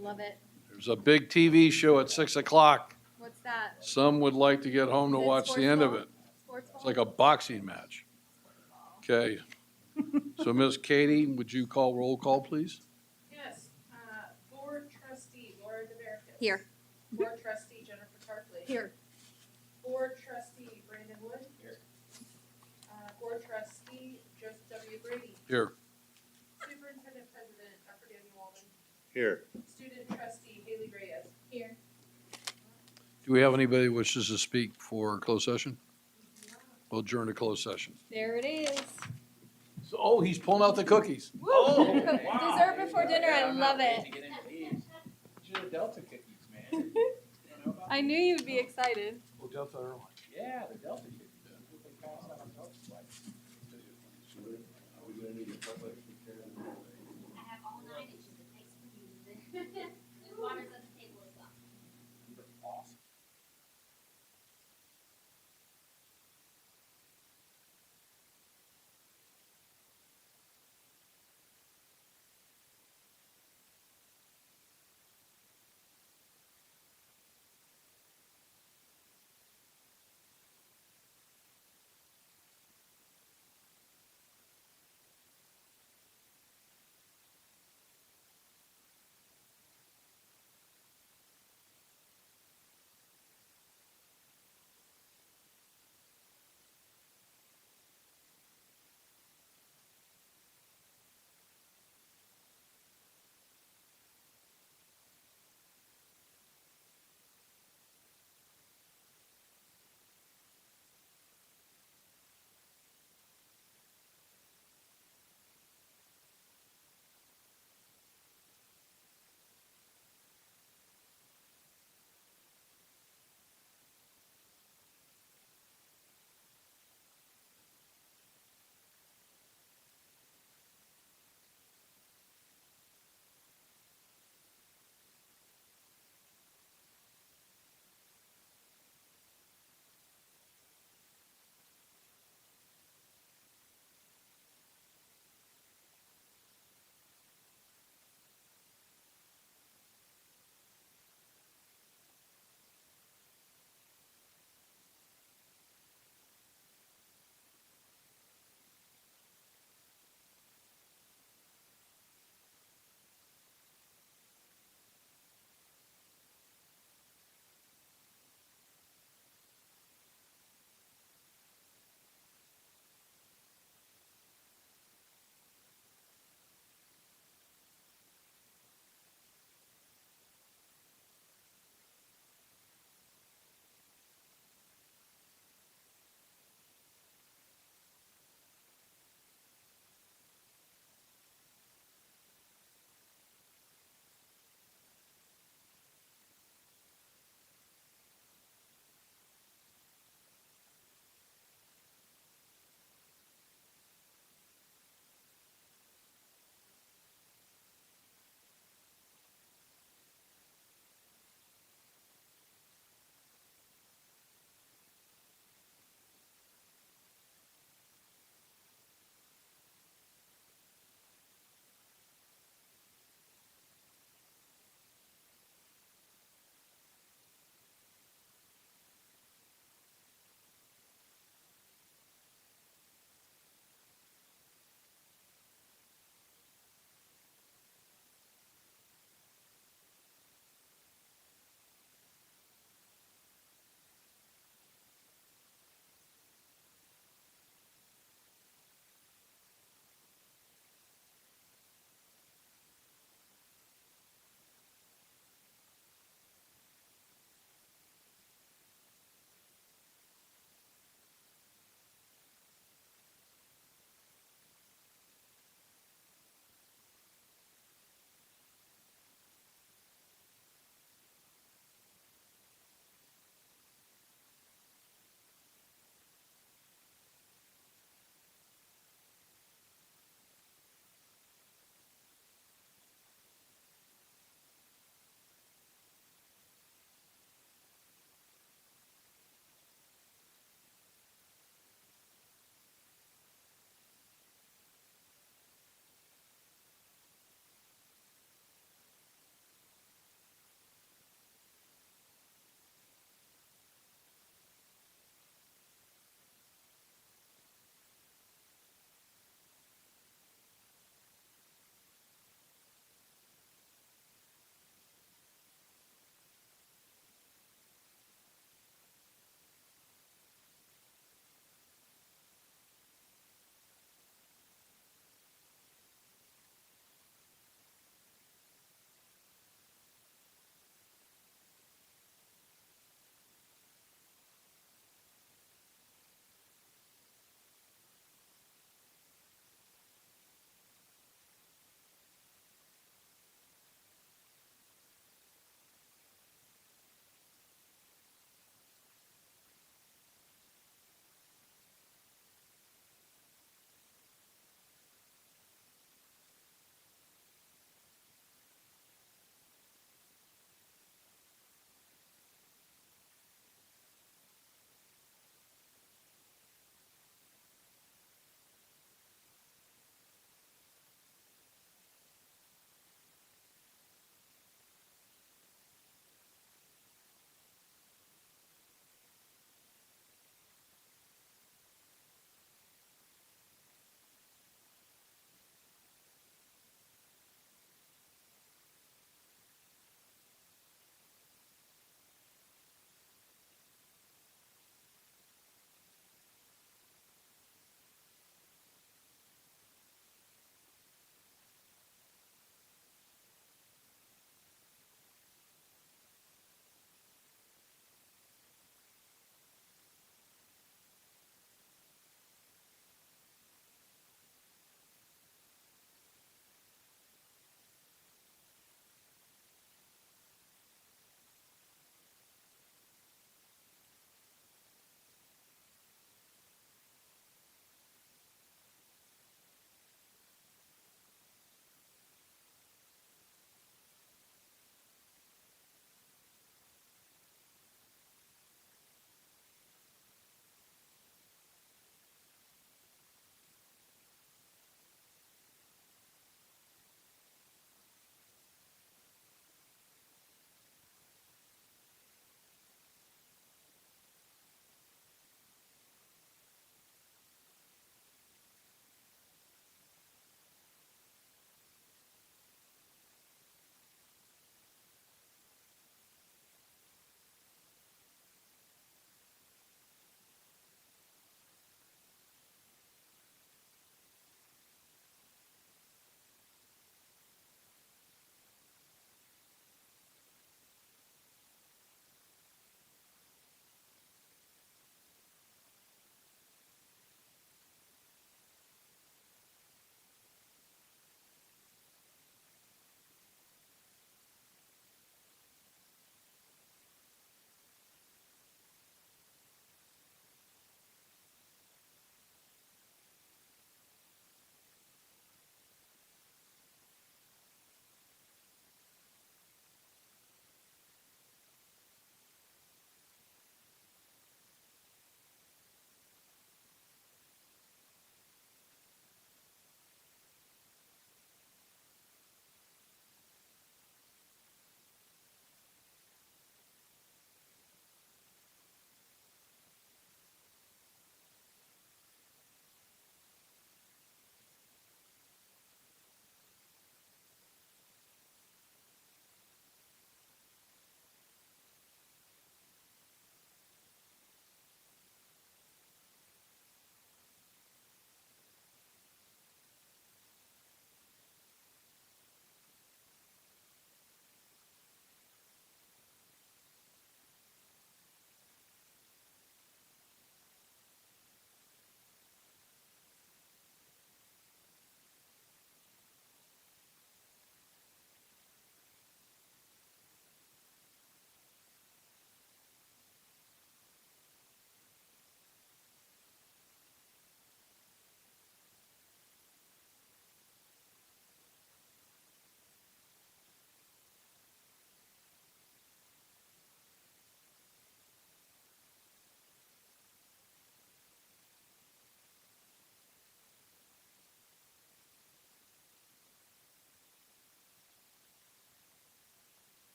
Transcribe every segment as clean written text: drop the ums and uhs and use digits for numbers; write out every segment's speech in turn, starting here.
Love it. There's a big TV show at 6 o'clock. What's that? Some would like to get home to Is it watch the sports end of ball? it. Sports It's ball? like a boxing match. Okay. So Ms. Katie, would you call roll call, please? Yes, board trustee Laura DeVeracus. Here. Board trustee Jennifer Tarpley. Here. Board trustee Brandon Wood. Here. Board trustee Joseph W. Brady. Here. Superintendent president Dr. Daniel Walden. Here. Student trustee Haley Reyes. Here. Do we have anybody who wishes to speak for closed session? We'll adjourn to closed session. There it is. So, oh, he's pulling out the cookies. Woo! Dessert before dinner, I love it. These are the Delta cookies, man. You don't know about I knew you'd be excited. Oh, Delta Airlines. Yeah, the Delta cookies. That's what they pass out on Delta flights. Are we gonna need a public? I have all 9 inches, it takes for you. And water's at the table as well. These are awesome.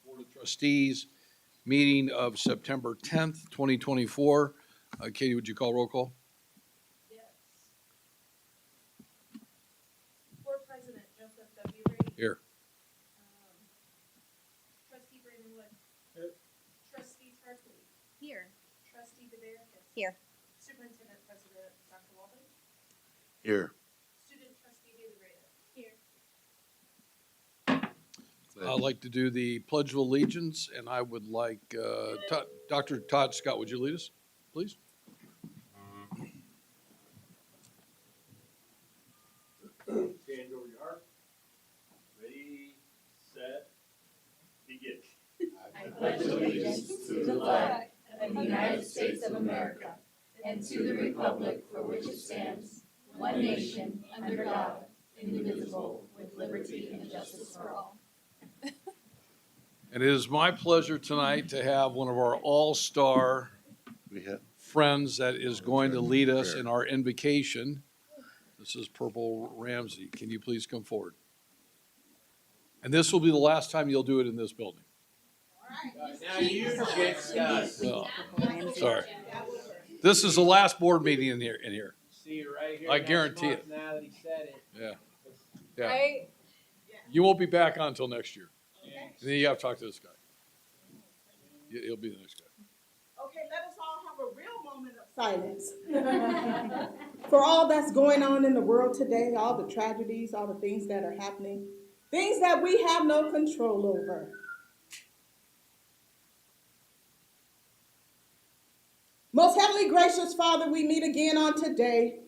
Board of Trustees, meeting of September 10th, 2024. Katie, would you call roll call? Yes. Board President Joseph W. Brady. Here. Trustee Brandon Wood. Here. Trustee Tarpley. Here. Trustee DeVerekas. Here. Superintendent President Dr. Walden. Here. Student Trustee Haley Rada. Here. I'd like to do the Pledge of Allegiance, and I would like, Dr. Todd Scott, would you lead us, please? Stand over your heart. Ready, set, begin. I pledge allegiance to the flag of the United States of America and to the republic for which it stands, one nation, under God, indivisible, with liberty and justice for all. And it is my pleasure tonight to have one of our all-star We have, friends that is going to lead us in our invocation. This is Purple Ramsey. Can you please come forward? And this will be the last time you'll do it in this building. Now you get stuck. Well, sorry. This is the last board meeting in here. See you right here. I next guarantee month it. Now that he said it. Yeah. Yeah. Right? You won't be back on until next year. And then you have to talk to this guy. He'll be the next guy. Okay, let us all have a real moment of silence for all that's going on in the world today, all the tragedies, all the things that are happening, things that we have no control over. Most heavenly gracious Father, we meet again on today.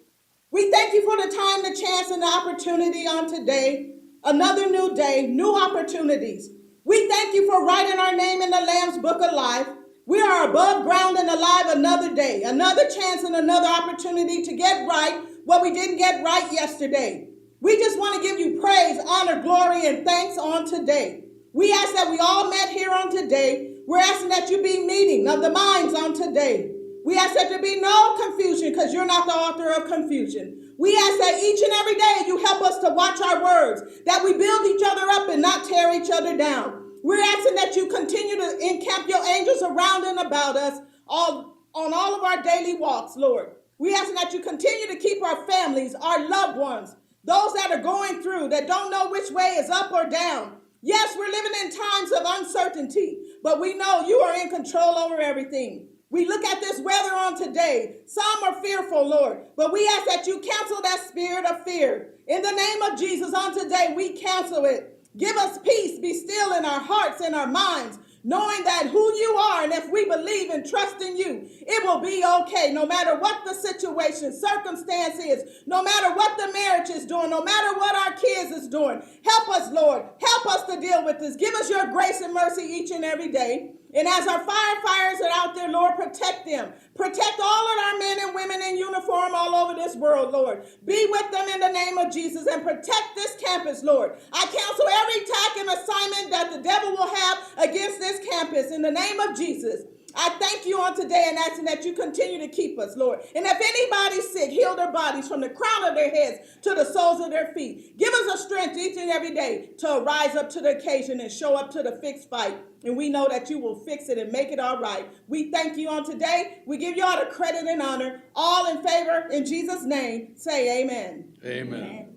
We thank you for the time, the chance, and the opportunity on today. Another new day, new opportunities. We thank you for writing our name in the Lamb's Book of Life. We are above ground and alive another day, another chance and another opportunity to get right what we didn't get right yesterday. We just want to give you praise, honor, glory, and thanks on today. We ask that we all met here on today. We're asking that you be meeting of the minds on today. We ask that there be no confusion because you're not the author of confusion. We ask that each and every day you help us to watch our words, that we build each other up and not tear each other down. We're asking that you continue to encamp your angels around and about us on all of our daily walks, Lord. We ask that you continue to keep our families, our loved ones, those that are going through, that don't know which way is up or down. Yes, we're living in times of uncertainty, but we know you are in control over everything. We look at this weather on today. Some are fearful, Lord, but we ask that you cancel that spirit of fear. In the name of Jesus, on today, we cancel it. Give us peace, be still in our hearts and our minds, knowing that who you are, and if we believe and trust in you, it will be okay, no matter what the situation, circumstance is, no matter what the marriage is doing, no matter what our kids is doing. Help us, Lord. Help us to deal with this. Give us your grace and mercy each and every day. And as our firefighters are out there, Lord, protect them. Protect all of our men and women in uniform all over this world, Lord. Be with them in the name of Jesus and protect this campus, Lord. I cancel every attack and assignment that the devil will have against this campus in the name of Jesus. I thank you on today and asking that you continue to keep us, Lord. And if anybody's sick, heal their bodies from the crown of their heads to the soles of their feet. Give us a strength each and every day to rise up to the occasion and show up to the fixed fight. And we know that you will fix it and make it all right. We thank you on today. We give you all the credit and honor. All in favor, in Jesus' name, say amen. Amen.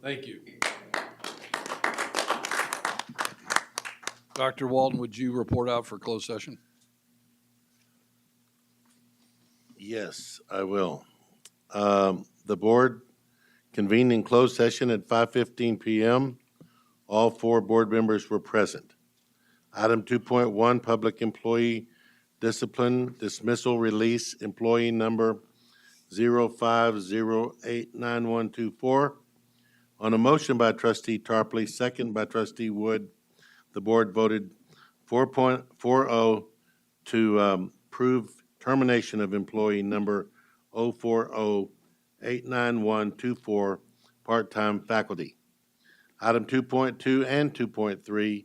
Thank you. Dr. Walden, would you report out for closed session? yes, I will. The board convened in closed session at 5:15 PM. All four board members were present. Item 2.1, Public Employee Discipline Dismissal Release, Employee Number 05089124. On a motion by Trustee Tarpley, second by Trustee Wood, the board voted 4.40 to approve termination of employee number 04089124, part-time faculty. Item 2.2 and 2.3,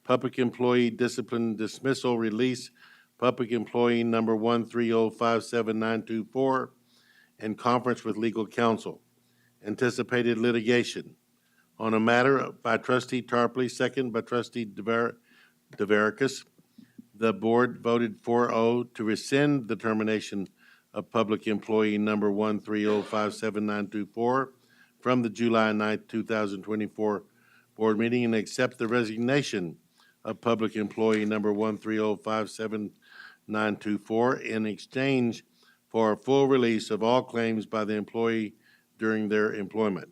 Public Employee Discipline Dismissal Release, Public Employee number 1305794, and conference with legal counsel. Anticipated litigation. On a matter by Trustee Tarpley, second by Trustee DeVericus. The board voted 4-0 to rescind the termination of public employee number 1305792 from the July 9th, 2024 board meeting and accept the resignation of public employee number 1305792 in exchange for a full release of all claims by the employee during their employment.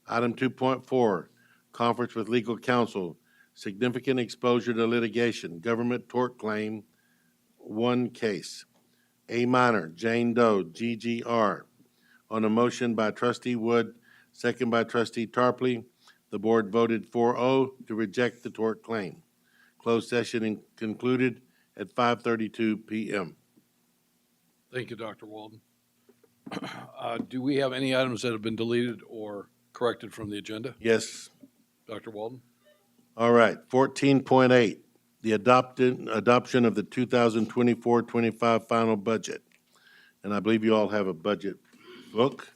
Item 2.4, conference with legal counsel, significant exposure to litigation, government tort claim, one case. A minor, Jane Doe, GGR. On a motion by trustee Wood, second by trustee Tarpley, the board voted 4-0 to reject the tort claim. Closed session concluded at 5:32 PM. Thank you, Dr. Walden. Do we have any items that have been deleted or corrected from the agenda? Yes. Dr. Walden? All right, 14.8, the adoption of the 2024-25 final budget. And I believe you all have a budget book.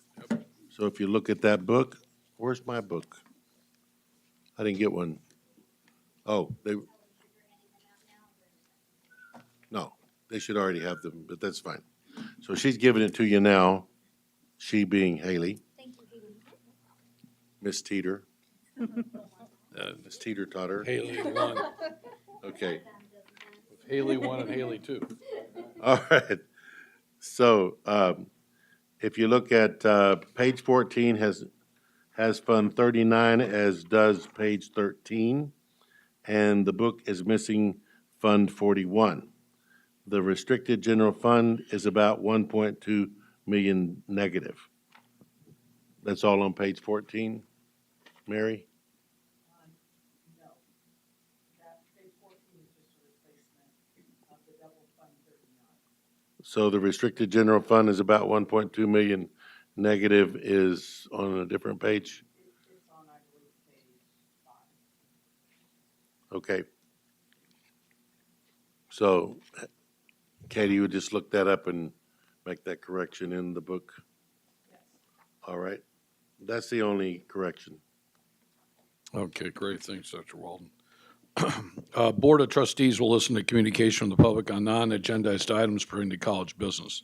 So if you look at that book, where's my book? I didn't get one. Oh, no, they should already have them, but that's fine. So she's giving it to you now, she being Haley, Thank you, Haley. Miss Teeter. Miss Teeter taught her. Haley won. Okay. Haley won and Haley too. All right. So, if you look at, page 14 has Fund 39, as does page 13, and the book is missing Fund 41. The restricted general fund is about 1.2 million negative. That's all on page 14, Mary? No. That page 14 is just a replacement of the double fund 39. So the restricted general fund is about 1.2 million negative is on a different page? It's on, I believe, page 5. Okay. So, Katie, you would just look that up and make that correction in the book? Yes. All right. That's the only correction. Okay, great. Thanks, Dr. Walden. Board of Trustees will listen to communication from the public on non-agendized items pertaining to college business.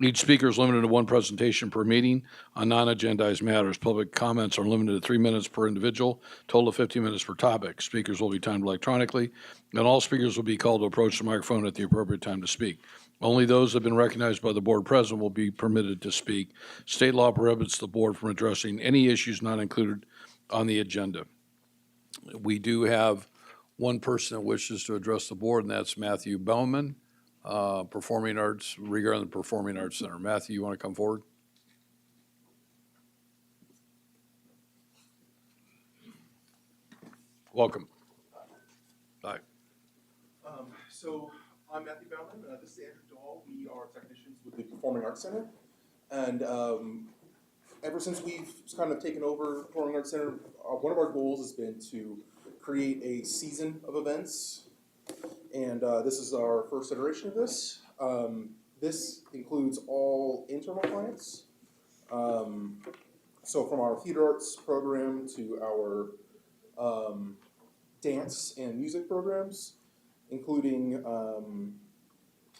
Each speaker is limited to one presentation per meeting on non-agendized matters. Public comments are limited to 3 minutes per individual, total of 15 minutes per topic. Speakers will be timed electronically, and all speakers will be called to approach the microphone at the appropriate time to speak. Only those that have been recognized by the board president will be permitted to speak. State law prohibits the board from addressing any issues not included on the agenda. We do have one person that wishes to address the board, and that's Matthew Bellman, Performing Arts, regarding the Performing Arts Center. Matthew, you want to come forward? Welcome. Hi. So I'm Matthew Bauman, this is Andrew Dahl. We are technicians with the Performing Arts Center. And ever since we've kind of taken over Performing Arts Center, one of our goals has been to create a season of events. And this is our first iteration of this. This includes all internal clients. So from our theater arts program to our dance and music programs, including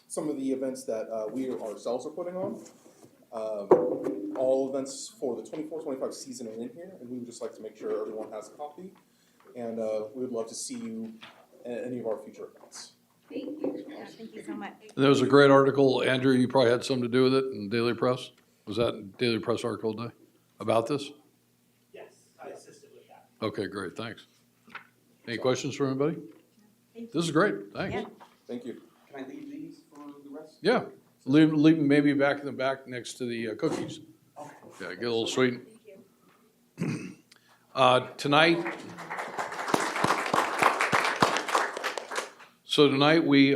some of the events that we ourselves are putting on. All events for the 24-25 season are in here, and we would just like to make sure everyone has a copy. And we would love to see you at any of our future events. Thank you. Yeah, thank you so much. There was a great article, Andrew, you probably had something to do with it in Daily Press? Was that Daily Press article today about this? Yes, I assisted with that. Okay, great, thanks. Any questions from anybody? This is great, thanks. Yeah. Thank you. Can I leave these for the rest? Yeah, leave them maybe back in the back next to the cookies. Yeah, get a little sweet. Tonight, we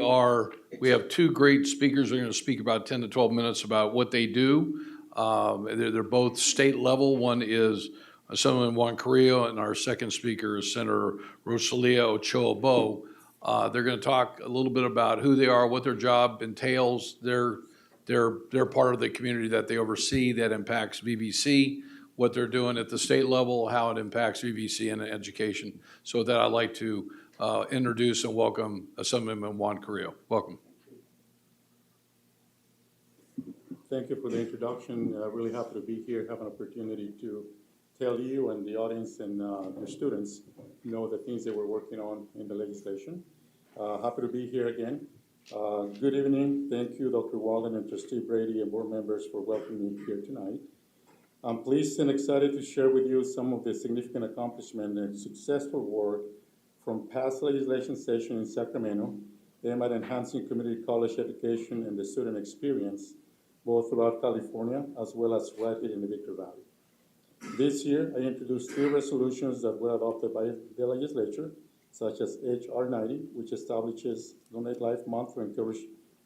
have two great speakers who are going to speak about 10 to 12 minutes about what they do. They're both state level. One is Assemblyman Juan Carrillo, and our second speaker is Senator Rosalia Ochoa-Bo. They're going to talk a little bit about who they are, what their job entails. They're part of the community that they oversee that impacts VBC, what they're doing at the state level, how it impacts VBC and education. So with that, I'd like to introduce and welcome Assemblyman Juan Carrillo. Welcome. Thank you for the introduction. Really happy to be here, have an opportunity to tell you and the audience and your students know the things that we're working on in the legislation. Happy to be here again. Good evening. Thank you, Dr. Walden and Trustee Brady and board members for welcoming me here tonight. I'm pleased and excited to share with you some of the significant accomplishment and successful work from past legislation session in Sacramento aimed at enhancing community college education and the student experience, both throughout California as well as right here in the Victor Valley. This year, I introduced 3 resolutions that were adopted by the legislature, such as H.R. 90, which establishes Donate Life Month to encourage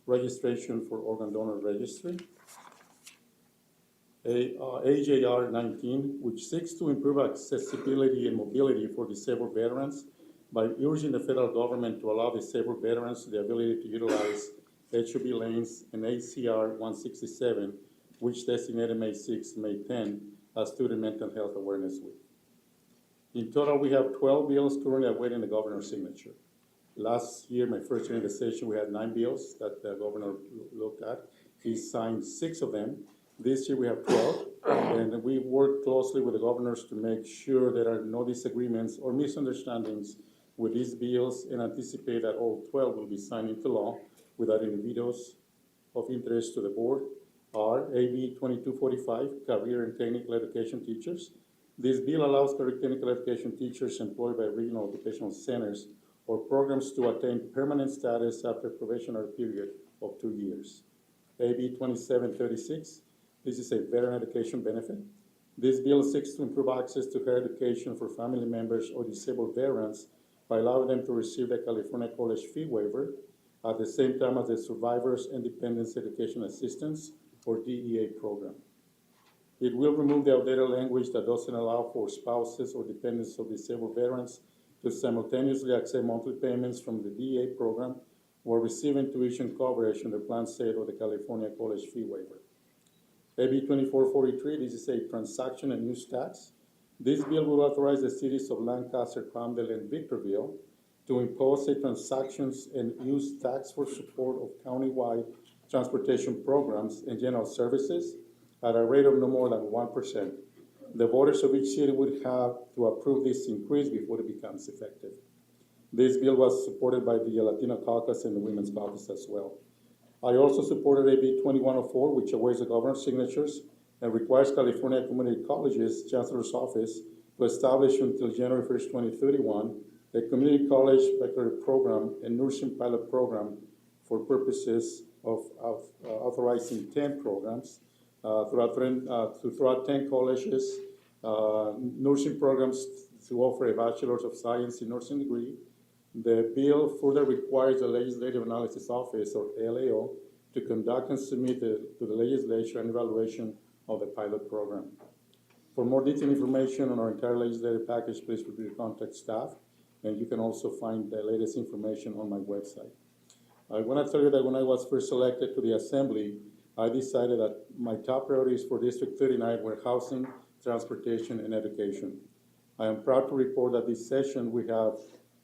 registration for organ donor registry. AJR 19, which seeks to improve accessibility and mobility for disabled veterans by urging the federal government to allow disabled veterans the ability to utilize HOB lanes, and ACR 167, which designated May 6, May 10 as Student Mental Health Awareness Week. In total, we have 12 bills currently awaiting the governor's signature. Last year, my first year in the session, we had 9 bills that the governor looked at. He signed 6 of them. This year, we have 12, and we work closely with the governors to make sure there are no disagreements or misunderstandings with these bills, and anticipate that all 12 will be signed into law without any vetoes of interest to the board. Are AB 2245, Career and Technical Education Teachers. This bill allows career technical education teachers employed by regional educational centers or programs to attain permanent status after a probationary period of 2 years. AB 2736, this is a veteran education benefit. This bill seeks to improve access to higher education for family members or disabled veterans by allowing them to receive the California College fee waiver at the same time as the Survivors Independence Education Assistance, or DEA program. It will remove the outdated language that doesn't allow for spouses or dependents of disabled veterans to simultaneously accept monthly payments from the DEA program or receiving tuition coverage under Plan C or the California College fee waiver. AB 2443, this is a transaction and use tax. This bill will authorize the cities of Lancaster, Palmdale, and Victorville to impose a transactions and use tax for support of countywide transportation programs and general services at a rate of no more than 1%. The voters of each city would have to approve this increase before it becomes effective. This bill was supported by the Latino Caucus and the Women's Caucus as well. I also supported AB 2104, which awaits the governor's signatures and requires California Community Colleges Chancellor's Office to establish until January 1st, 2031, a community college baccalaureate program and nursing pilot program for purposes of authorizing 10 programs throughout 10 colleges, nursing programs to offer a Bachelor's of Science in Nursing degree. The bill further requires the Legislative Analysis Office, or LAO, to conduct and submit to the legislature an evaluation of the pilot program. For more detailed information on our entire legislative package, please feel free to contact staff, and you can also find the latest information on my website. I want to tell you that when I was first elected to the Assembly, I decided that my top priorities for District 39 were housing, transportation, and education. I am proud to report that this session we have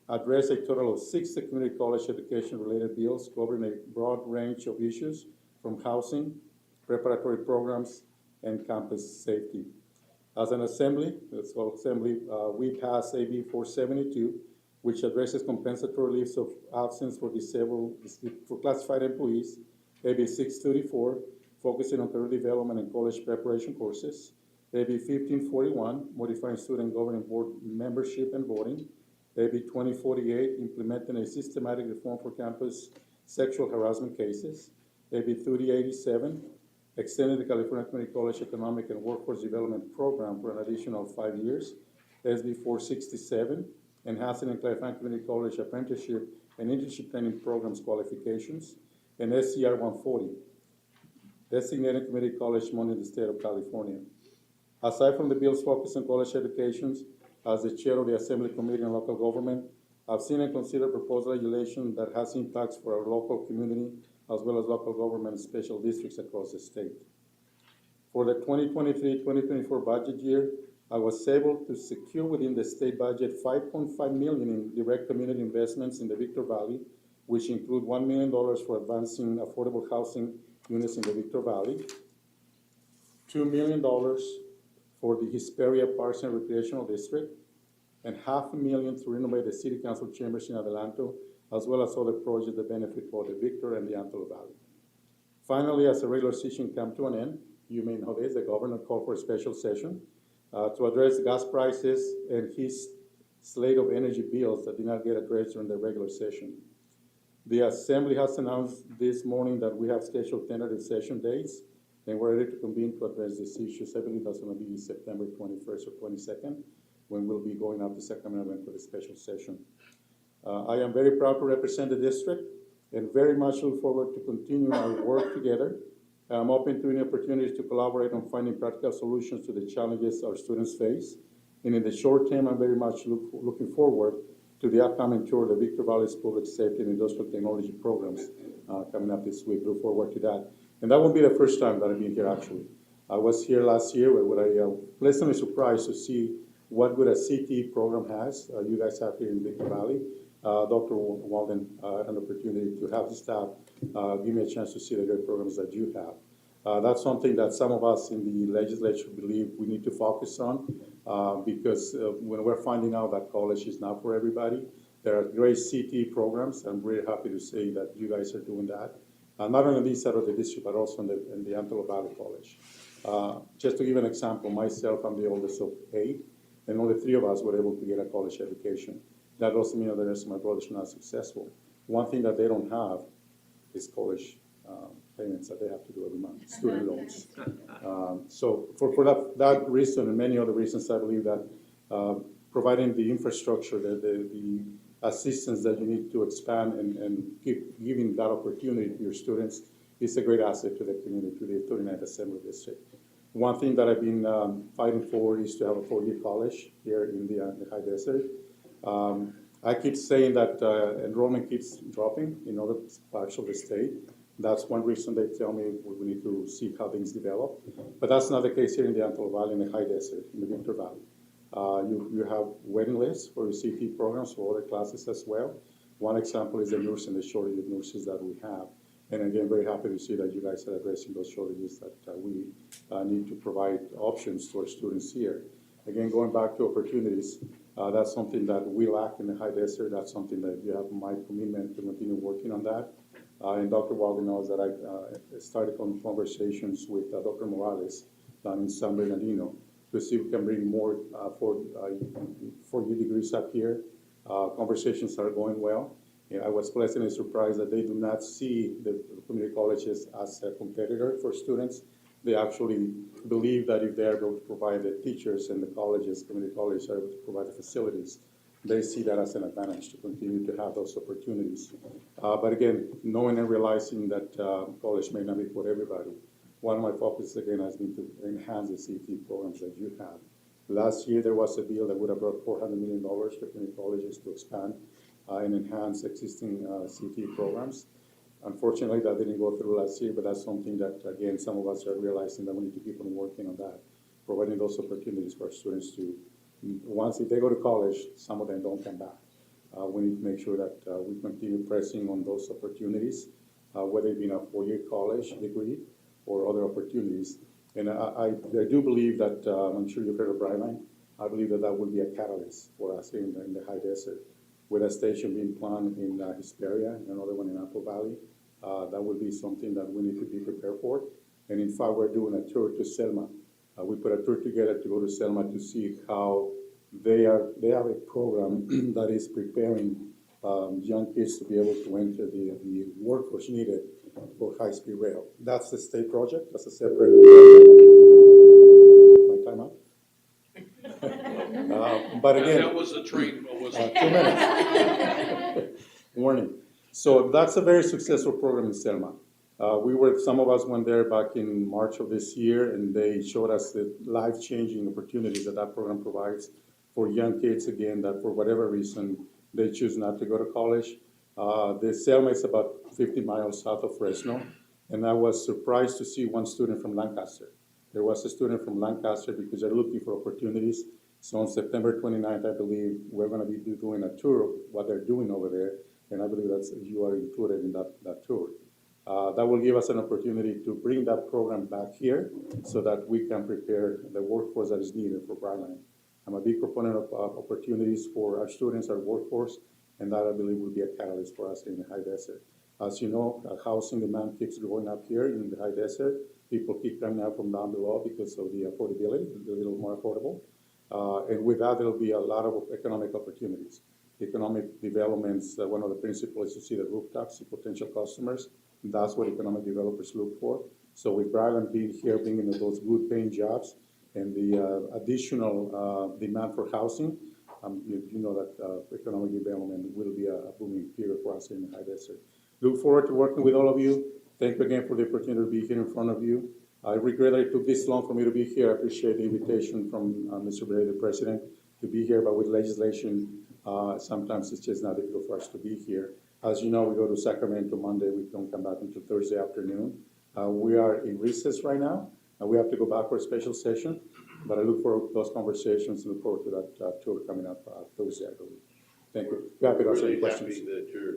addressed a total of 6 community college education-related bills covering a broad range of issues from housing, preparatory programs, and campus safety. As an assembly, we passed AB 472, which addresses compensatory leaves of absence for classified employees, AB 634, focusing on career development and college preparation courses, AB 1541, modifying student governing board membership and voting, AB 2048, implementing a systematic reform for campus sexual harassment cases, AB 3087, extending the California Community College Economic and Workforce Development Program for an additional 5 years, SB 467, enhancing the California Community College Apprenticeship and Internship Training Programs qualifications, and SCR 140, designated community college money in the state of California. Aside from the bill's focus on college education, as the chair of the Assembly Committee on Local Government, I've seen and considered proposed legislation that has impacts for our local community as well as local government and special districts across the state. For the 2023-2024 budget year, I was able to secure within the state budget $5.5 million in direct community investments in the Victor Valley, which include $1 million for advancing affordable housing units in the Victor Valley, $2 million for the Hesperia Parks and Recreational District, and $500,000 to renovate the city council chambers in Adelanto, as well as other projects that benefit both the Victor and the Antelope Valley. Finally, as the regular session came to an end, you may know this, the governor called for a special session to address gas prices and his slate of energy bills that did not get addressed during the regular session. The Assembly has announced this morning that we have scheduled tentative session dates, and we're ready to convene to address these issues. I believe that's going to be September 21st or 22nd, when we'll be going up to Sacramento for the special session. I am very proud to represent the district and very much look forward to continuing our work together. I'm open to any opportunities to collaborate on finding practical solutions to the challenges our students face. And in the short term, I'm very much looking forward to the upcoming tour of the Victor Valley's Public Safety and Industrial Technology programs coming up this week. Look forward to that. And that won't be the first time that I've been here, actually. I was here last year where I was pleasantly surprised to see what good a CTE program has. You guys have here in Victor Valley. Dr. Walden had an opportunity to have the staff give me a chance to see the great programs that you have. That's something that some of us in the legislature believe we need to focus on because when we're finding out that college is not for everybody, there are great CTE programs. I'm really happy to say that you guys are doing that. Not only on this side of the district, but also in the Antelope Valley College. Just to give an example, myself, I'm the oldest of 8, and only 3 of us were able to get a college education. That doesn't mean that the rest of my brothers are not successful. One thing that they don't have is college payments that they have to do every month, student loans. So for that reason and many other reasons, I believe that providing the infrastructure, the assistance that you need to expand and keep giving that opportunity to your students is a great asset to the community, to the 39th Assembly District. One thing that I've been fighting for is to have a 4-year college here in the High Desert. I keep saying that enrollment keeps dropping in other parts of the state. That's one reason they tell me we need to see how things develop. But that's not the case here in the Antelope Valley, in the High Desert, in the Victor Valley. You have waiting lists for your CT programs for other classes as well. One example is the nursing, the shortage of nurses that we have. And again, very happy to see that you guys are addressing those shortages that we need to provide options to our students here. Again, going back to opportunities, that's something that we lack in the High Desert. That's something that you have my commitment to continue working on that. And Dr. Walden knows that I started on conversations with Dr. Morales down in San Bernardino to see if we can bring more 4-year degrees up here. Conversations are going well. Yeah, I was pleasantly surprised that they do not see the community colleges as a competitor for students. They actually believe that if they are able to provide the teachers and the colleges, community colleges are able to provide the facilities, they see that as an advantage to continue to have those opportunities. But again, knowing and realizing that college may not be for everybody, one of my focuses again has been to enhance the CT programs that you have. Last year there was a bill that would have brought $400 million to community colleges to expand and enhance existing CT programs. Unfortunately, that didn't go through last year, but that's something that, again, some of us are realizing that we need to keep on working on that, providing those opportunities for our students to, once if they go to college, some of them don't come back. We need to make sure that we continue pressing on those opportunities, whether it be in a 4-year college degree or other opportunities. And I do believe that, I'm sure you've heard of Brightline, I believe that that will be a catalyst for us here in the High Desert. With a station being planned in Hesperia and another one in Apple Valley, that would be something that we need to be prepared for. And in fact, we're doing a tour to Selma. We put a tour together to go to Selma to see how they have a program that is preparing young kids to be able to enter the workforce needed for high-speed rail. That's the state project. That's a separate project. My time out? But again, that was the train. 2 minutes. Warning. So that's a very successful program in Selma. Some of us went there back in March of this year, and they showed us the life-changing opportunities that program provides for young kids, again, that for whatever reason, they choose not to go to college. The Selma is about 50 miles south of Fresno, and I was surprised to see one student from Lancaster There was a student from Lancaster because they're looking for opportunities. So on September 29th, I believe, we're gonna be doing a tour of what they're doing over there, and I believe that's, you are included in that tour. That will give us an opportunity to bring that program back here so that we can prepare the workforce that is needed for Brightline. I'm a big proponent of opportunities for our students, our workforce, and that I believe will be a catalyst for us in the high desert. As you know, housing demand keeps going up here in the high desert. People keep coming out from down below because of the affordability, a little more affordable. And with that, there'll be a lot of economic opportunities. Economic developments, one of the principles is to see the rooftops, see potential customers. That's what economic developers look for. So with Brightline being here, bringing those good paying jobs and the additional demand for housing, you know that economic development will be a booming period for us in the high desert. Look forward to working with all of you. Thank you again for the opportunity to be here in front of you. I regret that it took this long for me to be here. I appreciate the invitation from Mr. Bray, the president, to be here, but with legislation, sometimes it's just not difficult for us to be here. As you know, we go to Sacramento Monday. We don't come back until Thursday afternoon. We are in recess right now, and we have to go back for a special session, but I look forward to those conversations and look forward to that tour coming up Thursday, I believe. Thank you. Happy to answer any questions. Really happy that you're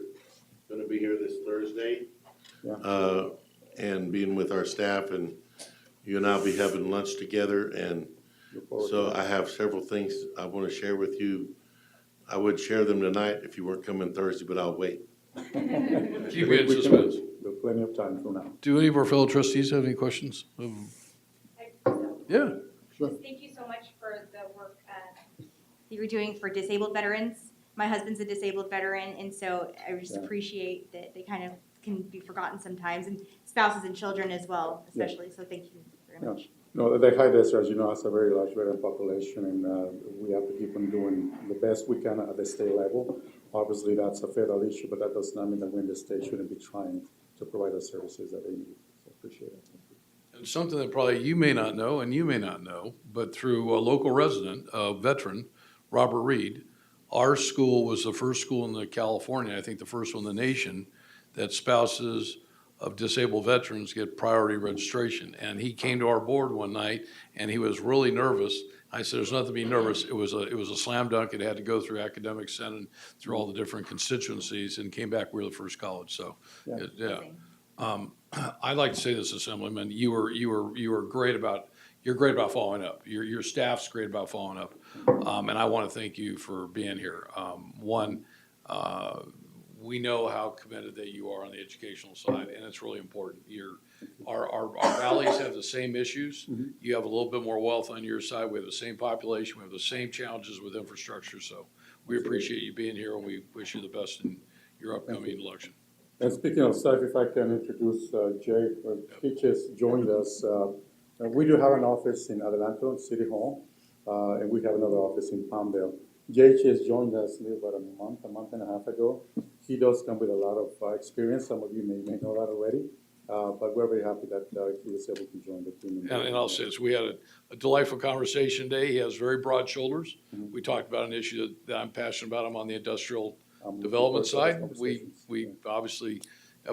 gonna be here this Thursday. Yeah. And being with our staff, and you and I'll be having lunch together, and Look forward to so that. I have several things I want to share with you. I would share them tonight if you weren't coming Thursday, but I'll wait. Keep me in suspense. We have plenty of time from now. Do any of our fellow trustees have any questions? Yeah. Sure. Thank you so much for the work that you're doing for disabled veterans. My husband's a disabled veteran, and so I just Yeah. appreciate that they kind of can be forgotten sometimes, and spouses and children as well, especially, so thank you very Yeah. much. No, the high desert, as you know, has a very large veteran population, and we have to keep on doing the best we can at the state level. Obviously, that's a federal issue, but that does not mean that we in the state shouldn't be trying to provide the services that they need. So appreciate it. Thank you. And something that probably you may not know, and you may not know, but through a local resident, a veteran, Robert Reed, our school was the first school in California, I think the first one in the nation, that spouses of disabled veterans get priority registration. And he came to our board one night and he was really nervous. I said, there's nothing to be nervous. It was a slam dunk. It had to go through academic senate, through all the different constituencies, and came back, we were the first college, so, yeah. I'd like to say this, Assemblyman, you're great about following up. Your staff's great about following up. And I want to thank you for being here. We know how committed that you are on the educational side, and it's really important. Our valleys have the same issues. You have a little bit more wealth on your side. We have the same population. We have the same challenges with infrastructure. So we appreciate you being here, and we wish you the best in your upcoming election. And speaking of staff, if I can introduce Jay, he just joined us. We do have an office in Adelanto, City Hall, and we have another office in Palmdale. Jay just joined us maybe about a month and a half ago. He does come with a lot of experience. Some of you may know that already, but we're very happy that he was able to join the team. And I'll say this, we had a delightful conversation today. He has very broad shoulders. Mm-hmm. We talked about an issue that I'm passionate about. I'm on the industrial development side. We obviously,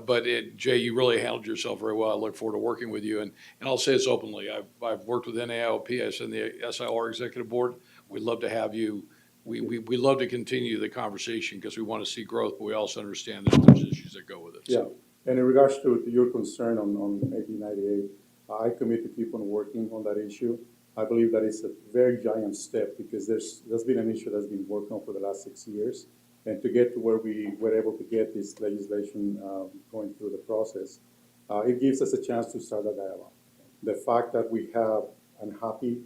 but Jay, you really handled yourself very well. I look forward to working with you. And I'll say this openly, I've worked with NAIOP, I sit in the SIR Executive Board. We'd love to have you. We love to continue the conversation because we want to see growth, but we also understand that there's issues that go with it. Yeah, and in regards to your concern on AB 98, I commit to keep on working on that issue. I believe that is a very giant step because there's been an issue that's been worked on for the last 6 years. And to get to where we were able to get this legislation going through the process, it gives us a chance to start a dialogue. The fact that we have unhappy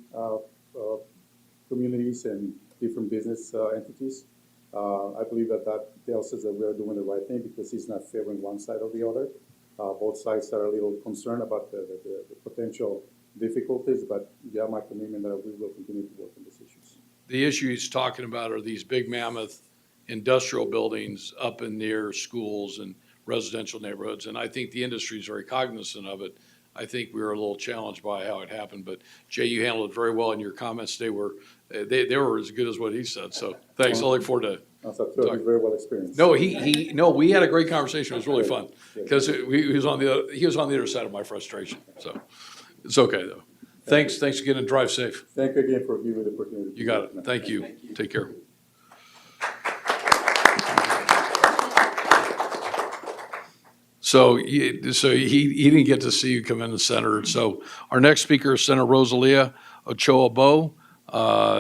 communities and different business entities, I believe that tells us that we're doing the right thing because it's not favoring one side or the other. Both sides are a little concerned about the potential difficulties, but yeah, my commitment that we will continue to work on these issues. The issue he's talking about are these big mammoth industrial buildings up and near schools and residential neighborhoods. And I think the industry is very cognizant of it. I think we were a little challenged by how it happened, but Jay, you handled it very well, and your comments today were, they were as good as what he said. So thanks. I look forward to. He's very well experienced. No, we had a great conversation. It was really fun because he was on the other side of my frustration. So it's okay though. Thanks again and drive safe. Thank you again for giving me the opportunity. You got it. Thank you. Take care. So he didn't get to see you come in, the Senator. So our next speaker is Senator Rosalia Ochoa-Bo.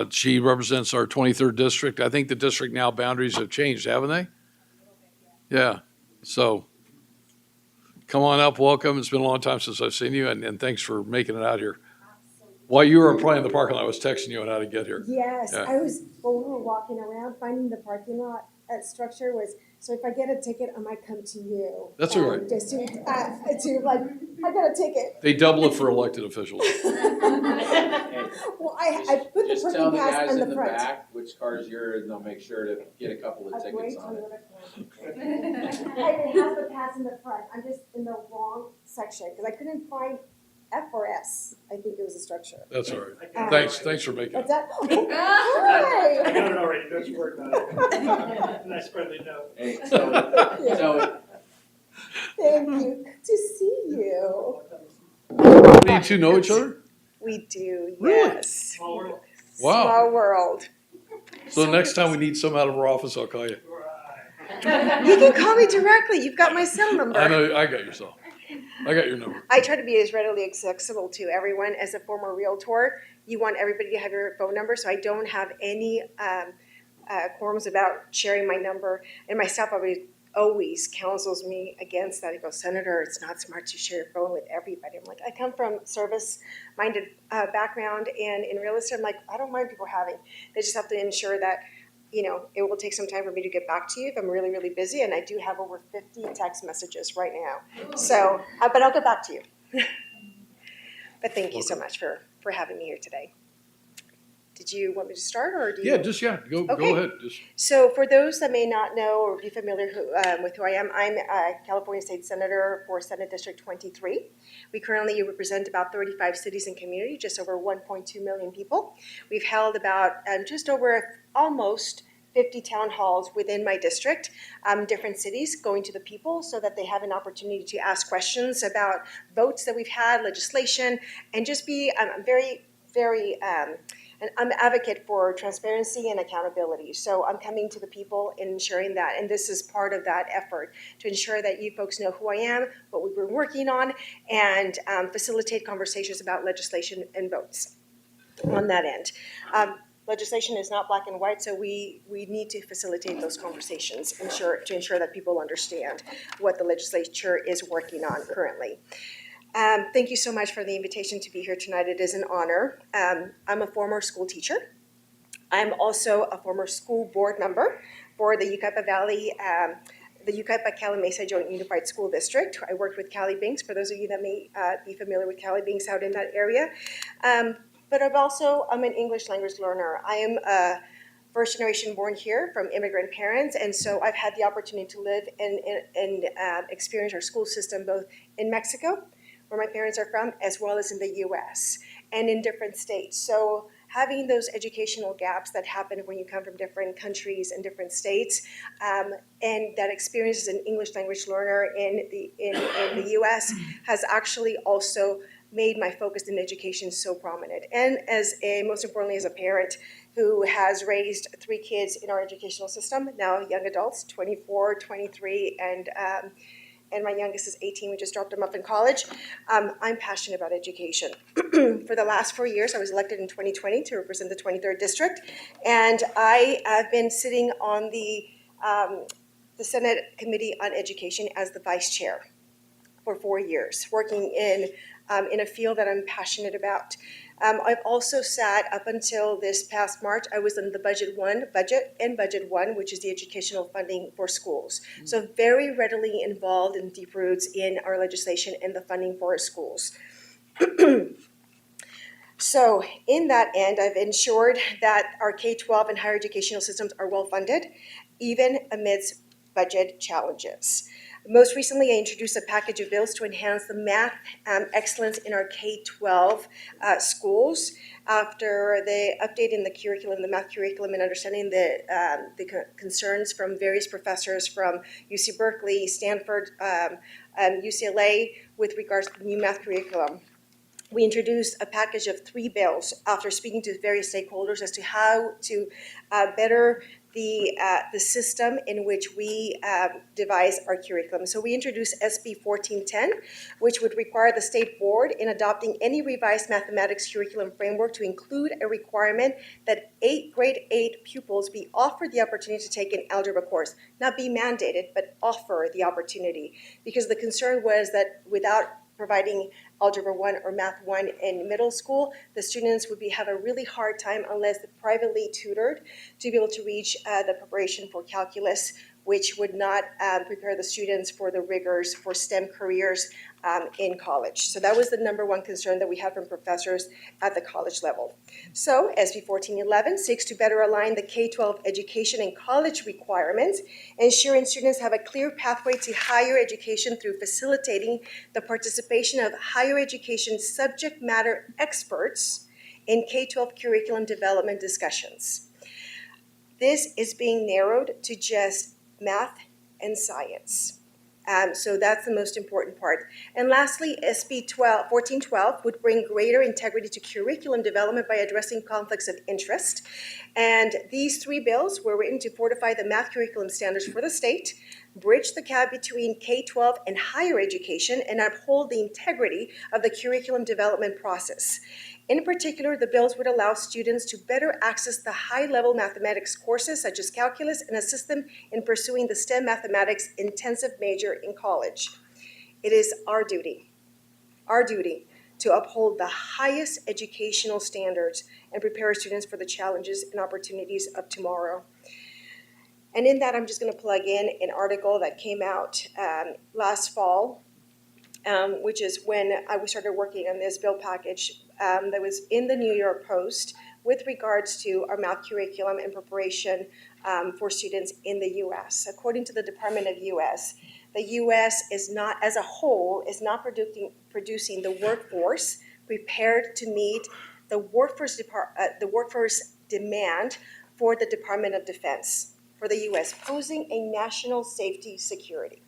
She represents our 23rd district. I think the district now boundaries have changed, haven't they? Yeah. So come on up, welcome. It's been a long time since I've seen you, and thanks for making it out here. While you were probably in the parking lot, I was texting you on how to get here. Yes, Yeah. when we were walking around, finding the parking lot structure was, so if I get a ticket, I might come to you. That's all right. Just to like, I got a ticket. They double it for elected officials. Well, I put the Just tell parking the pass guys in the in the front. back which car's yours, and they'll make sure to get a couple of tickets on it. It has the pass in the front. I'm just in the wrong section because I couldn't find F or S. I think it was a structure. That's all right. Thanks for making it. What's that? I Hi. got it already, don't you worry about it. Nice friendly note. Hey, so Thank you. Good to see you. Do you two know each other? We do, Really? yes. Small world. Wow. Small world. So next time we need some out of our office, I'll call you. You can call me directly. You've got my cell number. I know, I got your cell. I got your number. I try to be as readily accessible to everyone. As a former realtor, you want everybody to have your phone number, so I don't have any quorums about sharing my number. And my staff always counsels me against that. He goes, Senator, it's not smart to share your phone with everybody. I'm like, I come from service-minded background, and in real estate, I'm like, I don't mind people having. They just have to ensure that, you know, it will take some time for me to get back to you if I'm really, really busy, and I do have over 50 text messages right now. So, but I'll get back to you. But thank you so much for having me here today. Did you want me to start, or do you? Go Okay. ahead. So for those that may not know or be familiar with who I am, I'm a California State Senator for Senate District 23. We currently represent about 35 cities and communities, just over 1.2 million people. We've held about just over almost 50 town halls within my district, different cities, going to the people so that they have an opportunity to ask questions about votes that we've had, legislation, and just be very, very and I'm an advocate for transparency and accountability. So I'm coming to the people and ensuring that, and this is part of that effort, to ensure that you folks know who I am, what we've been working on, and facilitate conversations about legislation and votes on that end. Legislation is not black and white, so we need to facilitate those conversations to ensure that people understand what the legislature is working on currently. Thank you so much for the invitation to be here tonight. It is an honor. I'm a former school teacher. I'm also a former school board member for the Yucaipa Valley, the Yucaipa-Cali Mesa Joint Unified School District. I worked with Cali Binks, for those of you that may be familiar with Cali Binks out in that area. But I'm an English language learner. I am a first generation born here from immigrant parents, and so I've had the opportunity to live and experience our school system both in Mexico, where my parents are from, as well as in the US and in different states. So having those educational gaps that happen when you come from different countries and different states, and that experience as an English language learner in the US has actually also made my focus in education so prominent. And most importantly, as a parent who has raised 3 kids in our educational system, now young adults, 24, 23, and my youngest is 18. We just dropped him off in college. I'm passionate about education. For the last 4 years, I was elected in 2020 to represent the 23rd District, and I have been sitting on the Senate Committee on Education as the vice chair for 4 years, working in a field that I'm passionate about. I've also sat up until this past March. I was in the Budget 1, which is the educational funding for schools. So very readily involved in deep roots in our legislation and the funding for our schools. So in that end, I've ensured that our K-12 and higher educational systems are well funded, even amidst budget challenges. Most recently, I introduced a package of bills to enhance the math excellence in our K-12 schools after the update in the curriculum, the math curriculum, and understanding the concerns from various professors from UC Berkeley, Stanford, UCLA with regards to the new math curriculum. we introduced a package of 3 bills after speaking to various stakeholders as to how to better the system in which we devise our curriculum. So we introduced SB 1410, which would require the state board in adopting any revised mathematics curriculum framework to include a requirement that grade 8 pupils be offered the opportunity to take an algebra course, not be mandated, but offer the opportunity. Because the concern was that without providing Algebra 1 or Math 1 in middle school, the students would have a really hard time unless they're privately tutored to be able to reach the preparation for calculus, which would not prepare the students for the rigors for STEM careers in college. So that was the number one concern that we had from professors at the college level. So SB 1411 seeks to better align the K-12 education and college requirements, ensuring students have a clear pathway to higher education through facilitating the participation of higher education subject matter experts in K-12 curriculum development discussions. This is being narrowed to just math and science. So that's the most important part. And lastly, SB 1412 would bring greater integrity to curriculum development by addressing conflicts of interest. And these 3 bills were written to fortify the math curriculum standards for the state, bridge the gap between K-12 and higher education, and uphold the integrity of the curriculum development process. In particular, the bills would allow students to better access the high-level mathematics courses such as calculus and assist them in pursuing the STEM mathematics intensive major in college. It is our duty to uphold the highest educational standards and prepare students for the challenges and opportunities of tomorrow. And in that, I'm just going to plug in an article that came out last fall, which is when we started working on this bill package that was in the New York Post with regards to our math curriculum and preparation for students in the U.S. According to the Department of U.S., the U.S. is not, as a whole, is not producing the workforce prepared to meet the workforce demand for the Department of Defense for the U.S., posing a national safety security.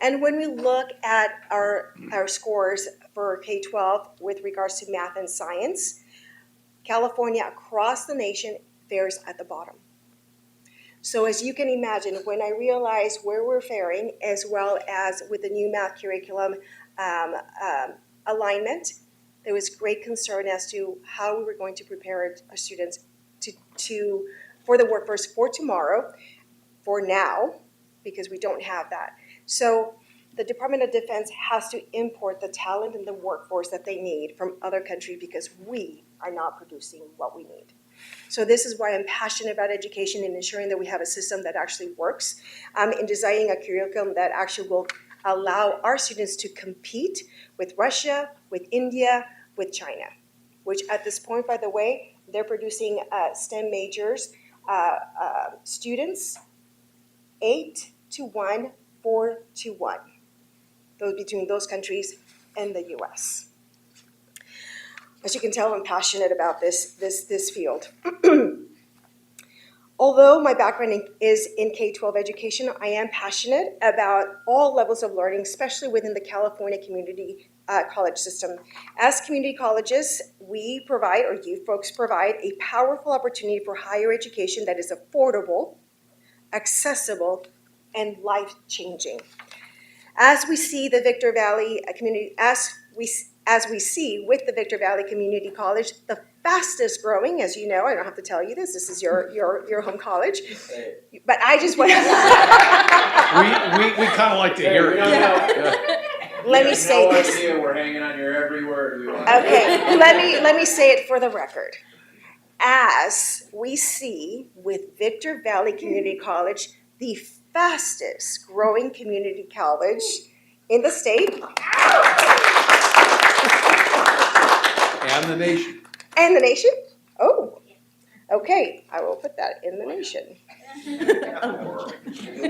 And when we look at our scores for K-12 with regards to math and science, California across the nation fares at the bottom. So as you can imagine, when I realized where we're faring, as well as with the new math curriculum alignment, there was great concern as to how we were going to prepare our students for the workforce for tomorrow, for now, because we don't have that. So the Department of Defense has to import the talent and the workforce that they need from other countries because we are not producing what we need. So this is why I'm passionate about education and ensuring that we have a system that actually works, in designing a curriculum that actually will allow our students to compete with Russia, with India, with China, which at this point, by the way, they're producing STEM majors, students 8-1, 4-1, those between those countries and the U.S. As you can tell, I'm passionate about this field. Although my background is in K-12 education, I am passionate about all levels of learning, especially within the California community college system. As community colleges, we provide, or you folks provide, a powerful opportunity for higher education that is affordable, accessible, and life-changing. As we see the Victor Valley community, as we see with the Victor Valley Community College, the fastest growing, as you know, I don't have to tell you this is your home college, but I just want We kind of like to hear it. Let me say no this. idea. We're hanging on your every word. Okay, let me say it for the record. As we see with Victor Valley Community College, the fastest growing community college in the state. And the nation. And the nation? Oh, okay, I will put that in the nation.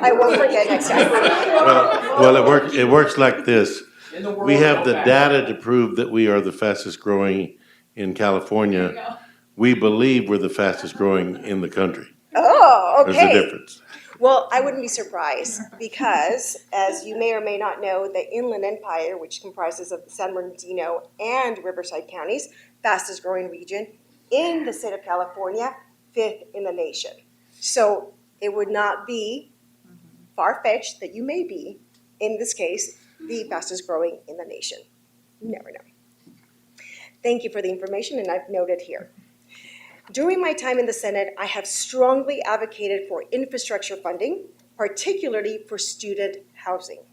I won't forget next time. Well, it works like this. In the world, We have the go back. data to prove that we are the fastest growing in California. We believe we're the fastest growing in the country. Oh, There's a okay. difference. Well, I wouldn't be surprised because, as you may or may not know, the Inland Empire, which comprises of San Bernardino and Riverside counties, fastest growing region in the state of California, 5th in the nation. So it would not be far-fetched that you may be, in this case, the fastest growing in the nation. You never know. Thank you for the information, and I've noted here. During my time in the Senate, I have strongly advocated for infrastructure funding, particularly for student housing,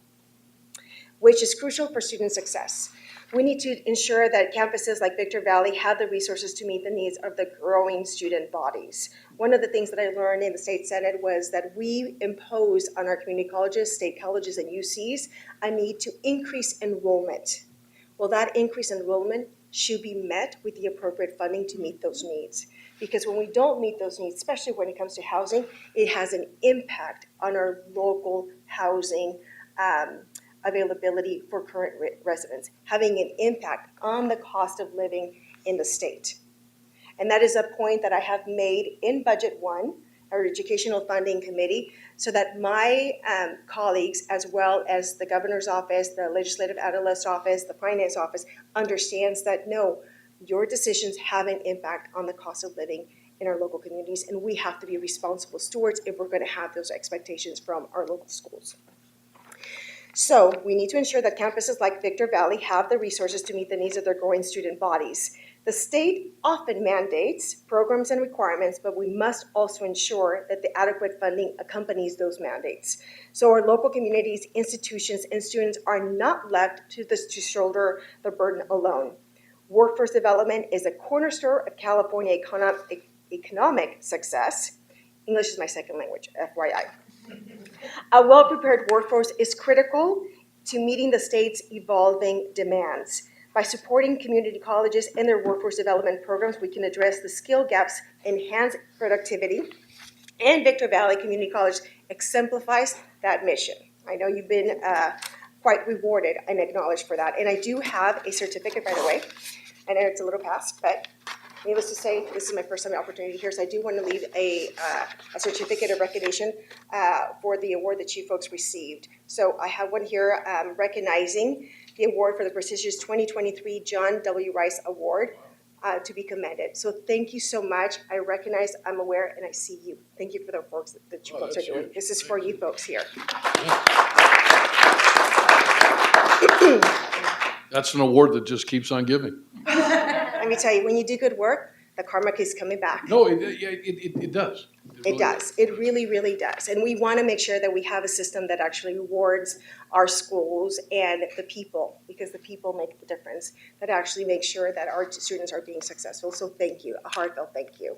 which is crucial for student success. We need to ensure that campuses like Victor Valley have the resources to meet the needs of the growing student bodies. One of the things that I learned in the state Senate was that we impose on our community colleges, state colleges, and UCs a need to increase enrollment. Well, that increased enrollment should be met with the appropriate funding to meet those needs. Because when we don't meet those needs, especially when it comes to housing, it has an impact on our local housing availability for current residents, having an impact on the cost of living in the state. And that is a point that I have made in Budget 1, our Educational Funding Committee, so that my colleagues, as well as the governor's office, the legislative analyst office, the finance office, understands that no, your decisions have an impact on the cost of living in our local communities, and we have to be responsible stewards if we're going to have those expectations from our local schools. So we need to ensure that campuses like Victor Valley have the resources to meet the needs of their growing student bodies. The state often mandates programs and requirements, but we must also ensure that the adequate funding accompanies those mandates. So our local communities, institutions, and students are not left to shoulder the burden alone. Workforce development is a cornerstone of California economic success. English is my second language, FYI. A well-prepared workforce is critical to meeting the state's evolving demands. By supporting community colleges and their workforce development programs, we can address the skill gaps, enhance productivity, and Victor Valley Community College exemplifies that mission. I know you've been quite rewarded and acknowledged for that. And I do have a certificate, by the way. I know it's a little past, but needless to say, this is my first time opportunity here, so I do want to leave a certificate of recognition for the award that you folks received. So I have one here recognizing the award for the prestigious 2023 John W. Rice Award to be commended. So thank you so much. I recognize, I'm aware, and I see you. Thank you for the folks that you folks are doing. Huge. This is for you folks here. That's an award that just keeps on giving. Let me tell you, when you do good work, the karma is coming back. No, it does. It does. It really, really does. And we want to make sure that we have a system that actually rewards our schools and the people, because the people make the difference, that actually make sure that our students are being successful. So thank you, a heartfelt thank you.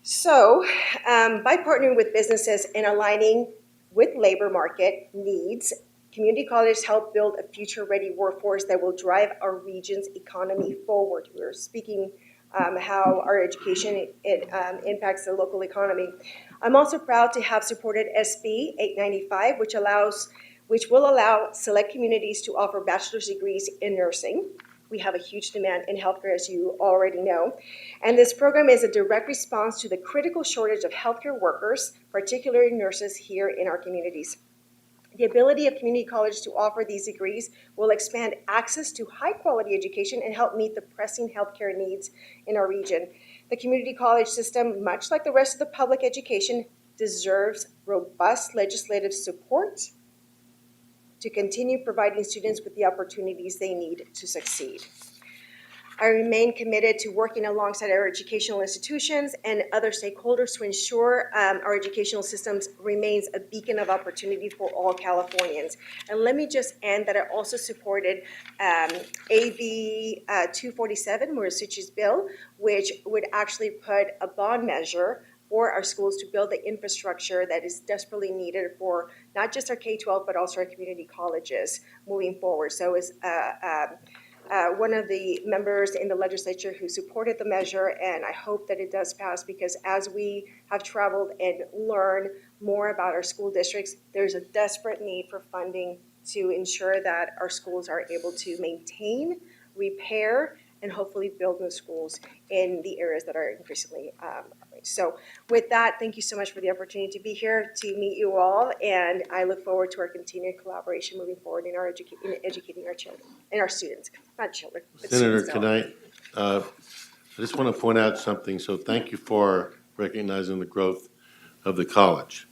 So by partnering with businesses and aligning with labor market needs, community colleges help build a future-ready workforce that will drive our region's economy forward. We're speaking how our education impacts the local economy. I'm also proud to have supported SB 895, which will allow select communities to offer bachelor's degrees in nursing. We have a huge demand in healthcare, as you already know. And this program is a direct response to the critical shortage of healthcare workers, particularly nurses here in our communities. The ability of community colleges to offer these degrees will expand access to high-quality education and help meet the pressing healthcare needs in our region. The community college system, much like the rest of the public education, deserves robust legislative support to continue providing students with the opportunities they need to succeed. I remain committed to working alongside our educational institutions and other stakeholders to ensure our educational systems remains a beacon of opportunity for all Californians. And let me just end that I also supported AB 247, Murasuchi's bill, which would actually put a bond measure for our schools to build the infrastructure that is desperately needed for not just our K-12, but also our community colleges moving forward. So as one of the members in the legislature who supported the measure, and I hope that it does pass, because as we have traveled and learned more about our school districts, there's a desperate need for funding to ensure that our schools are able to maintain, repair, and hopefully build new schools in the areas that are increasingly so with that, thank you so much for the opportunity to be here to meet you all, and I look forward to our continued collaboration moving forward in educating our children and our students, not children, but Senator, students. I just want to point out something. So thank you for recognizing the growth of the college.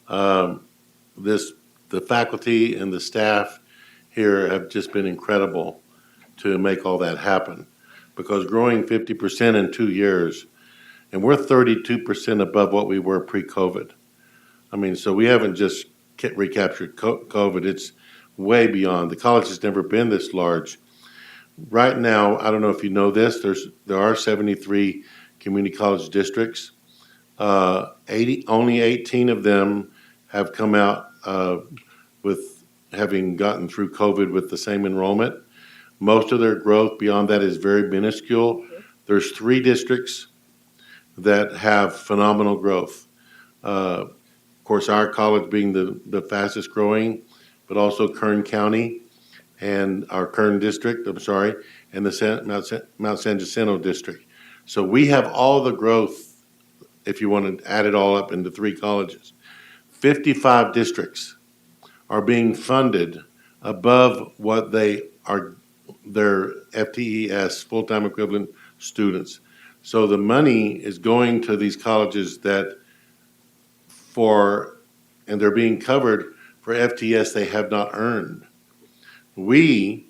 The faculty and the staff here have just been incredible to make all that happen. Because growing 50% in 2 years, and we're 32% above what we were pre-COVID. I mean, so we haven't just recaptured COVID, it's way beyond. The college has never been this large. Right now, I don't know if you know this, there are 73 community college districts. Only 18 of them have come out with having gotten through COVID with the same enrollment. Most of their growth beyond that is very minuscule. There's 3 districts that have phenomenal growth. Of course, our college being the fastest growing, but also Kern County and our Kern district, and the Mount San Jacinto district. So we have all the growth, if you want to add it all up into 3 colleges. 55 districts are being funded above what they are, their FTES, full-time equivalent students. So the money is going to these colleges and they're being covered for FTS they have not earned. We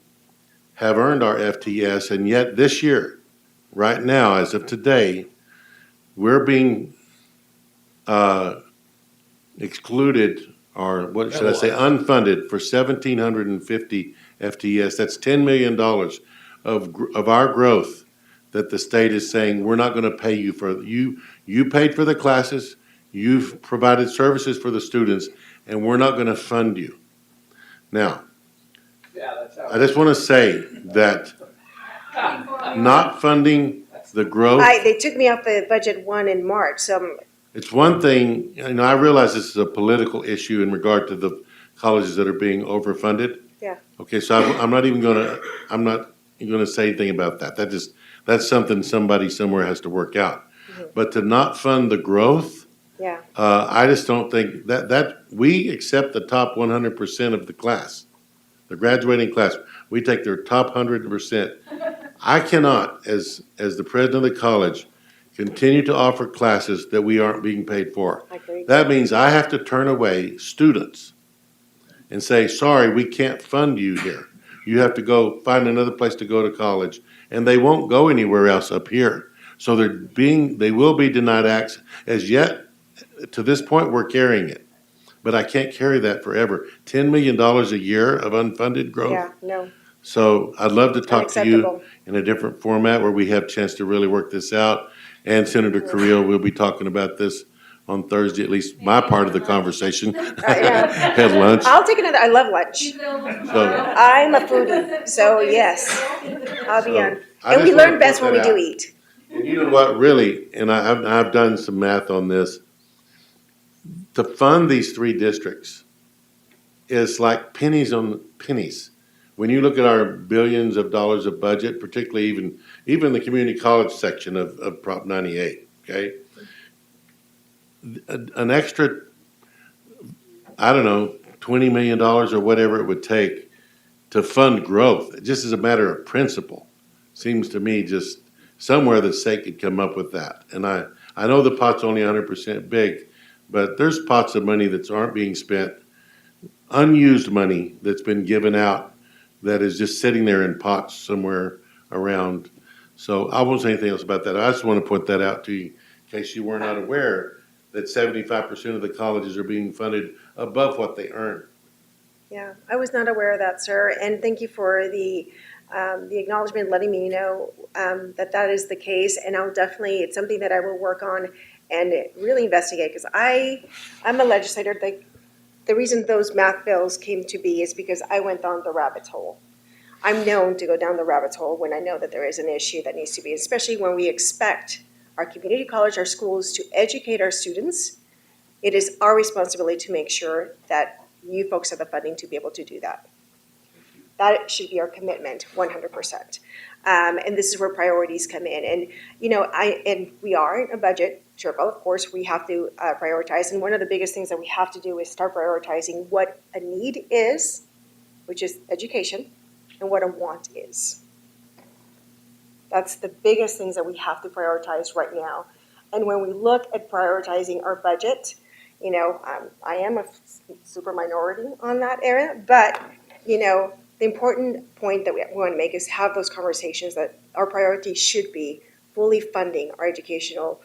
have earned our FTS, and yet this year, right now, as of today, we're being excluded, or what should I say, unfunded for 1,750 FTS. That's $10 million of our growth that the state is saying, we're not going to pay you for. You paid for the classes, you've provided services for the students, and we're not going to fund you. Now, I just want to say that not funding the growth. They took me off the budget 1 in March, so It's one thing, I realize this is a political issue in regard to the colleges that are being overfunded. Yeah. Okay, so I'm not gonna say anything about that. That's something somebody somewhere has to work out. Mm-hmm. But to not fund the growth, yeah. I just don't think that we accept the top 100% of the class, the graduating class. We take their top 100%. I cannot, as the president of the college, continue to offer classes that we aren't being paid for. I agree. That means I have to turn away students and say, sorry, we can't fund you here. You have to go find another place to go to college, and they won't go anywhere else up here. So they will be denied access. As yet, to this point, we're carrying it. But I can't carry that forever. $10 million a year of unfunded growth? Yeah, no. So I'd love to talk to you Unacceptable. in a different format where we have a chance to really work this out. And Senator Carrillo will be talking about this on Thursday, at least my part of the conversation. Have lunch. I'll take another. I love lunch. So, I'm a foodie, so yes, I'll be So, on. I And we just wanna learn best put when we that do out. eat. and you know what, really, and I've done some math on this. To fund these 3 districts is like pennies on pennies. When you look at our billions of dollars of budget, particularly even the community college section of Prop 98, okay? An extra, I don't know, $20 million or whatever it would take to fund growth, just as a matter of principle, seems to me just somewhere the state could come up with that. And I know the pot's only 100% big, but there's pots of money that aren't being spent, unused money that's been given out that is just sitting there in pots somewhere around. So I won't say anything else about that. I just want to put that out to you in case you were not aware that 75% of the colleges are being funded above what they earn. Yeah, I was not aware of that, sir, and thank you for the acknowledgement, letting me know that is the case, and I'll definitely, it's something that I will work on and really investigate, because I'm a legislator. The reason those math bills came to be is because I went down the rabbit hole. I'm known to go down the rabbit hole when I know that there is an issue that needs to be, especially when we expect our community college, our schools to educate our students. It is our responsibility to make sure that you folks have the funding to be able to do that. That should be our commitment, 100%. And this is where priorities come in. And, we are in a budget circle, of course, we have to prioritize. And one of the biggest things that we have to do is start prioritizing what a need is, which is education, and what a want is. That's the biggest things that we have to prioritize right now. And when we look at prioritizing our budget, I am a super minority on that area, but, the important point that we want to make is have those conversations that our priority should be fully funding our educational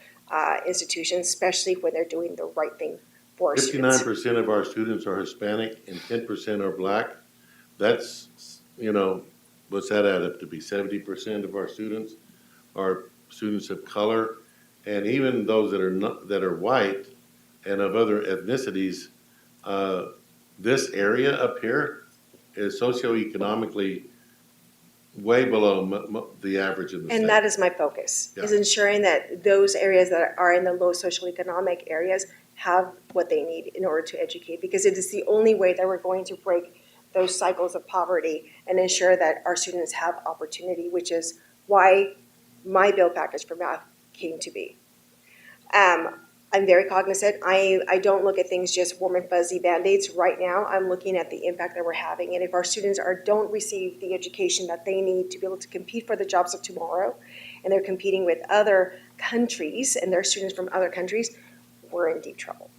institutions, especially when they're doing the right thing for our students. 59% of our students are Hispanic and 10% are Black. That's, what's that add up to be? 70% of our students are students of color, and even those that are white and of other ethnicities. This area up here is socioeconomically way below the average in the state. And that is my focus, is Yeah. ensuring that those areas that are in the low social economic areas have what they need in order to educate, because it is the only way that we're going to break those cycles of poverty and ensure that our students have opportunity, which is why my bill package for math came to be. I'm very cognizant. I don't look at things just warm and fuzzy Band-Aids. Right now, I'm looking at the impact that we're having. And if our students don't receive the education that they need to be able to compete for the jobs of tomorrow, and they're competing with other countries and they're students from other countries, we're in deep trouble.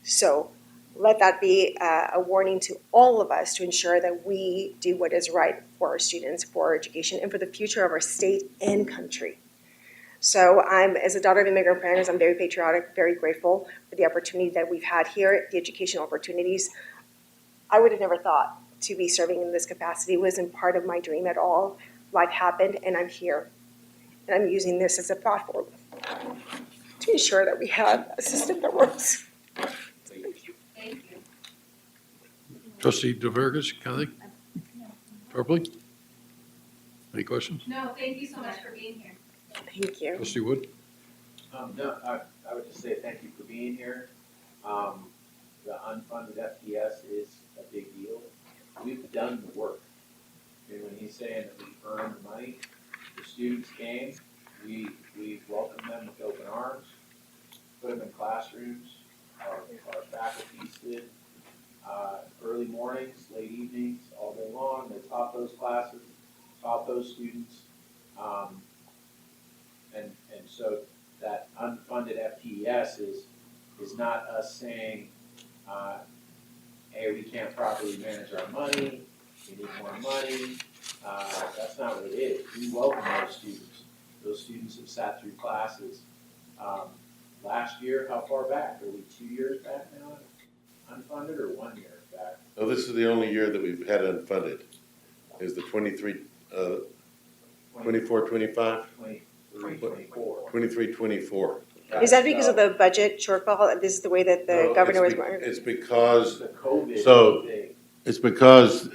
So let that be a warning to all of us to ensure that we do what is right for our students, for our education, and for the future of our state and country. So as a daughter of immigrant parents, I'm very patriotic, very grateful for the opportunity that we've had here, the educational opportunities. I would have never thought to be serving in this capacity. It wasn't part of my dream at all. Life happened, and I'm here. And I'm using this as a platform to ensure that we have a system that works. Thank you. Trustee DeVergas, Kathy? Copley? Any questions? No, thank you so much for being here. Thank you. Trustee Wood? No, I would just say thank you for being here. The unfunded FTS is a big deal. We've done the work. And when he's saying that we earned the money, the students came, we welcomed them with open arms, put them in classrooms, our faculty did, early mornings, late evenings, all day long. They taught those classes, taught those students. And so that unfunded FTES is not us saying, hey, we can't properly manage our money, we need more money. That's not what it is. We welcome those students. Those students have sat through classes. Last year, how far back? Are we 2 years back now? Unfunded, or 1 year back? No, this is the only year that we've had unfunded, is the 23, 24, 25? 2024. 23, 24. Is that because of the budget shortfall? This is the way that the No, governor was. it's because, The COVID so thing. it's because,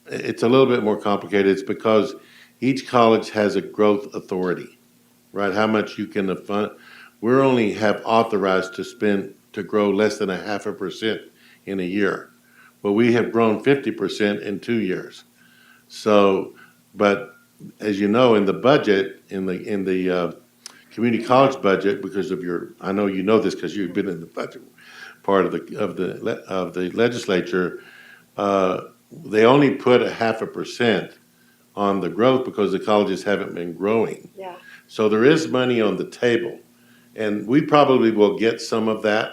it's a little bit more complicated. It's because each college has a growth authority, right? How much you can fund. We're only have authorized to spend, to grow less than 0.5% in a year. But we have grown 50% in 2 years. So, but as you know, in the budget, in the community college budget, because of your, I know you know this because you've been in the budget part of the legislature, they only put 0.5% on the growth because the colleges haven't been growing. Yeah. So there is money on the table, and we probably will get some of that.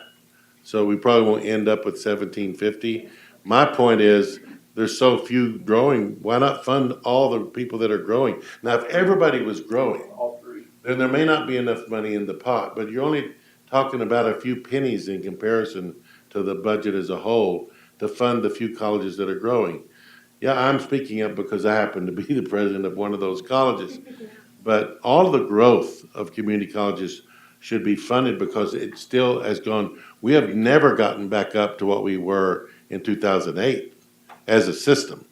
So we probably won't end up with 1750. My point is, there's so few growing. Why not fund all the people that are growing? Now, if everybody was growing, All three. then there may not be enough money in the pot, but you're only talking about a few pennies in comparison to the budget as a whole to fund the few colleges that are growing. Yeah, I'm speaking up because I happen to be the president of one of those colleges. But all of the growth of community colleges should be funded because it still has gone, we have never gotten back up to what we were in 2008 as a system.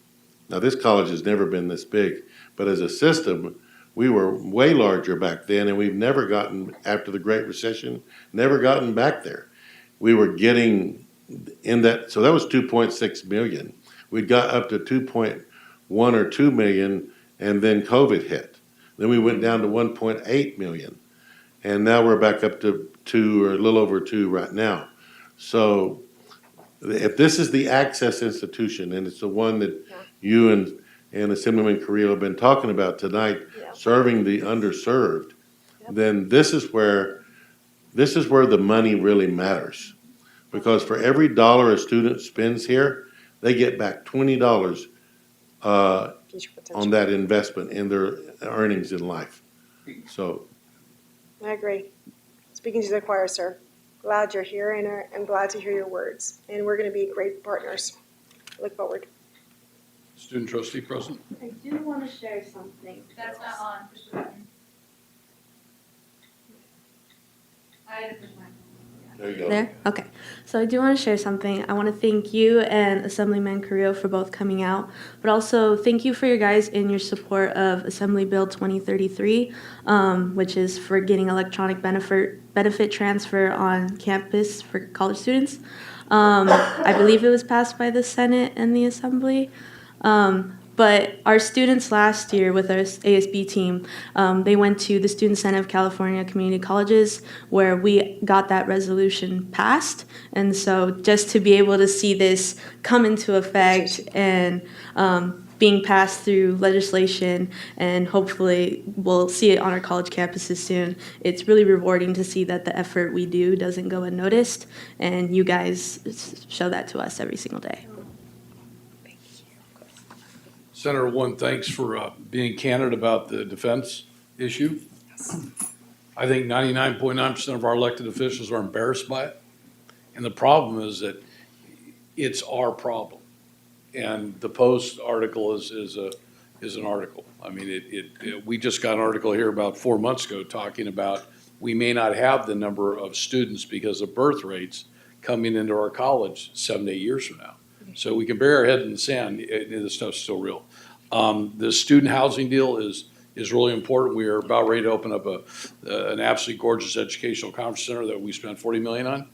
Now, this college has never been this big, but as a system, we were way larger back then, and we've never gotten, after the Great Recession, never gotten back there. We were getting in that, so that was 2.6 million. We got up to 2.1 or 2 million and then COVID hit. Then we went down to 1.8 million, and now we're back up to 2 or a little over 2 right now. So if this is the access institution, and it's the one that you and Assemblyman Carrillo have been talking about tonight, serving the underserved, then this is where the money really matters. Because for every dollar a student spends here, they get back $20 on that investment in their earnings in life. So I agree. Speaking to the choir, sir. Glad you're here, and I'm glad to hear your words. And we're going to be great partners. Look forward. Student trustee present. I do want to share something. That's not on, push the button. I had to push mine. there you go. There? Okay. So I do want to share something. I want to thank you and Assemblyman Carrillo for both coming out, but also thank you for your guys in your support of Assembly Bill 2033, which is for getting electronic benefit transfer on campus for college students. I believe it was passed by the Senate and the Assembly. But our students last year with our ASB team, they went to the Student Senate of California Community Colleges where we got that resolution passed. And so just to be able to see this come into effect and being passed through legislation, and hopefully we'll see it on our college campuses soon, it's really rewarding to see that the effort we do doesn't go unnoticed. And you guys show that to us every single day. Senator One, thanks for being candid about the defense issue. I think 99.9% of our elected officials are embarrassed by it. And the problem is that it's our problem. And the Post article is an article. I mean, we just got an article here about 4 months ago talking about we may not have the number of students because of birth rates coming into our college 7 to 8 years from now. So we can bury our head in the sand. This stuff's still real. The student housing deal is really important. We are about ready to open up an absolutely gorgeous educational conference center that we spent $40 million on.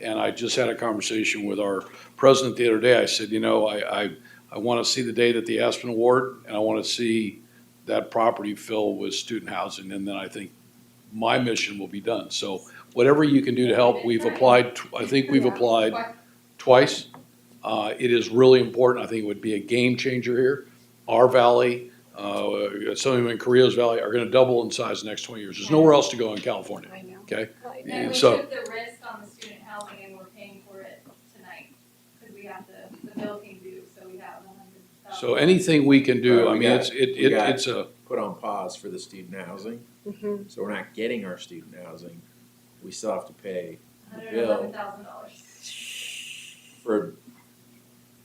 And I just had a conversation with our president the other day. I said, you know, I want to see the date at the Aspen Award, and I want to see that property fill with student housing, and then I think my mission will be done. So whatever you can do to help, we've applied. I think we've applied twice. It is really important. I think it would be a game changer here. Our valley, some in Carrillo's Valley, are going to double in size in the next 20 years. There's nowhere else to go in California. I know. Okay? And we so, took the risk on the student housing and we're paying for it tonight, because we have the bill came due, so we have $100,000. so anything we can do, I mean, We got it's a, put on pause for the student housing, so we're not getting our student housing. We still have to pay the bill $111,000. for,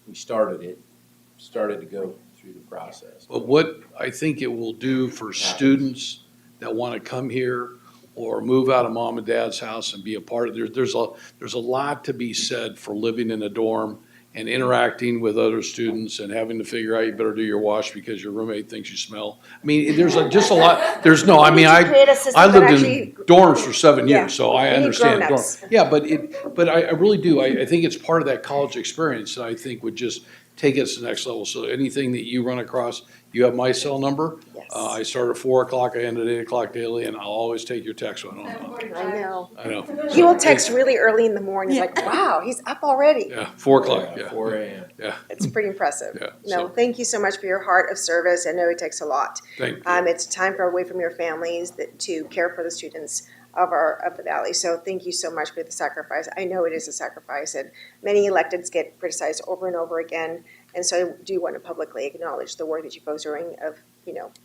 we started to go through the process. but what I think it will do for students that want to come here or move out of mom and dad's house and be a part of it, there's a lot to be said for living in a dorm and interacting with other students and having to figure out you better do your wash because your roommate thinks you smell. I mean, there's just a lot, I lived in dorms for 7 years, so I understand dorms. Yeah, but I really do. I think it's part of that college experience that I think would just take us to the next level. So anything that you run across, you have my cell number. Yes. I start at 4 o'clock, I end at 8 o'clock daily, and I'll always take your text when I'm on. I know. I know. He will text really early in the morning. He's like, wow, he's up already. Yeah, 4 o'clock, yeah. 4 a.m. Yeah, It's pretty impressive. Yeah, No, so- thank you so much for your heart of service. I know it takes a lot. thank you. It's time for away from your families to care for the students of the valley. So thank you so much for the sacrifice. I know it is a sacrifice, and many electeds get criticized over and over again. And so I do want to publicly acknowledge the work that you folks are doing of,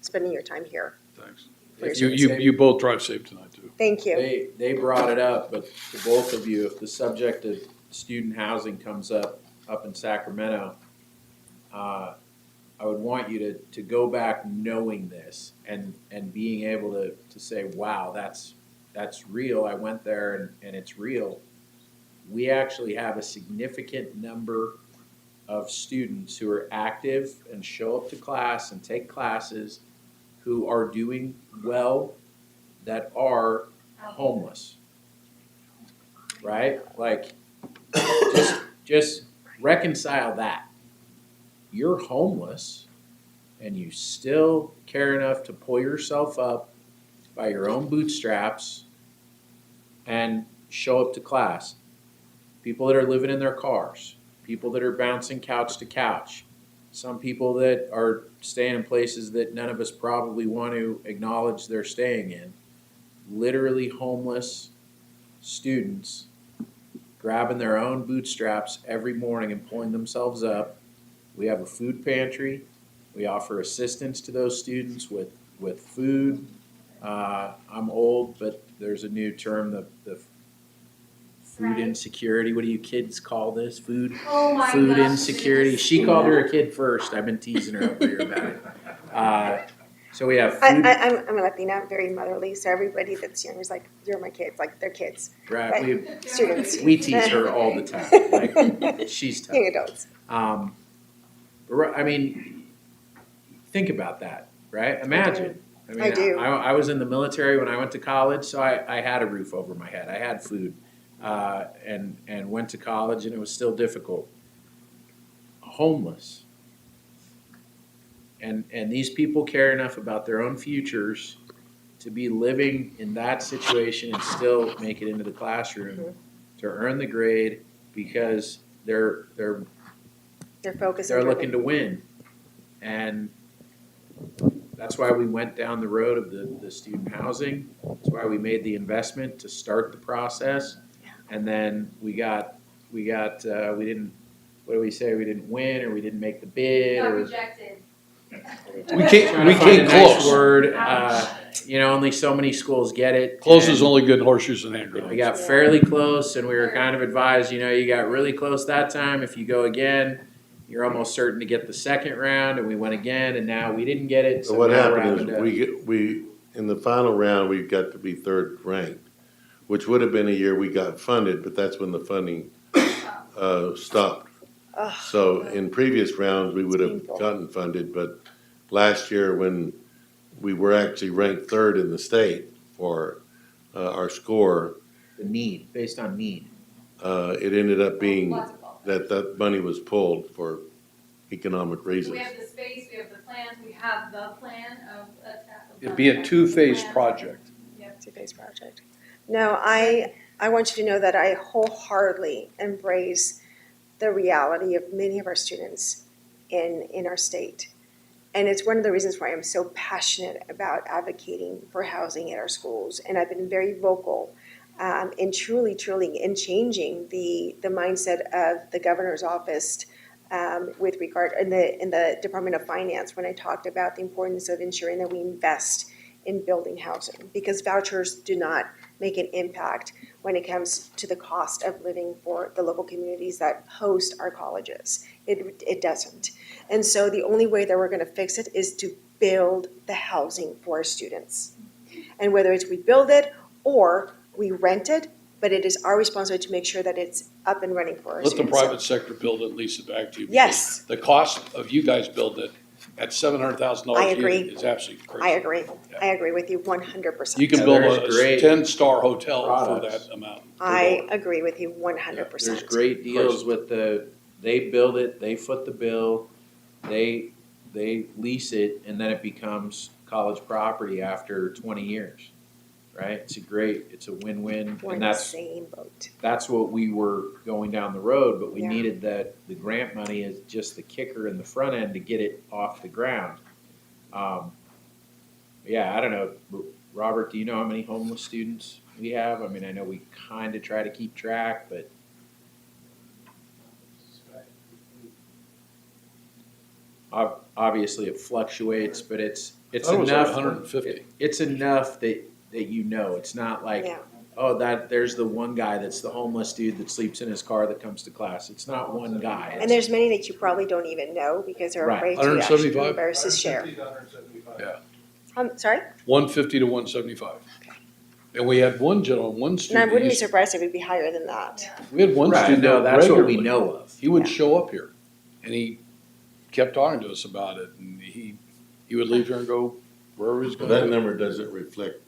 spending your time here. Thanks. You both drive safe tonight, too. Thank you. They brought it up, but to both of you, if the subject of student housing comes up in Sacramento, I would want you to go back knowing this and being able to say, wow, that's real. I went there and it's real. We actually have a significant number of students who are active and show up to class and take classes who are doing well that are homeless, right? Like, just reconcile that. You're homeless and you still care enough to pull yourself up by your own bootstraps and show up to class. People that are living in their cars, people that are bouncing couch to couch, some people that are staying in places that none of us probably want to acknowledge they're staying in. Literally homeless students grabbing their own bootstraps every morning and pulling themselves up. We have a food pantry. We offer assistance to those students with food. I'm old, but there's a new term, the food insecurity. What do you kids call this? Food insecurity. She called her a kid first. I've been teasing her over here about it. So we have food. I'm a Latina, I'm very motherly, so everybody that's younger is like, you're my kids, like they're kids. Right. Students. We tease her all the time. Like, she's tough. Young adults. I mean, think about that, right? Imagine. I do. I was in the military when I went to college, so I had a roof over my head. I had food, and went to college, and it was still difficult. Homeless. And these people care enough about their own futures to be living in that situation and still make it into the classroom to earn the grade because they're focused. They're looking to win, and that's why we went down the road of the student housing. That's why we made the investment to start the process, and then we didn't. What do we say? We didn't win, or we didn't make the bid, Got or rejected. We came find a nice close. word. Only so many schools get it. Close and is only good in horseshoes and hand we grenades. got fairly close, and we were kind of advised, you got really close that time. If you go again, you're almost certain to get the second round, and we went again, and now we didn't get it. So what now we're happened having is we in the final round, we got to be third ranked, which would have been a year we got funded, but that's when the funding stopped. So in previous rounds, we would have gotten funded, but last year when we were actually ranked third in the state for our score, the need, based on need. it ended up being that money was pulled for economic reasons. We have the space, we have the plans, we have the plan of. It'd be a two-phase project. Two-phase project. No, I want you to know that I wholeheartedly embrace the reality of many of our students in our state. And it's one of the reasons why I'm so passionate about advocating for housing at our schools. And I've been very vocal in truly in changing the mindset of the governor's office with regard in the Department of Finance when I talked about the importance of ensuring that we invest in building housing, because vouchers do not make an impact when it comes to the cost of living for the local communities that host our colleges. It doesn't. And so the only way that we're going to fix it is to build the housing for our students. And whether it's we build it or we rent it, but it is our responsibility to make sure that it's up and running for our Let the students. private sector build it, lease it back to you. Yes. The cost of you guys building it at $700,000 I a year agree. is absolutely crazy. I agree. I agree with you 100%. You can Yeah, build there's a great 10-star hotel for products. that amount. I agree with you 100%. There's great deals with they build it, they foot the bill, they lease it, and then it becomes college property after 20 years, right? It's a win-win, We're in and the that's same boat. that's what we were going down the road, but we Yeah. needed the grant money is just the kicker in the front end to get it off the ground. Yeah, I don't know, Robert, do you know how many homeless students we have? I mean, I know we kind of try to keep track, but obviously it fluctuates, but it's thought it was like enough. 150. It's enough that it's not like, Yeah. oh, there's the one guy that's the homeless dude that sleeps in his car that comes to class. It's not one guy. And there's many that you probably don't even know because they're Right. afraid to actually 175? embarrass his share. Yeah, Sorry? 150 to 175. And we had one gentleman, one And I student. wouldn't be surprised if it would be higher than that. We had one Right, student no, that's what we regularly. know of. He would Yeah. show up here, and he kept talking to us about it, and he would leave here and go wherever he's Well, going. that number doesn't reflect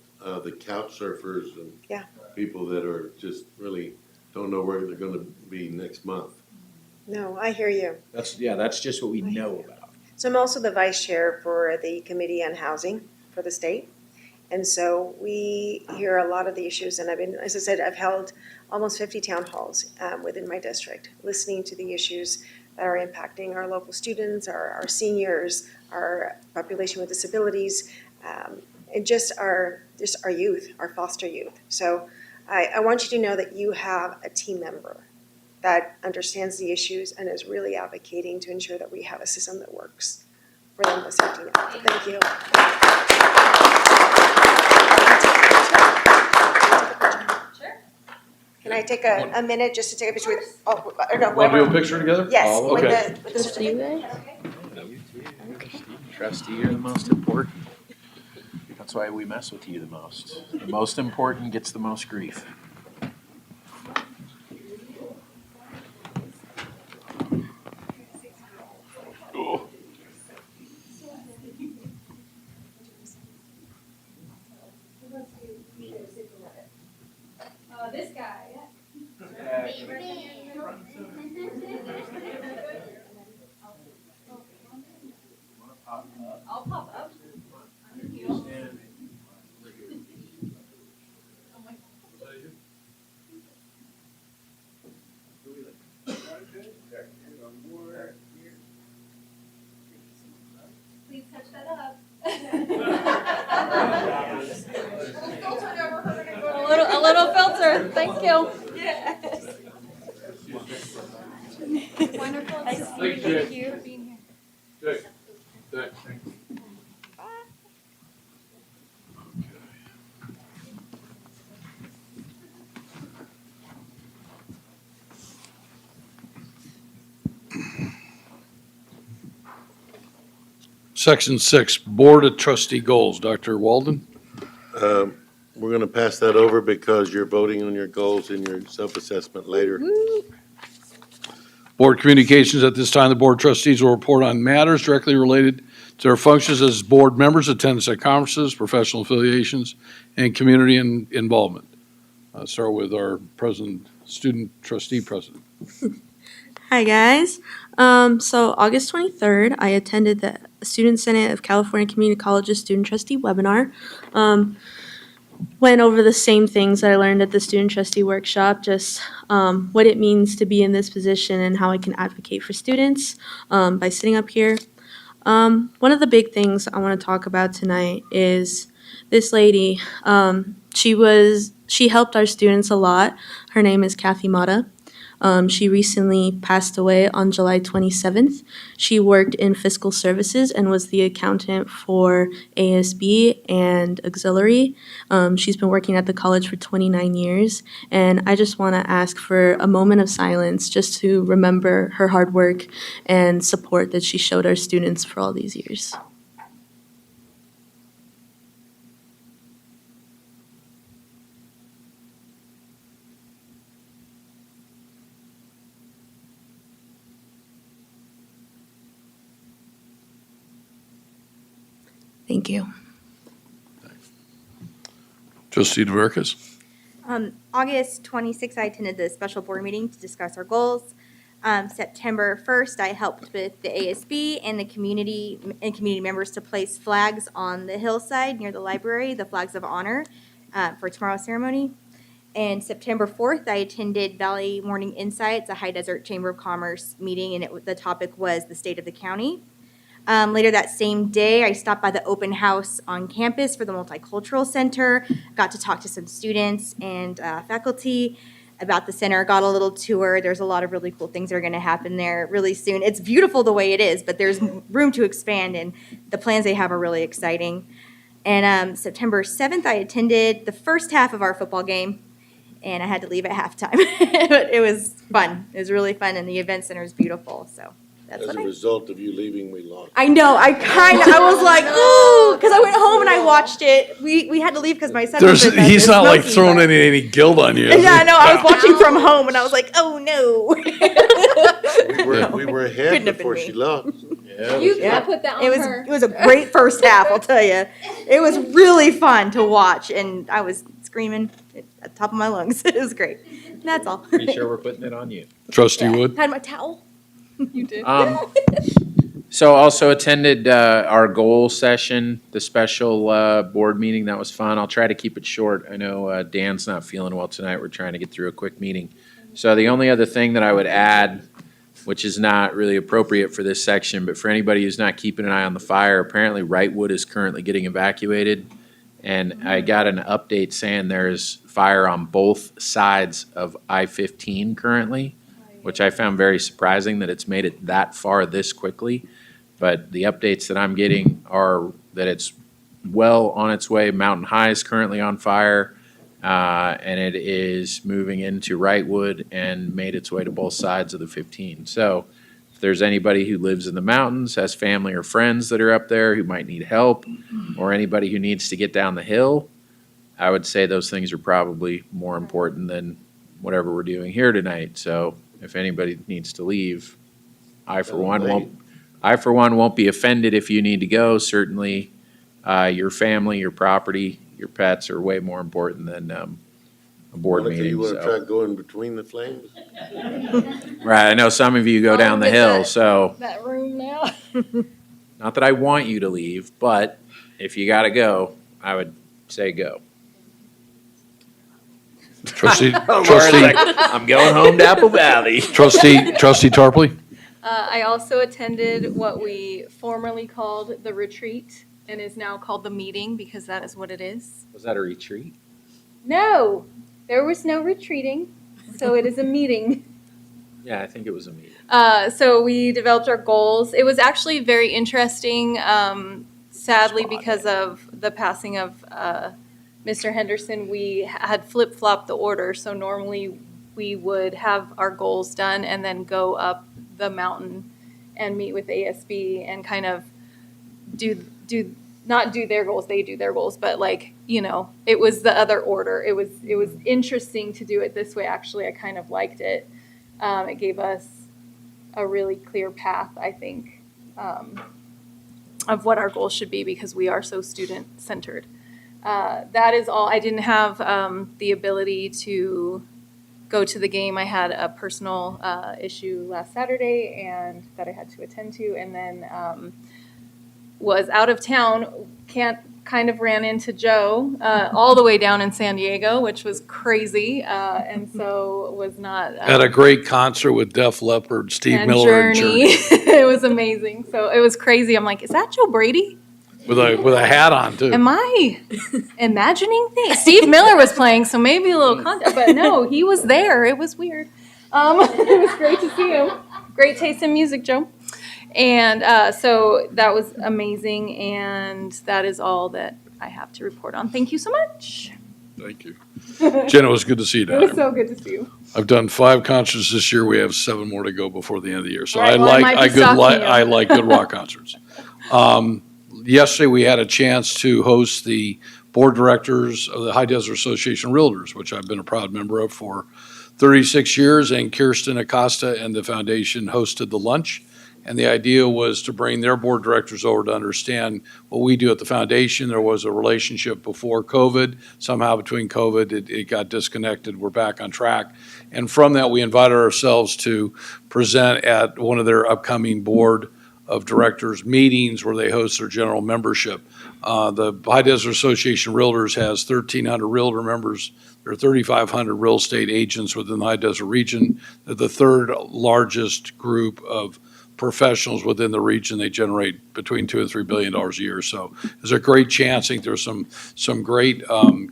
the couch surfers and Yeah. people that are just really don't know where they're gonna be next month. No, I hear you. That's just what we know about. So I'm also the vice chair for the Committee on Housing for the state. And so we hear a lot of the issues, and I've been, as I said, I've held almost 50 town halls within my district, listening to the issues that are impacting our local students, our seniors, our population with disabilities, and just our youth, our foster youth. So I want you to know that you have a team member that understands the issues and is really advocating to ensure that we have a system that works for them with safety net. So thank you. Sure. Can I take a minute just to take a picture with, no, Want to do a whoever. picture together? Yes, Oh, with okay. the certificate. Trustee, you're the most important. That's why we mess with you the most. The most important gets the most grief. This guy. I'll pop up. Please touch that up. A little filter, thank you. Wonderful. Nice to see you. Thank you for being here. Section 6, Board of Trustee Goals. Dr. Walden? We're going to pass that over because you're voting on your goals in your self-assessment later. Board communications. At this time, the Board of Trustees will report on matters directly related to their functions as board members, attendance at conferences, professional affiliations, and community involvement. Start with our student trustee president. Hi, guys. So August 23rd, I attended the Student Senate of California Community Colleges Student Trustee webinar. Went over the same things that I learned at the Student Trustee Workshop, just what it means to be in this position and how I can advocate for students by sitting up here. One of the big things I want to talk about tonight is this lady. She helped our students a lot. Her name is Kathy Mata. She recently passed away on July 27th. She worked in fiscal services and was the accountant for ASB and auxiliary. She's been working at the college for 29 years, and I just want to ask for a moment of silence just to remember her hard work and support that she showed our students for all these years. Thank you. Trustee DeVerkis? August 26th, I attended the special board meeting to discuss our goals. September 1st, I helped with the ASB and the community members to place flags on the hillside near the library, the flags of honor for tomorrow's ceremony. And September 4th, I attended Valley Morning Insights, a High Desert Chamber of Commerce meeting, and the topic was the state of the county. Later that same day, I stopped by the open house on campus for the Multicultural Center, got to talk to some students and faculty about the center, got a little tour. There's a lot of really cool things that are going to happen there really soon. It's beautiful the way it is, but there's room to expand, and the plans they have are really exciting. And September 7th, I attended the first half of our football game, and I had to leave at halftime. But it was fun. It was really fun, and the event center is beautiful, so. As a result of you leaving, we lost. I know, I was like, ooh, because I went home and I watched it. We had to leave because my son He's not like throwing any guilt on you. Yeah, no, I was watching from home and I was like, oh no. We were ahead before she left. Yeah. You can't put that on her. It was a great first half, I'll tell you. It was really fun to watch, and I was screaming at the top of my lungs. It was great. And that's all. Pretty sure we're putting it on you. Trustee Wood? Had my towel. You did. So also attended our goal session, the special board meeting. That was fun. I'll try to keep it short. I know Dan's not feeling well tonight. We're trying to get through a quick meeting. So the only other thing that I would add, which is not really appropriate for this section, but for anybody who's not keeping an eye on the fire, apparently Wrightwood is currently getting evacuated. And I got an update saying there's fire on both sides of I-15 currently, which I found very surprising that it's made it that far this quickly. But the updates that I'm getting are that it's well on its way. Mountain High is currently on fire, and it is moving into Wrightwood and made its way to both sides of the 15. So if there's anybody who lives in the mountains, has family or friends that are up there who might need help, or anybody who needs to get down the hill, I would say those things are probably more important than whatever we're doing here tonight. So if anybody needs to leave, I for one won't be offended if you need to go. Certainly, your family, your property, your pets are way more important than a board Monica, meeting. you want to So. try going between the flames? Right, I know some of you go down the hill, so That room now. not that I want you to leave, but if you gotta go, I would say go. Trustee, Laura's trustee, like, I'm going home to Apple Valley. trustee Tarpley? I also attended what we formerly called the retreat and is now called the meeting because that is what it is. Was that a retreat? No, there was no retreating, so it is a meeting. Yeah, I think it was a meeting. So we developed our goals. It was actually very interesting, sadly, because of the passing of Mr. Henderson, we had flip-flopped the order. So normally we would have our goals done and then go up the mountain and meet with ASB and kind of not do their goals, they do their goals, but it was the other order. It was interesting to do it this way. Actually, I kind of liked it. It gave us a really clear path, I think, of what our goals should be because we are so student-centered. That is all. I didn't have the ability to go to the game. I had a personal issue last Saturday and that I had to attend to, and then was out of town. Kind of ran into Joe all the way down in San Diego, which was crazy, and so was not. At a great concert with Def Leppard, Steve and Miller and Journey. It was amazing. So it was crazy. I'm like, is that Joe Brady? With a hat on too. Am I imagining things? Steve Miller was playing, so maybe a little context, but no, he was there. It was weird. It was great to see him. Great taste in music, Joe. And so that was amazing, and that is all that I have to report on. Thank you so much. Thank you. Jenna, it was good to see you It down was there. so good to see you. I've done 5 concerts this year. We have 7 more to go before the end of the year. So All right, well, I might be stalking you. I like good rock concerts. Yesterday, we had a chance to host the board directors of the High Desert Association of Realtors, which I've been a proud member of for 36 years, and Kirsten Acosta and the foundation hosted the lunch. And the idea was to bring their board directors over to understand what we do at the foundation. There was a relationship before COVID. Somehow between COVID, it got disconnected. We're back on track. And from that, we invited ourselves to present at one of their upcoming board of directors meetings where they host their general membership. The High Desert Association of Realtors has 1,300 realtor members. There are 3,500 real estate agents within the High Desert region. They're the 3rd largest group of professionals within the region. They generate between $2 and $3 billion a year. So there's a great chance. I think there's some great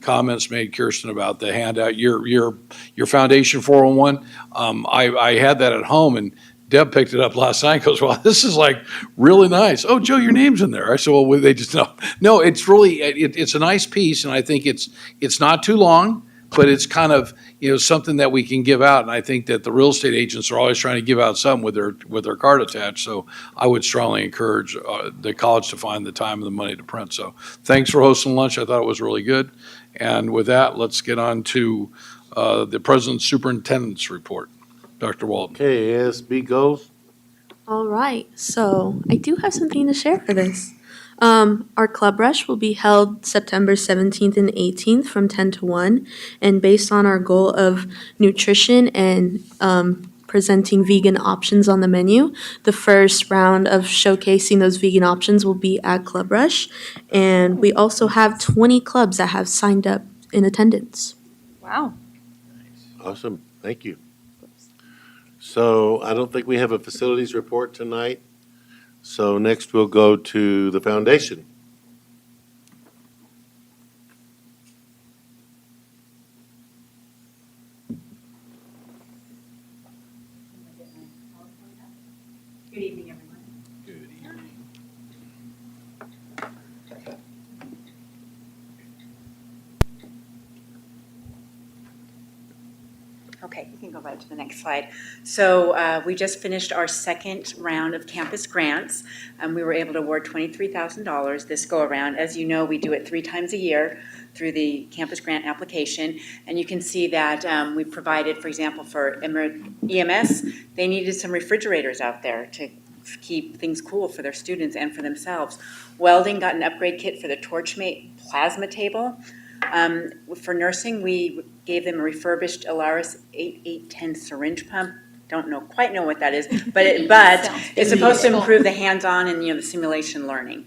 comments made, Kirsten, about the handout. Your foundation 401. I had that at home, and Deb picked it up last night and goes, well, this is like really nice. Oh, Joe, your name's in there. I said, well, they just know. No, it's really, it's a nice piece, and I think it's not too long, but it's kind of, something that we can give out. And I think that the real estate agents are always trying to give out something with their card attached. So I would strongly encourage the college to find the time and the money to print. So thanks for hosting lunch. I thought it was really good. And with that, let's get on to the President's Superintendent's Report. Dr. Walton. Okay, ASB goes. All right, so I do have something to share for this. Our Club Rush will be held September 17th and 18th from 10 to 1. And based on our goal of nutrition and presenting vegan options on the menu. The first round of showcasing those vegan options will be at Club Rush. And we also have 20 clubs that have signed up in attendance. Wow. Awesome, thank you. So I don't think we have a facilities report tonight. So next we'll go to the foundation. Good evening, everyone. Good evening. Okay, you can go right to the next slide. So we just finished our second round of campus grants. We were able to award $23,000 this go-around. As you know, we do it 3 times a year through the campus grant application. And you can see that we provided, for example, for EMS, they needed some refrigerators out there to keep things cool for their students and for themselves. Welding got an upgrade kit for the Torchmate plasma table. For nursing, we gave them a refurbished Alaris 8810 syringe pump. Don't quite know what that is, but it's supposed to improve the hands-on and the simulation learning.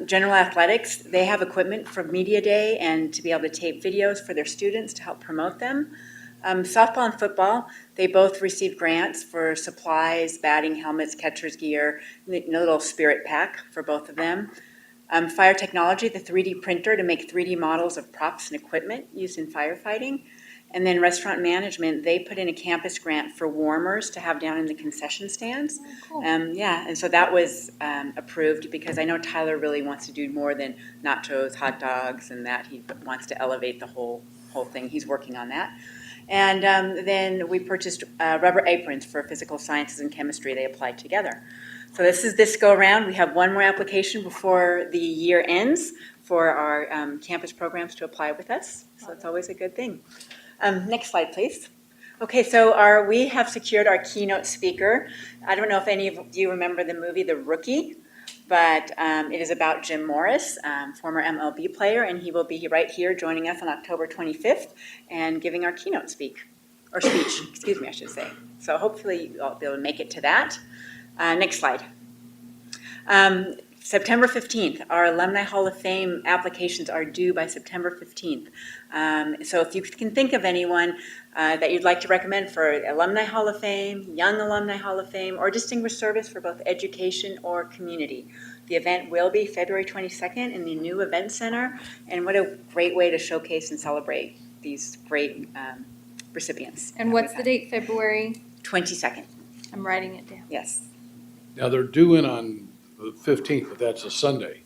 General athletics, they have equipment for media day and to be able to tape videos for their students to help promote them. Softball and football, they both received grants for supplies, batting, helmets, catcher's gear, a little spirit pack for both of them. Fire technology, the 3D printer to make 3D models of props and equipment used in firefighting. And then restaurant management, they put in a campus grant for warmers to have down in the concession stands. Oh, cool. And so that was approved because I know Tyler really wants to do more than nachos, hot dogs, and that. He wants to elevate the whole thing. He's working on that. And then we purchased rubber aprons for physical sciences and chemistry. They applied together. So this go around. We have one more application before the year ends for our campus programs to apply with us. So it's always a good thing. Next slide, please. Okay, so we have secured our keynote speaker. I don't know if any of you remember the movie The Rookie, but it is about Jim Morris, former MLB player, and he will be right here joining us on October 25th and giving our keynote speech, excuse me, I should say. So hopefully you'll be able to make it to that. Next slide. September 15th, our Alumni Hall of Fame applications are due by September 15th. So if you can think of anyone that you'd like to recommend for Alumni Hall of Fame, Young Alumni Hall of Fame, or Distinguished Service for both education or community. The event will be February 22nd in the new Event Center, and what a great way to showcase and celebrate these great recipients. And what's the date, February? 22nd. I'm writing it down. Yes. Now, they're due in on the 15th, but that's a Sunday.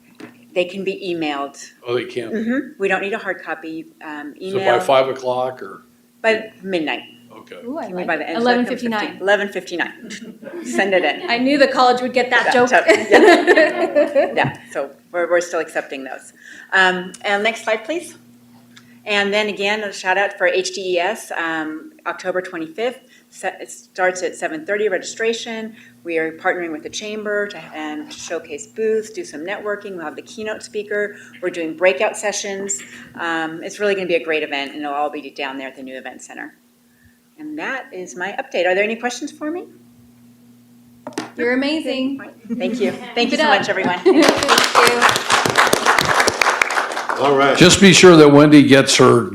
They can be emailed. Oh, they can? Mm-hmm. We don't need a hard copy. Email. So by 5 o'clock or? By midnight. Okay. Ooh, I like By the it. end, 11:59. 11:59. Send it in. I knew the college would get that joke. Yeah, so we're still accepting those. And next slide, please. And then again, a shout out for HDES, October 25th. It starts at 7:30 registration. We are partnering with the chamber to showcase booths, do some networking. We'll have the keynote speaker. We're doing breakout sessions. It's really going to be a great event, and it'll all be down there at the new event center. And that is my update. Are there any questions for me? You're amazing. Thank you. Thank you Keep it so up. much, everyone. All right. Just be sure that Wendy gets her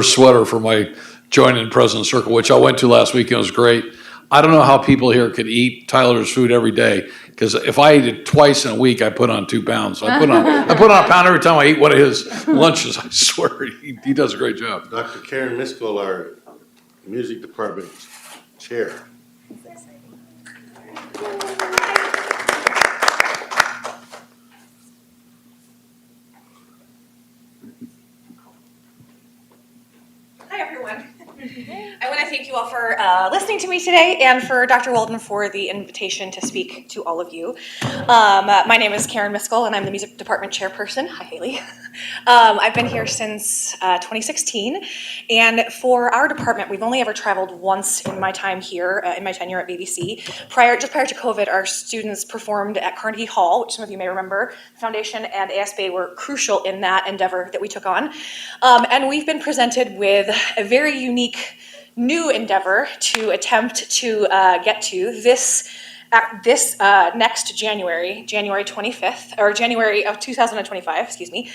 sweater for my Join in President's Circle, which I went to last week. It was great. I don't know how people here could eat Tyler's food every day, because if I eat it twice in a week, I put on 2 pounds. So I put on a pound every time I eat one of his lunches. I swear, he does a great job. Dr. Karen Miskell, our music department chair. Hi, everyone. I want to thank you all for listening to me today, and for Dr. Walden for the invitation to speak to all of you. My name is Karen Miskell, and I'm the music department chairperson. Hi, Haley. I've been here since 2016, and for our department, we've only ever traveled once in my time here, in my tenure at BBC. Just prior to COVID, our students performed at Carnegie Hall, which some of you may remember. The Foundation and ASBA were crucial in that endeavor that we took on. And we've been presented with a very unique new endeavor to attempt to get to this next January 25th, or January of 2025, excuse me,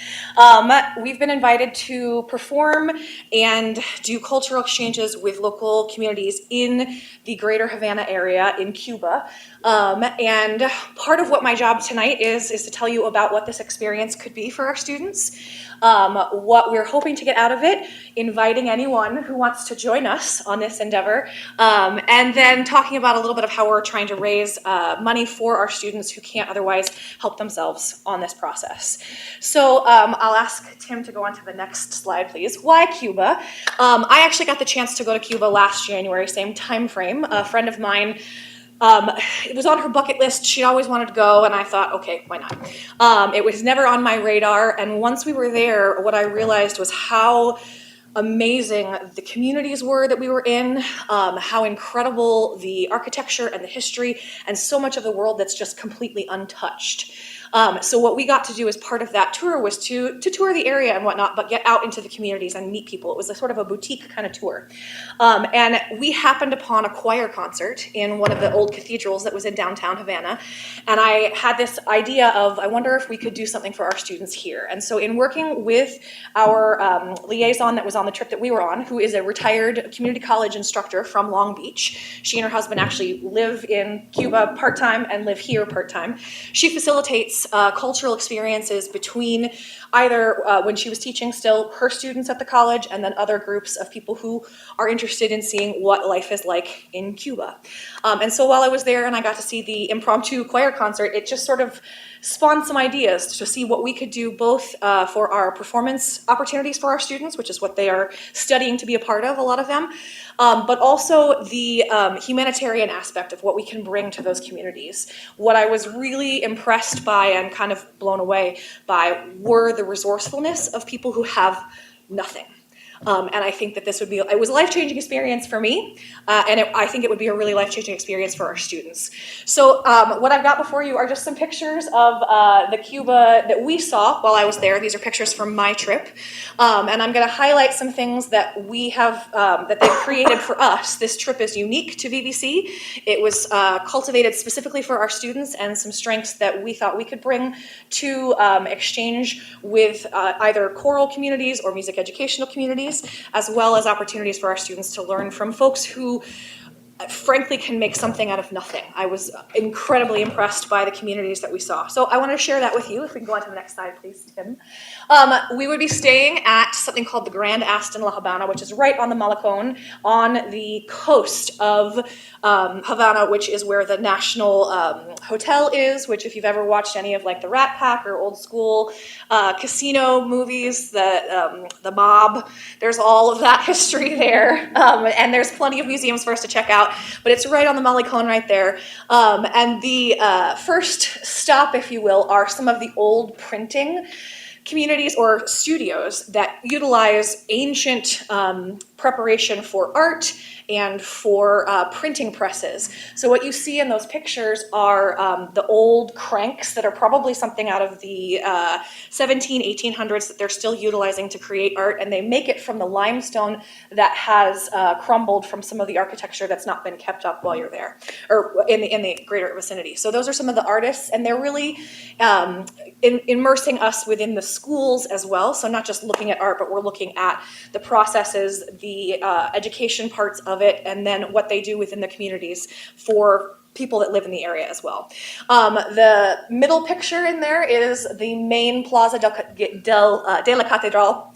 we've been invited to perform and do cultural exchanges with local communities in the greater Havana area in Cuba. And part of what my job tonight is to tell you about what this experience could be for our students, what we're hoping to get out of it, inviting anyone who wants to join us on this endeavor, and then talking about a little bit of how we're trying to raise money for our students who can't otherwise help themselves on this process. So I'll ask Tim to go on to the next slide, please. Why Cuba? I actually got the chance to go to Cuba last January, same time frame. A friend of mine, it was on her bucket list. She always wanted to go, and I thought, okay, why not? It was never on my radar, and once we were there, what I realized was how amazing the communities were that we were in, how incredible the architecture and the history, and so much of the world that's just completely untouched. So what we got to do as part of that tour was to tour the area and whatnot, but get out into the communities and meet people. It was a sort of a boutique kind of tour. And we happened upon a choir concert in one of the old cathedrals that was in downtown Havana. And I had this idea of, I wonder if we could do something for our students here. And so in working with our liaison that was on the trip that we were on, who is a retired community college instructor from Long Beach, she and her husband actually live in Cuba part-time and live here part-time. She facilitates cultural experiences between either when she was teaching still her students at the college and then other groups of people who are interested in seeing what life is like in Cuba. And so while I was there and I got to see the impromptu choir concert, it just sort of spawned some ideas to see what we could do both for our performance opportunities for our students, which is what they are studying to be a part of, a lot of them, but also the humanitarian aspect of what we can bring to those communities. What I was really impressed by and kind of blown away by were the resourcefulness of people who have nothing. And I think that it was a life-changing experience for me, and I think it would be a really life-changing experience for our students. So what I've got before you are just some pictures of the Cuba that we saw while I was there. These are pictures from my trip, and I'm going to highlight some things that we have, that they've created for us. This trip is unique to BBC. It was cultivated specifically for our students and some strengths that we thought we could bring to exchange with either choral communities or music educational communities, as well as opportunities for our students to learn from folks who frankly can make something out of nothing. I was incredibly impressed by the communities that we saw. So I want to share that with you. If we can go on to the next slide, please, Tim. We would be staying at something called the Grand Aston La Habana, which is right on the Malecon on the coast of Havana, which is where the National Hotel is, which if you've ever watched any of like the Rat Pack or old school casino movies, the mob, there's all of that history there. And there's plenty of museums for us to check out. But it's right on the Malecon right there. And the first stop, if you will, are some of the old printing communities or studios that utilize ancient preparation for art and for printing presses. So what you see in those pictures are the old cranks that are probably something out of the 1800s that they're still utilizing to create art, and they make it from the limestone that has crumbled from some of the architecture that's not been kept up while you're there, or in the greater vicinity. So those are some of the artists, and they're really immersing us within the schools as well. So not just looking at art, but we're looking at the processes, the education parts of it, and then what they do within the communities for people that live in the area as well. The middle picture in there is the main Plaza de la Catedral,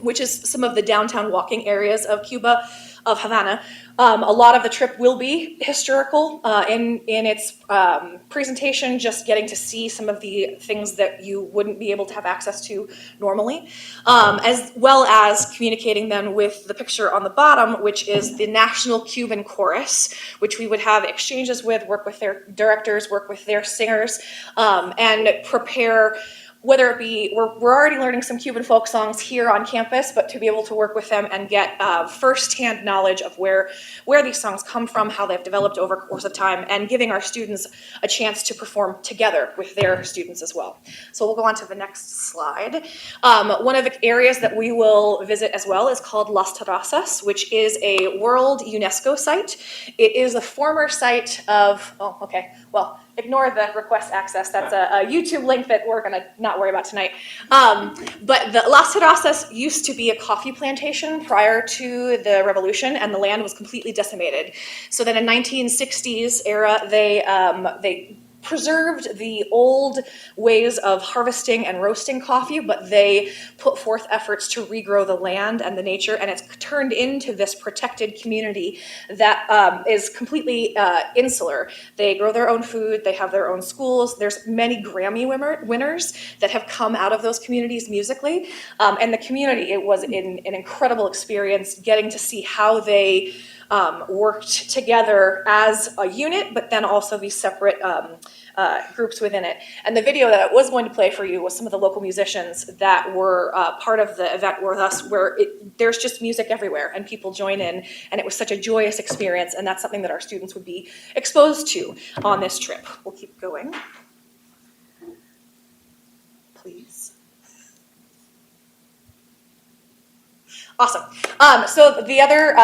which is some of the downtown walking areas of Cuba, of Havana. A lot of the trip will be historical in its presentation, just getting to see some of the things that you wouldn't be able to have access to normally, as well as communicating then with the picture on the bottom, which is the National Cuban Chorus, which we would have exchanges with, work with their directors, work with their singers, and prepare whether it be, we're already learning some Cuban folk songs here on campus, but to be able to work with them and get firsthand knowledge of where these songs come from, how they've developed over the course of time, and giving our students a chance to perform together with their students as well. So we'll go on to the next slide. One of the areas that we will visit as well is called Las Terrazas, which is a World UNESCO site. It is a former site of, ignore the request access. That's a YouTube link that we're gonna not worry about tonight. But the Las Terrazas used to be a coffee plantation prior to the revolution, and the land was completely decimated. So then in 1960s era, they preserved the old ways of harvesting and roasting coffee, but they put forth efforts to regrow the land and the nature, and it's turned into this protected community that is completely insular. They grow their own food, they have their own schools. There's many Grammy winners that have come out of those communities musically, and the community, it was an incredible experience getting to see how they worked together as a unit, but then also these separate groups within it. And the video that I was going to play for you was some of the local musicians that were part of the event with us, where there's just music everywhere and people join in, and it was such a joyous experience, and that's something that our students would be exposed to on this trip. We'll keep going. Please. Awesome. So the other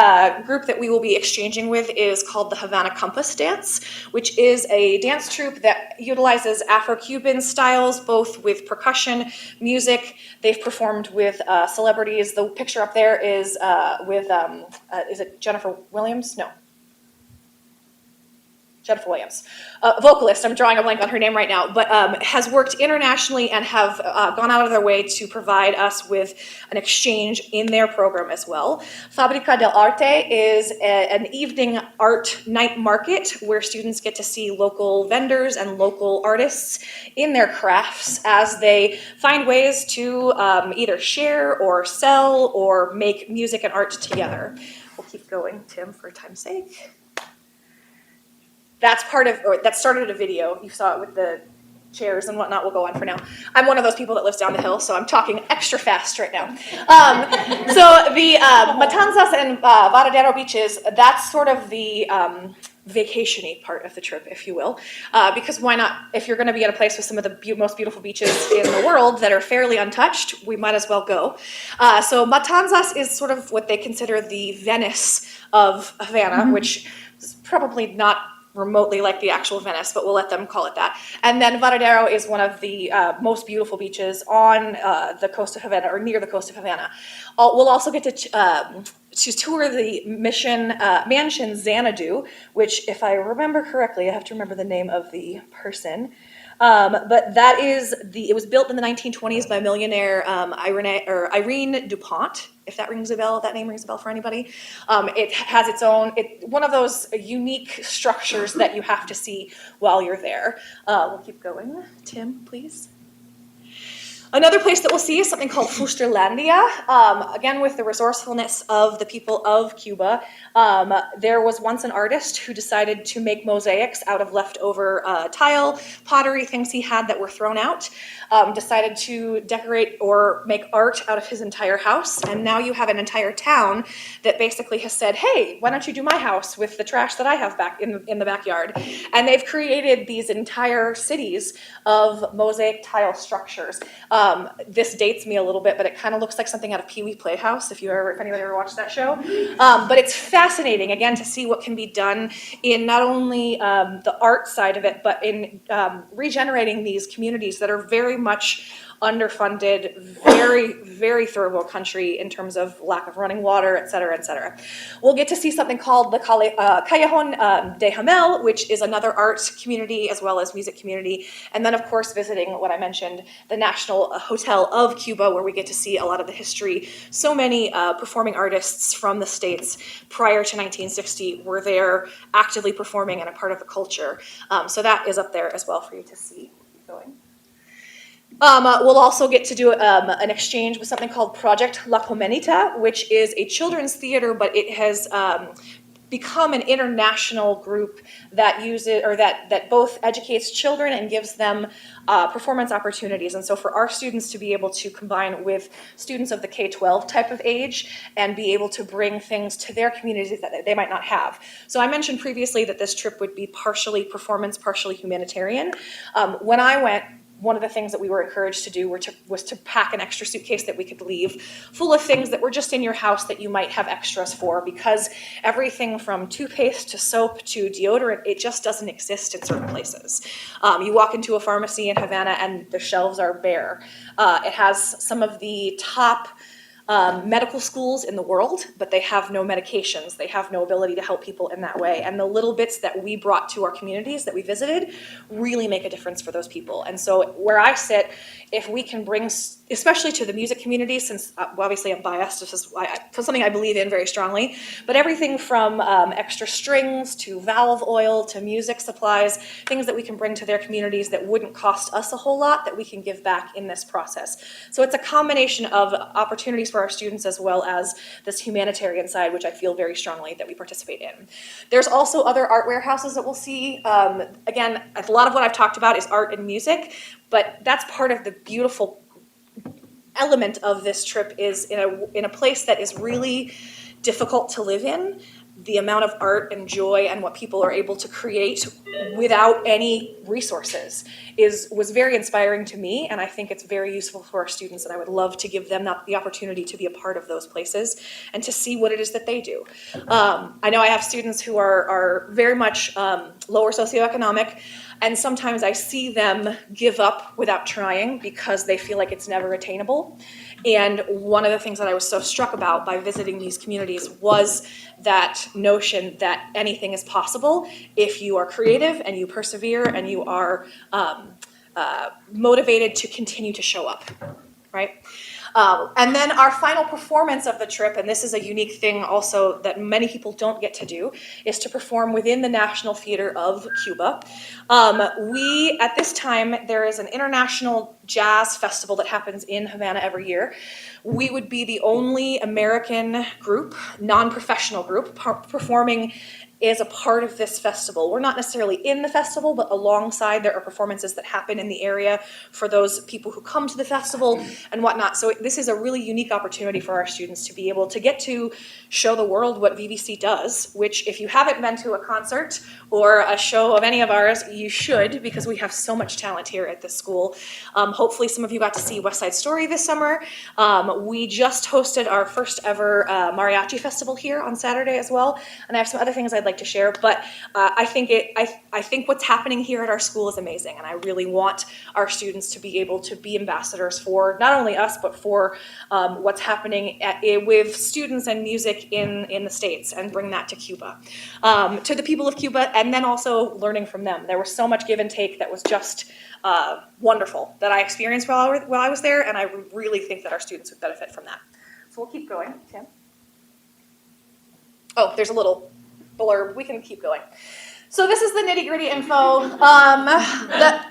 group that we will be exchanging with is called the Havana Compass Dance, which is a dance troupe that utilizes Afro-Cuban styles, both with percussion, music. They've performed with celebrities. The picture up there is with, is it Jennifer Williams? No. Jennifer Williams, vocalist, I'm drawing a blank on her name right now, but has worked internationally and have gone out of their way to provide us with an exchange in their program as well. Fabrica del Arte is an evening art night market where students get to see local vendors and local artists in their crafts as they find ways to either share or sell or make music and art together. We'll keep going, Tim, for time's sake. That's that started a video. You saw it with the chairs and whatnot. We'll go on for now. I'm one of those people that lives down the hill, so I'm talking extra fast right now. So the Matanzas and Varadero beaches, that's sort of the vacation-y part of the trip, if you will, because why not? If you're going to be at a place with some of the most beautiful beaches in the world that are fairly untouched, we might as well go. So Matanzas is sort of what they consider the Venice of Havana, which is probably not remotely like the actual Venice, but we'll let them call it that. And then Varadero is one of the most beautiful beaches on the coast of Havana, or near the coast of Havana. We'll also get to tour the mansion Xanadu, which, if I remember correctly, I have to remember the name of the person. But that is it was built in the 1920s by millionaire Irene DuPont, if that rings a bell, if that name rings a bell for anybody. It has its own, one of those unique structures that you have to see while you're there. We'll keep going. Tim, please. Another place that we'll see is something called Fusterlandia. Again, with the resourcefulness of the people of Cuba, there was once an artist who decided to make mosaics out of leftover tile, pottery, things he had that were thrown out, decided to decorate or make art out of his entire house, and now you have an entire town that basically has said, hey, why don't you do my house with the trash that I have back in the backyard? And they've created these entire cities of mosaic tile structures. This dates me a little bit, but it kind of looks like something out of Pee-wee Playhouse, if anybody ever watched that show. But it's fascinating, again, to see what can be done in not only the art side of it, but in regenerating these communities that are very much underfunded, very, very third world country in terms of lack of running water, et cetera, et cetera. We'll get to see something called the Callejon de Hamel, which is another art community as well as music community. And then, of course, visiting what I mentioned, the National Hotel of Cuba, where we get to see a lot of the history. So many performing artists from the States prior to 1960 were there actively performing and a part of the culture. So that is up there as well for you to see. Keep going. We'll also get to do an exchange with something called Project La Comenita, which is a children's theater, but it has become an international group that uses, or that both educates children and gives them performance opportunities. And so for our students to be able to combine with students of the K-12 type of age and be able to bring things to their communities that they might not have. So I mentioned previously that this trip would be partially performance, partially humanitarian. When I went, one of the things that we were encouraged to do was to pack an extra suitcase that we could leave full of things that were just in your house that you might have extras for, because everything from toothpaste to soap to deodorant, it just doesn't exist in certain places. You walk into a pharmacy in Havana and the shelves are bare. It has some of the top medical schools in the world, but they have no medications. They have no ability to help people in that way. And the little bits that we brought to our communities that we visited really make a difference for those people. And so where I sit, if we can bring, especially to the music community, since obviously I'm biased, this is something I believe in very strongly, but everything from extra strings to valve oil to music supplies, things that we can bring to their communities that wouldn't cost us a whole lot, that we can give back in this process. So it's a combination of opportunities for our students as well as this humanitarian side, which I feel very strongly that we participate in. There's also other art warehouses that we'll see. Again, a lot of what I've talked about is art and music, but that's part of the beautiful element of this trip is in a place that is really difficult to live in. The amount of art and joy and what people are able to create without any resources was very inspiring to me, and I think it's very useful for our students, and I would love to give them the opportunity to be a part of those places and to see what it is that they do. I know I have students who are very much lower socioeconomic, and sometimes I see them give up without trying because they feel like it's never attainable. And one of the things that I was so struck about by visiting these communities was that notion that anything is possible if you are creative and you persevere and you are motivated to continue to show up, right? And then our final performance of the trip, and this is a unique thing also that many people don't get to do, is to perform within the National Theater of Cuba. At this time, there is an international jazz festival that happens in Havana every year. We would be the only American group, non-professional group, performing is a part of this festival. We're not necessarily in the festival, but alongside there are performances that happen in the area for those people who come to the festival and whatnot. So this is a really unique opportunity for our students to be able to get to show the world what VVC does, which if you haven't been to a concert or a show of any of ours, you should, because we have so much talent here at this school. Hopefully some of you got to see West Side Story this summer. We just hosted our first ever mariachi festival here on Saturday as well, and I have some other things I'd like to share, but I think what's happening here at our school is amazing, and I really want our students to be able to be ambassadors for not only us, but for what's happening with students and music in the States, and bring that to Cuba, to the people of Cuba, and then also learning from them. There was so much give and take that was just wonderful that I experienced while I was there, and I really think that our students would benefit from that. So we'll keep going, Tim. Oh, there's a little blurb. We can keep going. So this is the nitty gritty info.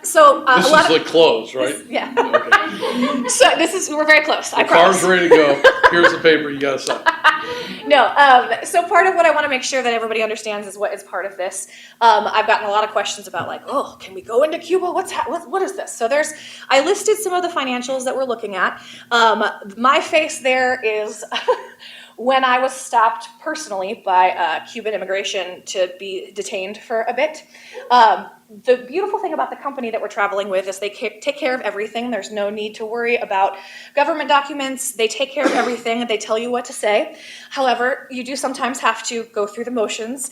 This is like close, right? Yeah. Okay. So we're very close. I promise. Car's ready to go. Here's the paper. You got to sign. No. So part of what I want to make sure that everybody understands is what is part of this. I've gotten a lot of questions about like, oh, can we go into Cuba? What is this? So I listed some of the financials that we're looking at. My face there is. When I was stopped personally by Cuban immigration to be detained for a bit. The beautiful thing about the company that we're traveling with is they take care of everything. There's no need to worry about government documents. They take care of everything. They tell you what to say. However, you do sometimes have to go through the motions.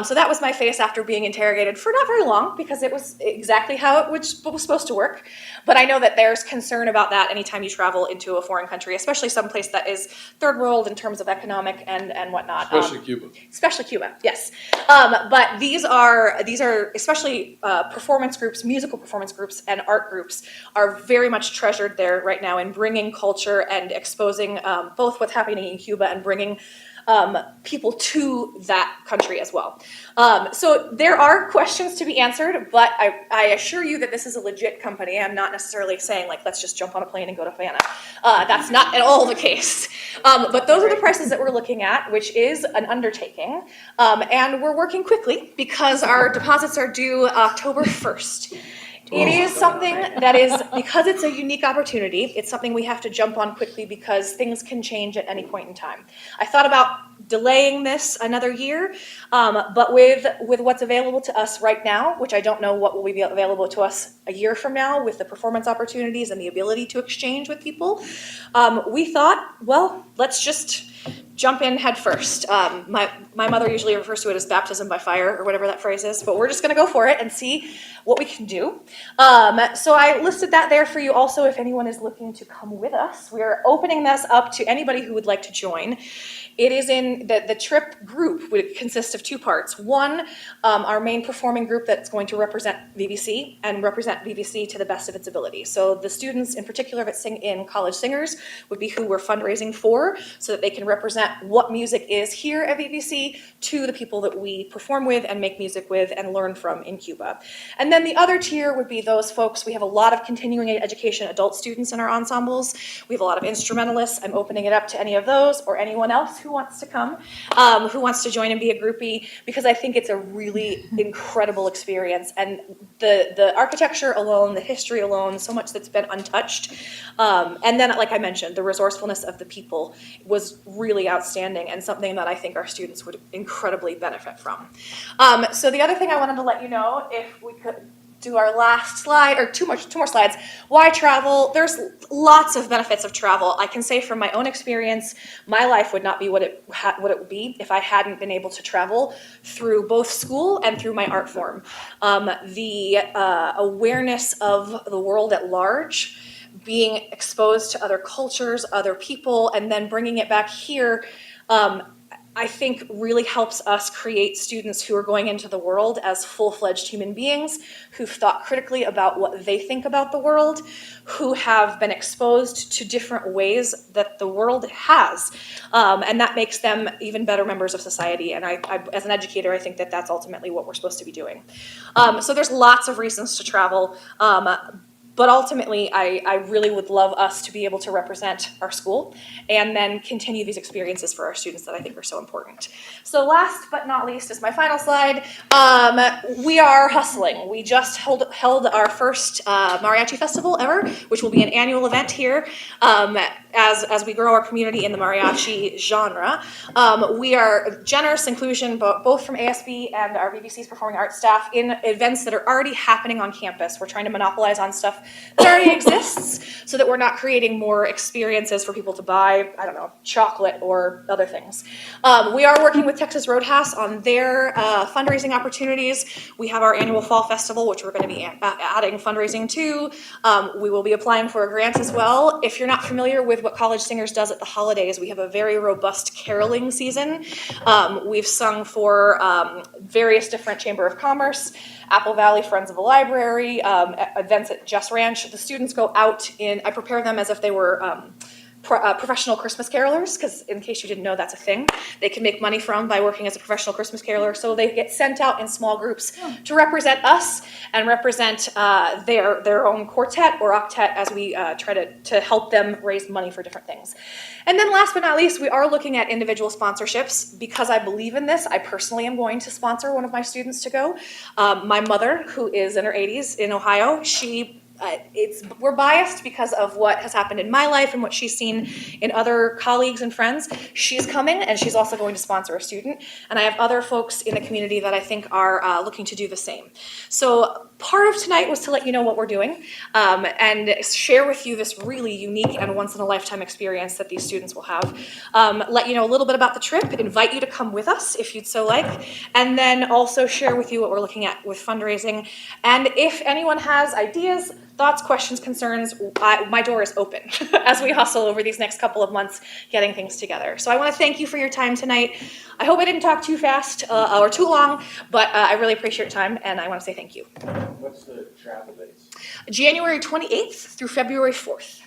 So that was my face after being interrogated for not very long, because it was exactly how it was supposed to work. But I know that there's concern about that anytime you travel into a foreign country, especially someplace that is third world in terms of economic and whatnot. Especially Cuba. Especially Cuba, yes. But these are especially performance groups, musical performance groups, and art groups are very much treasured there right now in bringing culture and exposing both what's happening in Cuba and bringing people to that country as well. So there are questions to be answered, but I assure you that this is a legit company. I'm not necessarily saying like, let's just jump on a plane and go to Havana. That's not at all the case. But those are the prices that we're looking at, which is an undertaking. And we're working quickly because our deposits are due October 1st. It is something that is, because it's a unique opportunity, it's something we have to jump on quickly because things can change at any point in time. I thought about delaying this another year, but with what's available to us right now, which I don't know what will be available to us a year from now with the performance opportunities and the ability to exchange with people, we thought, well, let's just jump in head first. My mother usually refers to it as baptism by fire or whatever that phrase is, but we're just gonna go for it and see what we can do. So I listed that there for you also if anyone is looking to come with us. We are opening this up to anybody who would like to join. It is in the trip group would consist of two parts. One, our main performing group that's going to represent VBC and represent VBC to the best of its ability. So the students in particular that sing in College Singers would be who we're fundraising for so that they can represent what music is here at VBC to the people that we perform with and make music with and learn from in Cuba. And then the other tier would be those folks. We have a lot of continuing education adult students in our ensembles. We have a lot of instrumentalists. I'm opening it up to any of those or anyone else who wants to come, who wants to join and be a groupie, because I think it's a really incredible experience. And the architecture alone, the history alone, so much that's been untouched. And then, like I mentioned, the resourcefulness of the people was really outstanding and something that I think our students would incredibly benefit from. So the other thing I wanted to let you know, if we could do our last slide, or two more slides. Why travel? There's lots of benefits of travel. I can say from my own experience, my life would not be what it would be if I hadn't been able to travel through both school and through my art form. The awareness of the world at large, being exposed to other cultures, other people, and then bringing it back here, I think really helps us create students who are going into the world as full-fledged human beings, who've thought critically about what they think about the world, who have been exposed to different ways that the world has. And that makes them even better members of society. And I as an educator, I think that that's ultimately what we're supposed to be doing. So there's lots of reasons to travel. But ultimately, I really would love us to be able to represent our school and then continue these experiences for our students that I think are so important. So last but not least is my final slide. We are hustling. We just held our first mariachi festival ever, which will be an annual event here as we grow our community in the mariachi genre. We are generous inclusion, both from ASB and our VBC's performing arts staff, in events that are already happening on campus. We're trying to monopolize on stuff that already exists so that we're not creating more experiences for people to buy, I don't know, chocolate or other things. We are working with Texas Roadhouse on their fundraising opportunities. We have our annual fall festival, which we're going to be adding fundraising to. We will be applying for a grant as well. If you're not familiar with what College Singers does at the holidays, we have a very robust caroling season. We've sung for various different Chamber of Commerce, Apple Valley Friends of the Library, events at Just Ranch. The students go out I prepare them as if they were professional Christmas carolers, because in case you didn't know, that's a thing they can make money from by working as a professional Christmas caroler. So they get sent out in small groups to represent us and represent their own quartet or octet as we try to help them raise money for different things. And then last but not least, we are looking at individual sponsorships. Because I believe in this, I personally am going to sponsor one of my students to go. My mother, who is in her 80s in Ohio, we're biased because of what has happened in my life and what she's seen in other colleagues and friends. She's coming, and she's also going to sponsor a student. And I have other folks in the community that I think are looking to do the same. So part of tonight was to let you know what we're doing and share with you this really unique and once-in-a-lifetime experience that these students will have. Let you know a little bit about the trip, invite you to come with us if you'd so like, and then also share with you what we're looking at with fundraising. And if anyone has ideas, thoughts, questions, concerns, my door is open as we hustle over these next couple of months getting things together. So I want to thank you for your time tonight. I hope I didn't talk too fast or too long, but I really appreciate your time, and I want to say thank you. What's the travel dates? January 28th through February 4th.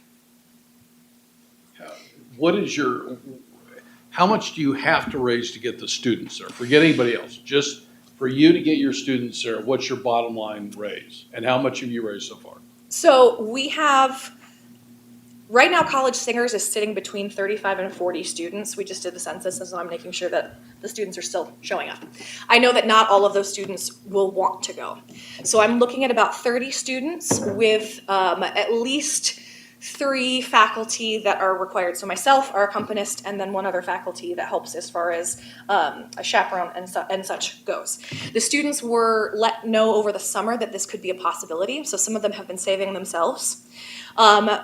how much do you have to raise to get the students there? Forget anybody else, just for you to get your students there, what's your bottom line raise? And how much have you raised so far? So we have, right now, College Singers is sitting between 35 and 40 students. We just did the census, and so I'm making sure that the students are still showing up. I know that not all of those students will want to go. So I'm looking at about 30 students with at least 3 faculty that are required. So myself, our accompanist, and then 1 other faculty that helps as far as a chaperone and such goes. The students were let know over the summer that this could be a possibility, so some of them have been saving themselves.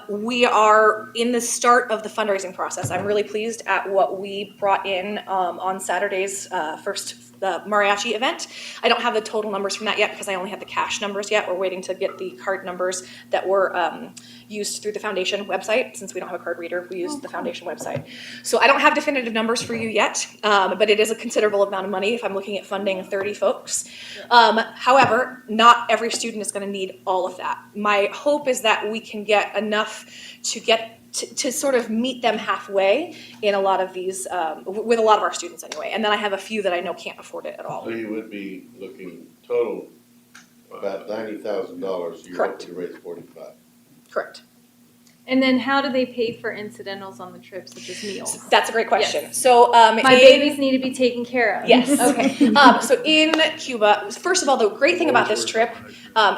We are in the start of the fundraising process. I'm really pleased at what we brought in on Saturday's first mariachi event. I don't have the total numbers from that yet because I only have the cash numbers yet. We're waiting to get the card numbers that were used through the foundation website. Since we don't have a card reader, we use the foundation website. So I don't have definitive numbers for you yet, but it is a considerable amount of money if I'm looking at funding 30 folks. However, not every student is going to need all of that. My hope is that we can get enough to get to sort of meet them halfway in a lot of these, with a lot of our students anyway. And then I have a few that I know can't afford it at all. So you would be looking total about $90,000. You're Correct. hoping to raise 45. Correct. And then how do they pay for incidentals on the trip, such as meals? That's a great question. Yes. So My babies need to be taken care of. Yes. Okay. So in Cuba, first of all, the great thing about this trip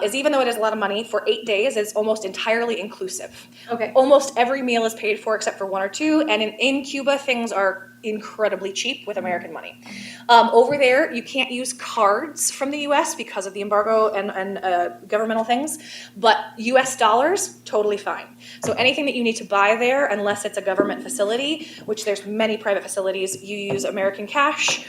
is even though it is a lot of money, for 8 days, it's almost entirely inclusive. Okay. Almost every meal is paid for except for 1 or 2, and in Cuba, things are incredibly cheap with American money. Over there, you can't use cards from the U.S. because of the embargo and governmental things, but U.S. dollars, totally fine. So anything that you need to buy there, unless it's a government facility, which there's many private facilities, you use American cash,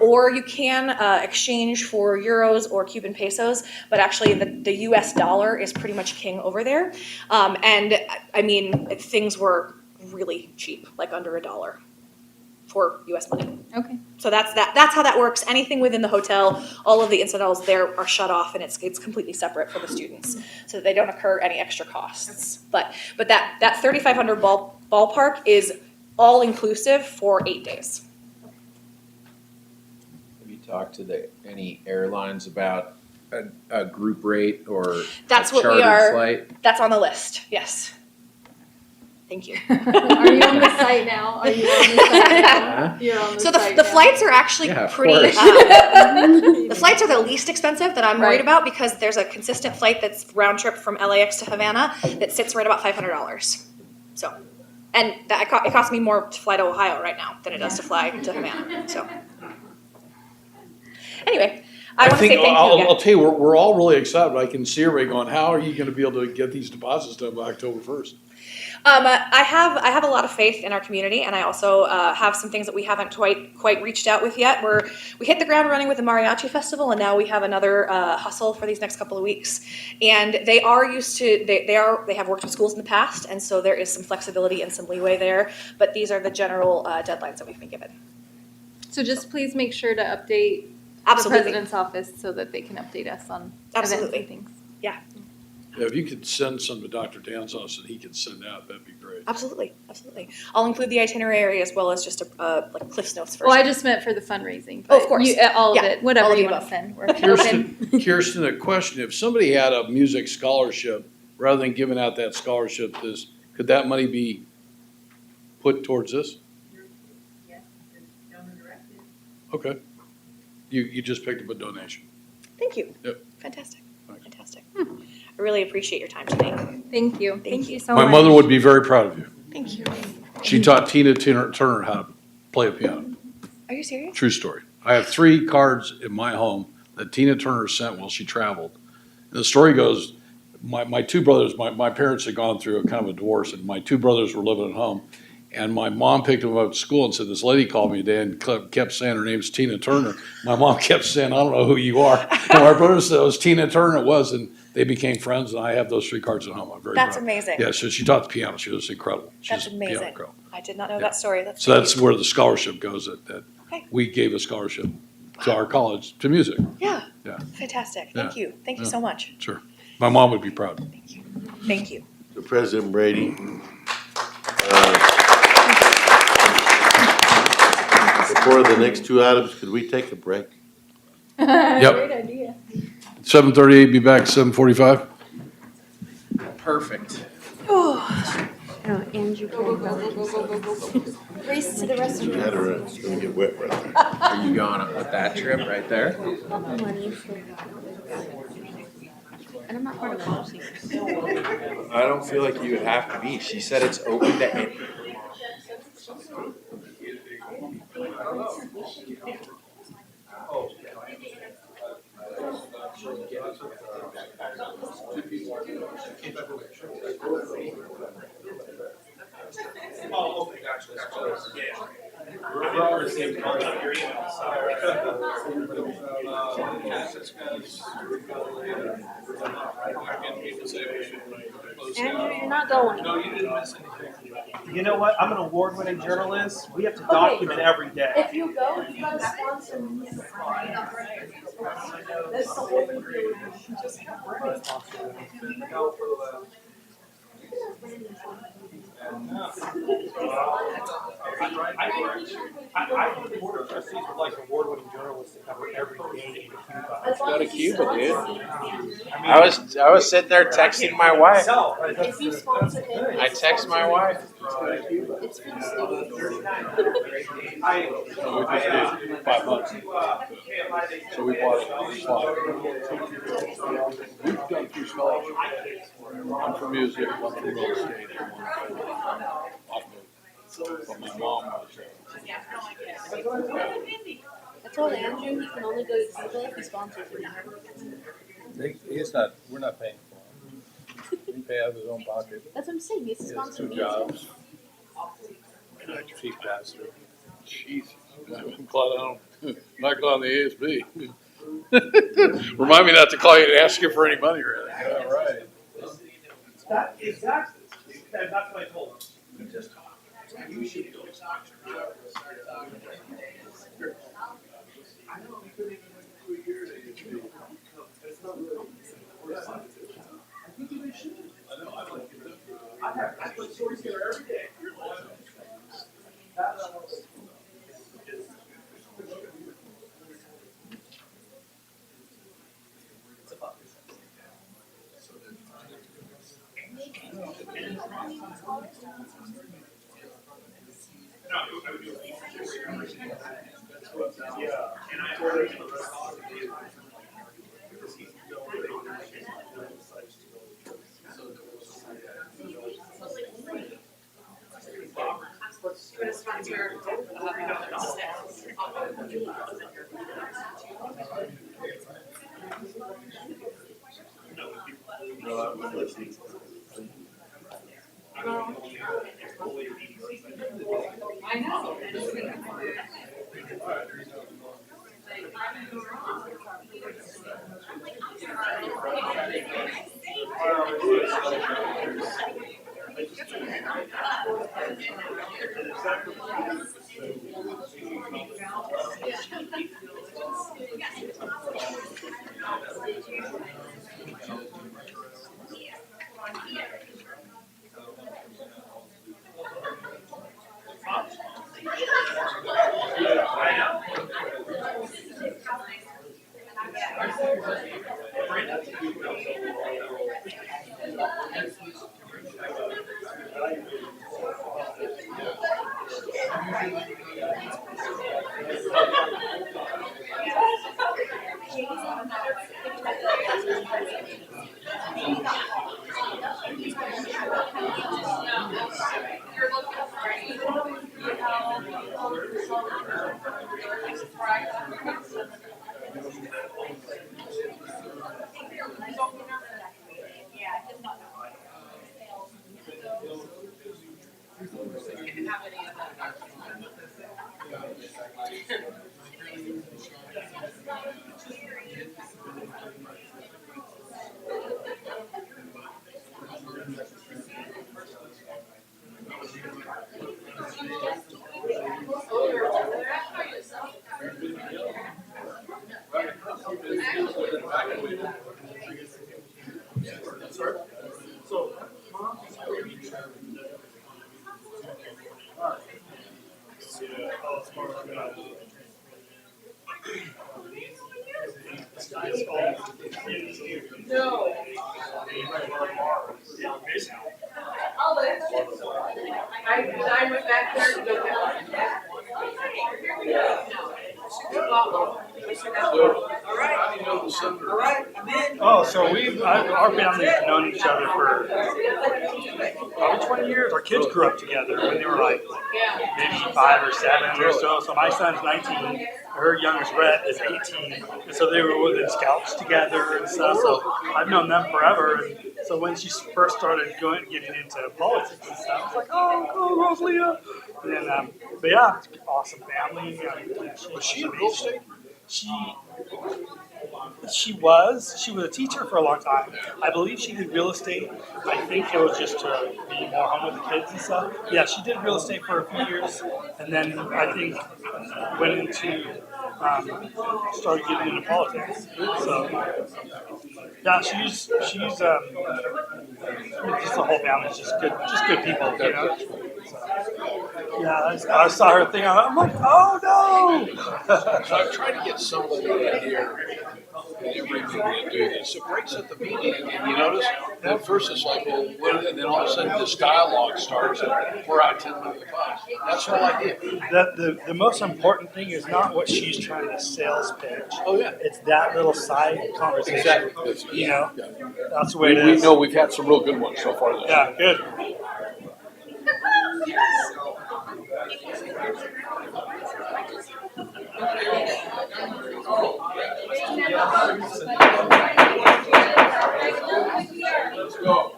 or you can exchange for euros or Cuban pesos, but actually the U.S. dollar is pretty much king over there. And I mean, things were really cheap, like under $1 for U.S. money. Okay. So that's how that works. Anything within the hotel, all of the incidentals there are shut off, and it's completely separate for the students, so that they don't incur any extra costs. But that 3,500 ballpark is all inclusive for 8 days. Have you talked to any airlines about a group rate or That's a what we chartered are. flight? That's on the list. Yes. Thank you. Are you on the site now? Are you on the site now? You're on the So site the now. flights are actually Yeah, of pretty. course. The flights are the least expensive that I'm worried Right. about because there's a consistent flight that's round trip from LAX to Havana that sits right about $500. So, and that it costs me more to fly to Ohio right now than it does to fly to Havana. So, anyway, I want to say thank you I'll again. tell you, we're all really excited, but I can see everybody going, how are you gonna be able to get these deposits done by October 1st? I have a lot of faith in our community, and I also have some things that we haven't quite reached out with yet. We hit the ground running with the Mariachi Festival, and now we have another hustle for these next couple of weeks. And they are used to they have worked with schools in the past, and so there is some flexibility and some leeway there. But these are the general deadlines that we've been given. So just please make sure to update Absolutely. the president's office so that they can update us on events Absolutely. and things. Yeah, Yeah, if you could send some to Dr. Dan's office that he could send out, that'd be great. absolutely. I'll include the itinerary as well as just like Cliff's Notes first. Well, I just meant for the fundraising. Oh, of but course. all of Yeah, it, whatever all of you the want to above. send. We're open. Kirsten, a question, if somebody had a music scholarship, rather than giving out that scholarship, could that money be put towards this? Yes, it's donor directed. Okay. You just picked up a donation. Thank you. Yep. Fantastic. Thanks. Fantastic. I really appreciate your time tonight. Thank you. Thank you. so much. My mother would be very proud of you. Thank you. She taught Tina Turner how to play a piano. Are you serious? True story. I have 3 cards in my home that Tina Turner sent while she traveled. And the story goes, my 2 brothers, my parents had gone through a kind of a divorce, and my 2 brothers were living at home. And my mom picked them up at school and said, this lady called me today and kept saying her name's Tina Turner. My mom kept saying, I don't know who you are. And my brother said it was Tina Turner. It was, and they became friends, and I have those 3 cards at home. I'm very That's proud. amazing. Yeah, so she taught the piano. She was incredible. She's That's a piano amazing. girl. I did not know Yeah. that story. That's So great. that's where the scholarship goes, that Okay. we gave a scholarship to our college, to music. Yeah. Yeah. Fantastic. Yeah. Thank you. Thank you Yeah. so much. Sure. My mom would be proud. Thank you. To President Brady, before the next two items, could we take a break? Yep. Great idea. 7:38, be back 7:45. Perfect. Oh, Andrew can Race to the restroom. You had her, it's gonna get wet right there. Are you going up with that trip right there? money for. And I'm not part of those things. I don't feel like you would have to be. She said it's open to any. Oh, okay, gotcha. Yeah. We're all receiving all of your emails. Andrew, you're not going. No, you didn't miss anything. You know what? I'm an award-winning journalist. We have to document every day. If you go, you gotta sponsor me. That's the whole thing. I think the board of trustees would like award-winning journalists to cover every game in Cuba. Go to Cuba, dude. I was sitting there texting my wife. If you sponsor him. I text my wife. It's for the students. So we just did 5 months. So we bought it. We've done 2 scholarships. One for music, one for real estate, and one for but my mom was. I told Andrew he can only go to Cuba if he sponsors me. We're not paying for him. He pay out of his own pocket. That's what I'm saying. He has to He has sponsor 2 me. jobs. Chief pastor. Jesus. I'm glad I'm not glad on the ASB. Remind me not to call you and ask you for any money or anything. Yeah, right. Exactly. That's what I told him. Just talk. You should go talk to her. I know, we couldn't even wait 2 years. I think you should. I know, I like it. I put stories there every day. Yeah, and I told her to the rest of the day. Because he's I know. So, high school. No. I went back there to go Oh, so our families have known each other for probably 20 years. Our kids grew up together when they were like maybe 5 or 7 or so. So my son's 19, her youngest Rhett is 18, and so they were within scouts together and stuff. So I've known them forever. And so when she first started getting into politics and stuff, I was like, oh, cool, Rosalia. And then, but yeah, awesome family. Was she in real estate? She was a teacher for a long time. I believe she did real estate. I think it was just to be more home with the kids and stuff. Yeah, she did real estate for a few years, and then I think went into started getting into politics. So yeah, she's just the whole family's just good people, you know. Yeah, I saw her thing. I'm like, oh no! So I've tried to get somebody in here in every meeting to do this. It breaks at the meeting, and you notice, at first it's like, well, what, and then all of a sudden this dialogue starts, and we're out 10 minutes past. That's the whole idea. The most important thing is not what she's trying to sales pitch. Oh, yeah. It's that little side conversation. Exactly. You know, that's the way it is. We know we've had some real good ones so far this Yeah, good. Let's go.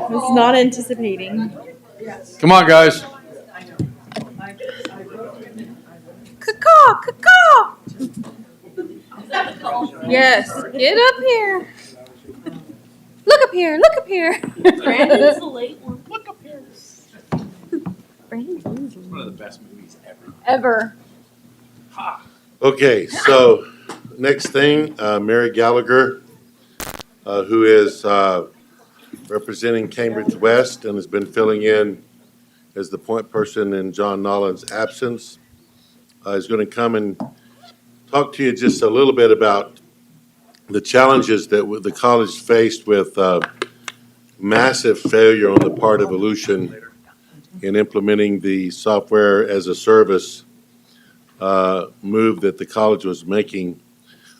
Was not anticipating. Come on, guys. Caw, caw. Yes, get up here. Look up here, look up here. Brandon's the late one. Look up here. Brandon's One of the best movies ever. Ever. Okay, so next thing, Mary Gallagher, who is representing Cambridge West and has been filling in as the point person in John Nolan's absence, is going to come and talk to you just a little bit about the challenges that the college faced with massive failure on the part of Elution in implementing the software as a service move that the college was making.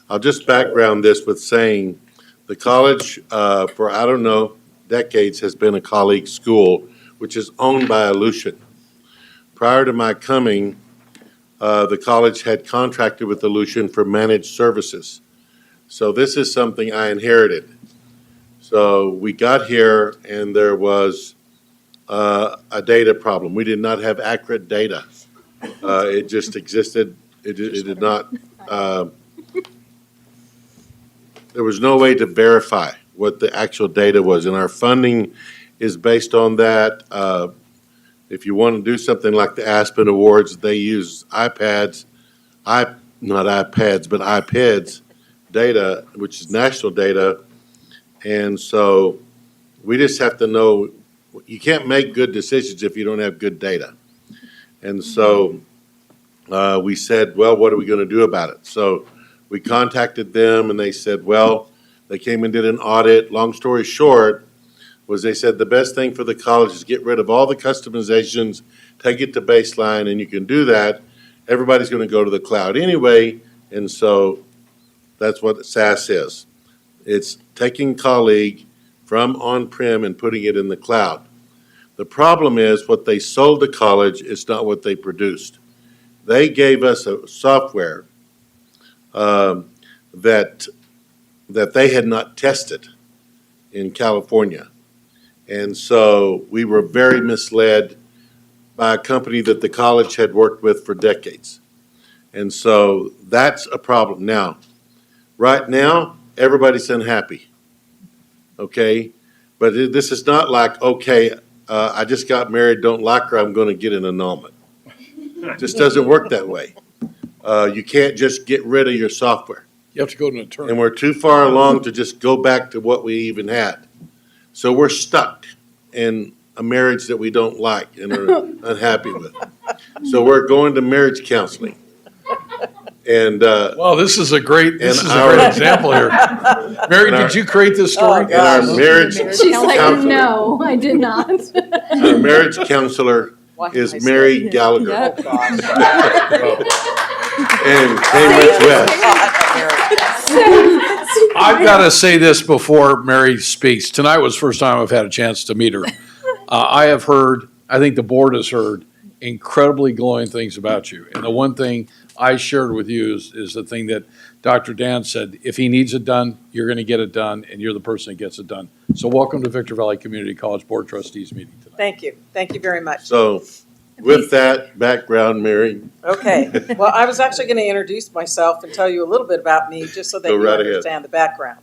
I'll just background this with saying the college, for I don't know, decades has been a colleague school, which is owned by Elution. Prior to my coming, the college had contracted with Elution for managed services. So this is something I inherited. So we got here and there was a data problem. We did not have accurate data. It just existed. It did not, there was no way to verify what the actual data was. And our funding is based on that. If you want to do something like the Aspen Awards, they use iPads, not iPads, but iPads data, which is national data. And so we just have to know, you can't make good decisions if you don't have good data. And so we said, well, what are we going to do about it? So we contacted them and they said, well, they came and did an audit. Long story short was they said the best thing for the college is get rid of all the customizations, take it to baseline, and you can do that. Everybody's going to go to the cloud anyway, and so that's what SaaS is. It's taking Colleague from on-prem and putting it in the cloud. The problem is what they sold the college is not what they produced. They gave us a software that they had not tested in California. And so we were very misled by a company that the college had worked with for decades. And so that's a problem. Now, right now, everybody's unhappy, okay? But this is not like, okay, I just got married, don't like her, I'm going to get an annulment. It just doesn't work that way. You can't just get rid of your software. You have to go to an attorney. And we're too far along to just go back to what we even had. So we're stuck. And a marriage that we don't like and are unhappy with. So we're going to marriage counseling. And, Well, this is a great our- example here. Mary, And our- did you create this story? And our marriage She's like, counselor, no, I did not. our marriage counselor is Mary Gallagher. And Cambridge West. I've got to say this before Mary speaks. Tonight was the first time I've had a chance to meet her. I have heard, I think the board has heard, incredibly glowing things about you. And the one thing I shared with you is the thing that Dr. Dan said, if he needs it done, you're going to get it done, and you're the person that gets it done. So welcome to Victor Valley Community College Board of Trustees meeting tonight. Thank you. Thank you very much. So with that background, Mary, Okay. Well, I was actually going to introduce myself and tell you a little bit about me, just so that Go you right ahead. understand the background.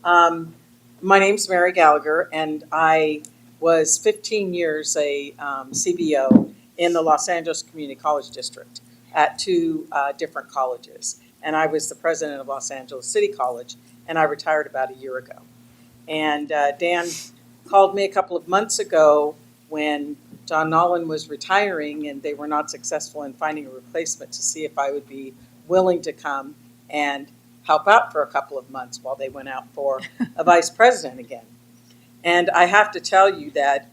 My name's Mary Gallagher, and I was 15 years a CBO in the Los Angeles Community College District at two different colleges. And I was the president of Los Angeles City College, and I retired about a year ago. And Dan called me a couple of months ago when John Nolan was retiring and they were not successful in finding a replacement, to see if I would be willing to come and help out for a couple of months while they went out for a vice president again. And I have to tell you that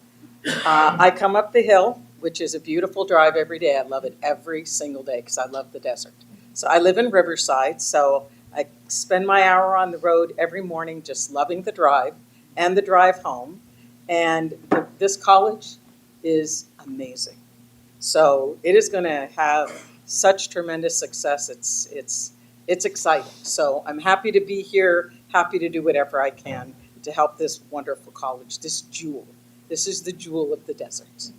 I come up the hill, which is a beautiful drive every day. I love it every single day because I love the desert. So I live in Riverside, so I spend my hour on the road every morning just loving the drive and the drive home. And this college is amazing. So it is going to have such tremendous success. It's exciting. So I'm happy to be here, happy to do whatever I can to help this wonderful college, this jewel. This is the jewel of the desert.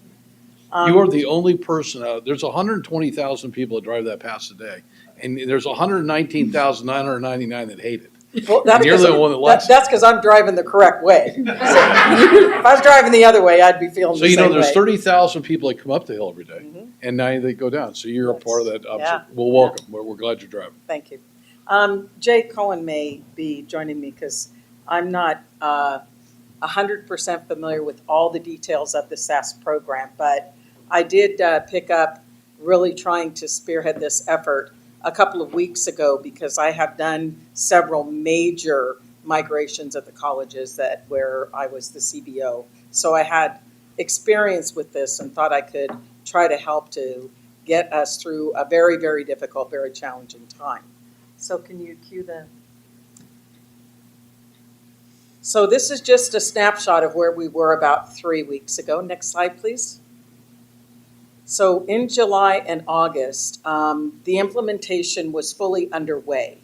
You are the only person, there's 120,000 people that drive that pass a day, and there's 119,999 that hate it. Well, that's And you're the one that likes it. because I'm driving the correct way. So, if I was driving the other way, I'd be feeling So the you same know, there's way. 30,000 people that come up the hill every day, Mhm. and now they go down. So you're a part of that. Yeah. Well, welcome. We're glad you're driving. Thank you. Jay Cohen may be joining me because I'm not 100% familiar with all the details of the SAS program, but I did pick up really trying to spearhead this effort a couple of weeks ago because I have done several major migrations at the colleges where I was the CBO. So I had experience with this and thought I could try to help to get us through a very, very difficult, very challenging time. So can you cue the... So this is just a snapshot of where we were about 3 weeks ago. Next slide, please. So in July and August, the implementation was fully underway.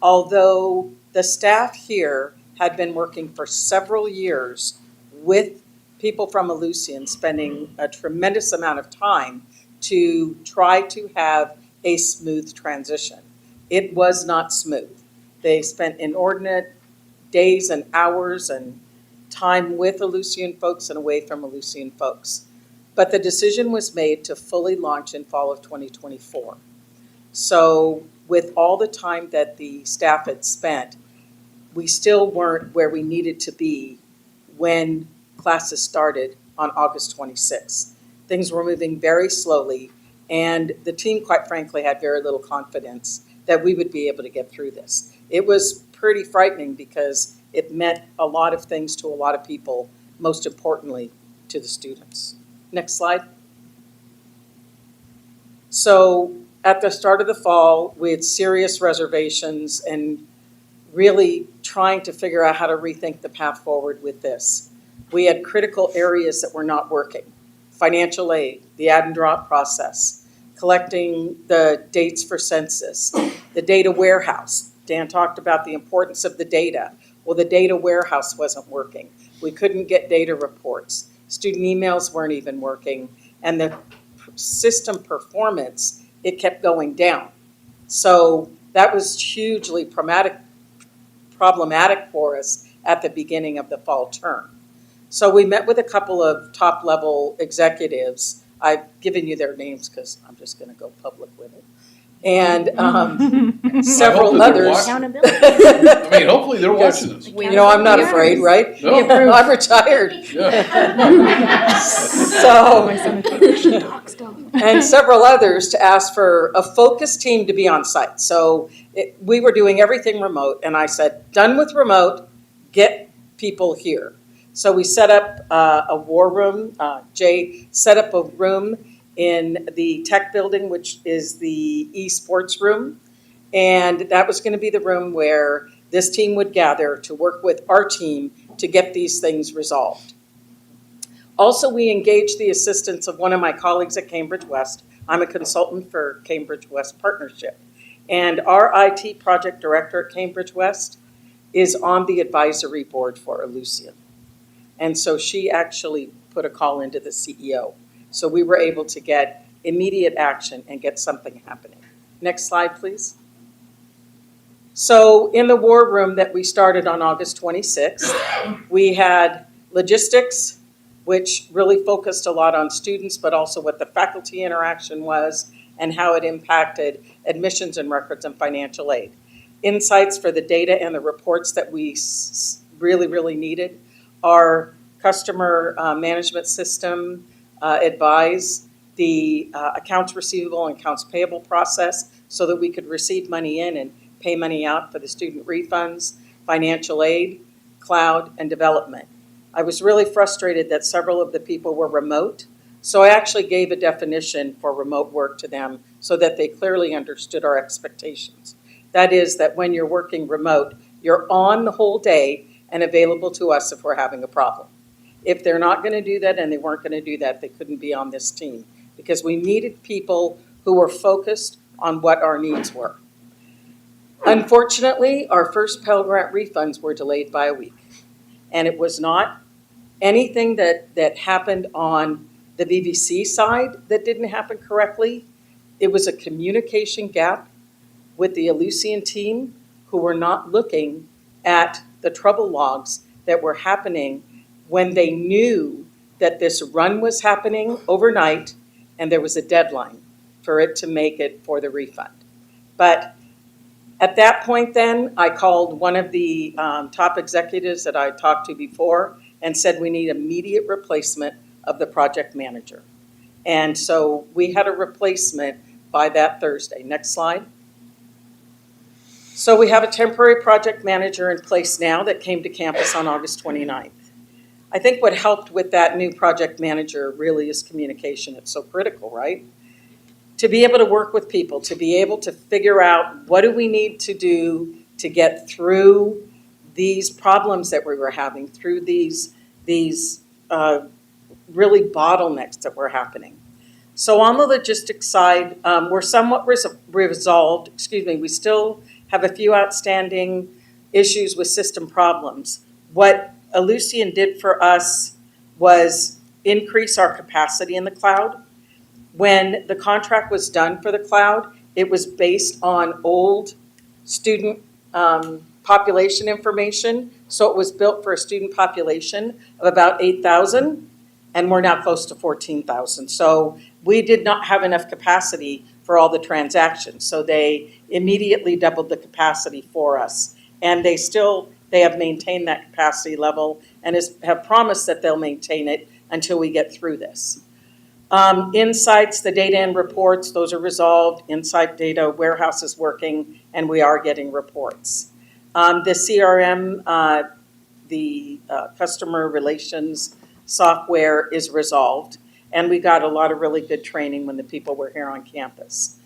Although the staff here had been working for several years with people from Ellucian, spending a tremendous amount of time to try to have a smooth transition. It was not smooth. They spent inordinate days and hours and time with Ellucian folks and away from Ellucian folks. But the decision was made to fully launch in fall of 2024. So with all the time that the staff had spent, we still weren't where we needed to be when classes started on August 26th. Things were moving very slowly, and the team, quite frankly, had very little confidence that we would be able to get through this. It was pretty frightening because it meant a lot of things to a lot of people, most importantly to the students. Next slide. So at the start of the fall, we had serious reservations and really trying to figure out how to rethink the path forward with this. We had critical areas that were not working. Financial aid, the add and drop process, collecting the dates for census, the data warehouse. Dan talked about the importance of the data. Well, the data warehouse wasn't working. We couldn't get data reports. Student emails weren't even working. And the system performance, it kept going down. So that was hugely problematic for us at the beginning of the fall term. So we met with a couple of top-level executives I've given you their names because I'm just going to go public with it. And several I hope that they're others. watching. Accountability. I mean, hopefully they're watching this. You know, I'm not afraid, right? No. I'm retired. Yeah. So, and several others to ask for a focus team to be on site. So we were doing everything remote, and I said, done with remote, get people here. So we set up a war room. Jay set up a room in the tech building, which is the esports room. And that was going to be the room where this team would gather to work with our team to get these things resolved. Also, we engaged the assistance of one of my colleagues at Cambridge West. I'm a consultant for Cambridge West Partnership. And our IT project director at Cambridge West is on the advisory board for Ellucian. And so she actually put a call into the CEO. So we were able to get immediate action and get something happening. Next slide, please. So in the war room that we started on August 26th, we had logistics, which really focused a lot on students, but also what the faculty interaction was and how it impacted admissions and records and financial aid. Insights for the data and the reports that we really, really needed. Our customer management system, Advise, the accounts receivable and accounts payable process so that we could receive money in and pay money out for the student refunds, financial aid, cloud, and development. I was really frustrated that several of the people were remote, so I actually gave a definition for remote work to them so that they clearly understood our expectations. That is that when you're working remote, you're on the whole day and available to us if we're having a problem. If they're not going to do that and they weren't going to do that, they couldn't be on this team because we needed people who were focused on what our needs were. Unfortunately, our first Pell Grant refunds were delayed by a week. And it was not anything that happened on the VVC side that didn't happen correctly. It was a communication gap with the Ellucian team who were not looking at the trouble logs that were happening when they knew that this run was happening overnight and there was a deadline for it to make it for the refund. But at that point then, I called one of the top executives that I talked to before and said we need immediate replacement of the project manager. And so we had a replacement by that Thursday. Next slide. So we have a temporary project manager in place now that came to campus on August 29th. I think what helped with that new project manager really is communication. It's so critical, right? To be able to work with people, to be able to figure out what do we need to do to get through these problems that we were having, through these really bottlenecks that were happening. So on the logistics side, we're somewhat resolved. We still have a few outstanding issues with system problems. What Ellucian did for us was increase our capacity in the cloud. When the contract was done for the cloud, it was based on old student population information. So it was built for a student population of about 8,000, and we're now close to 14,000. So we did not have enough capacity for all the transactions. So they immediately doubled the capacity for us. And they have maintained that capacity level and have promised that they'll maintain it until we get through this. Insights, the data and reports, those are resolved. Insight data, warehouse is working, and we are getting reports. The CRM, the customer relations software is resolved, and we got a lot of really good training when the people were here on campus.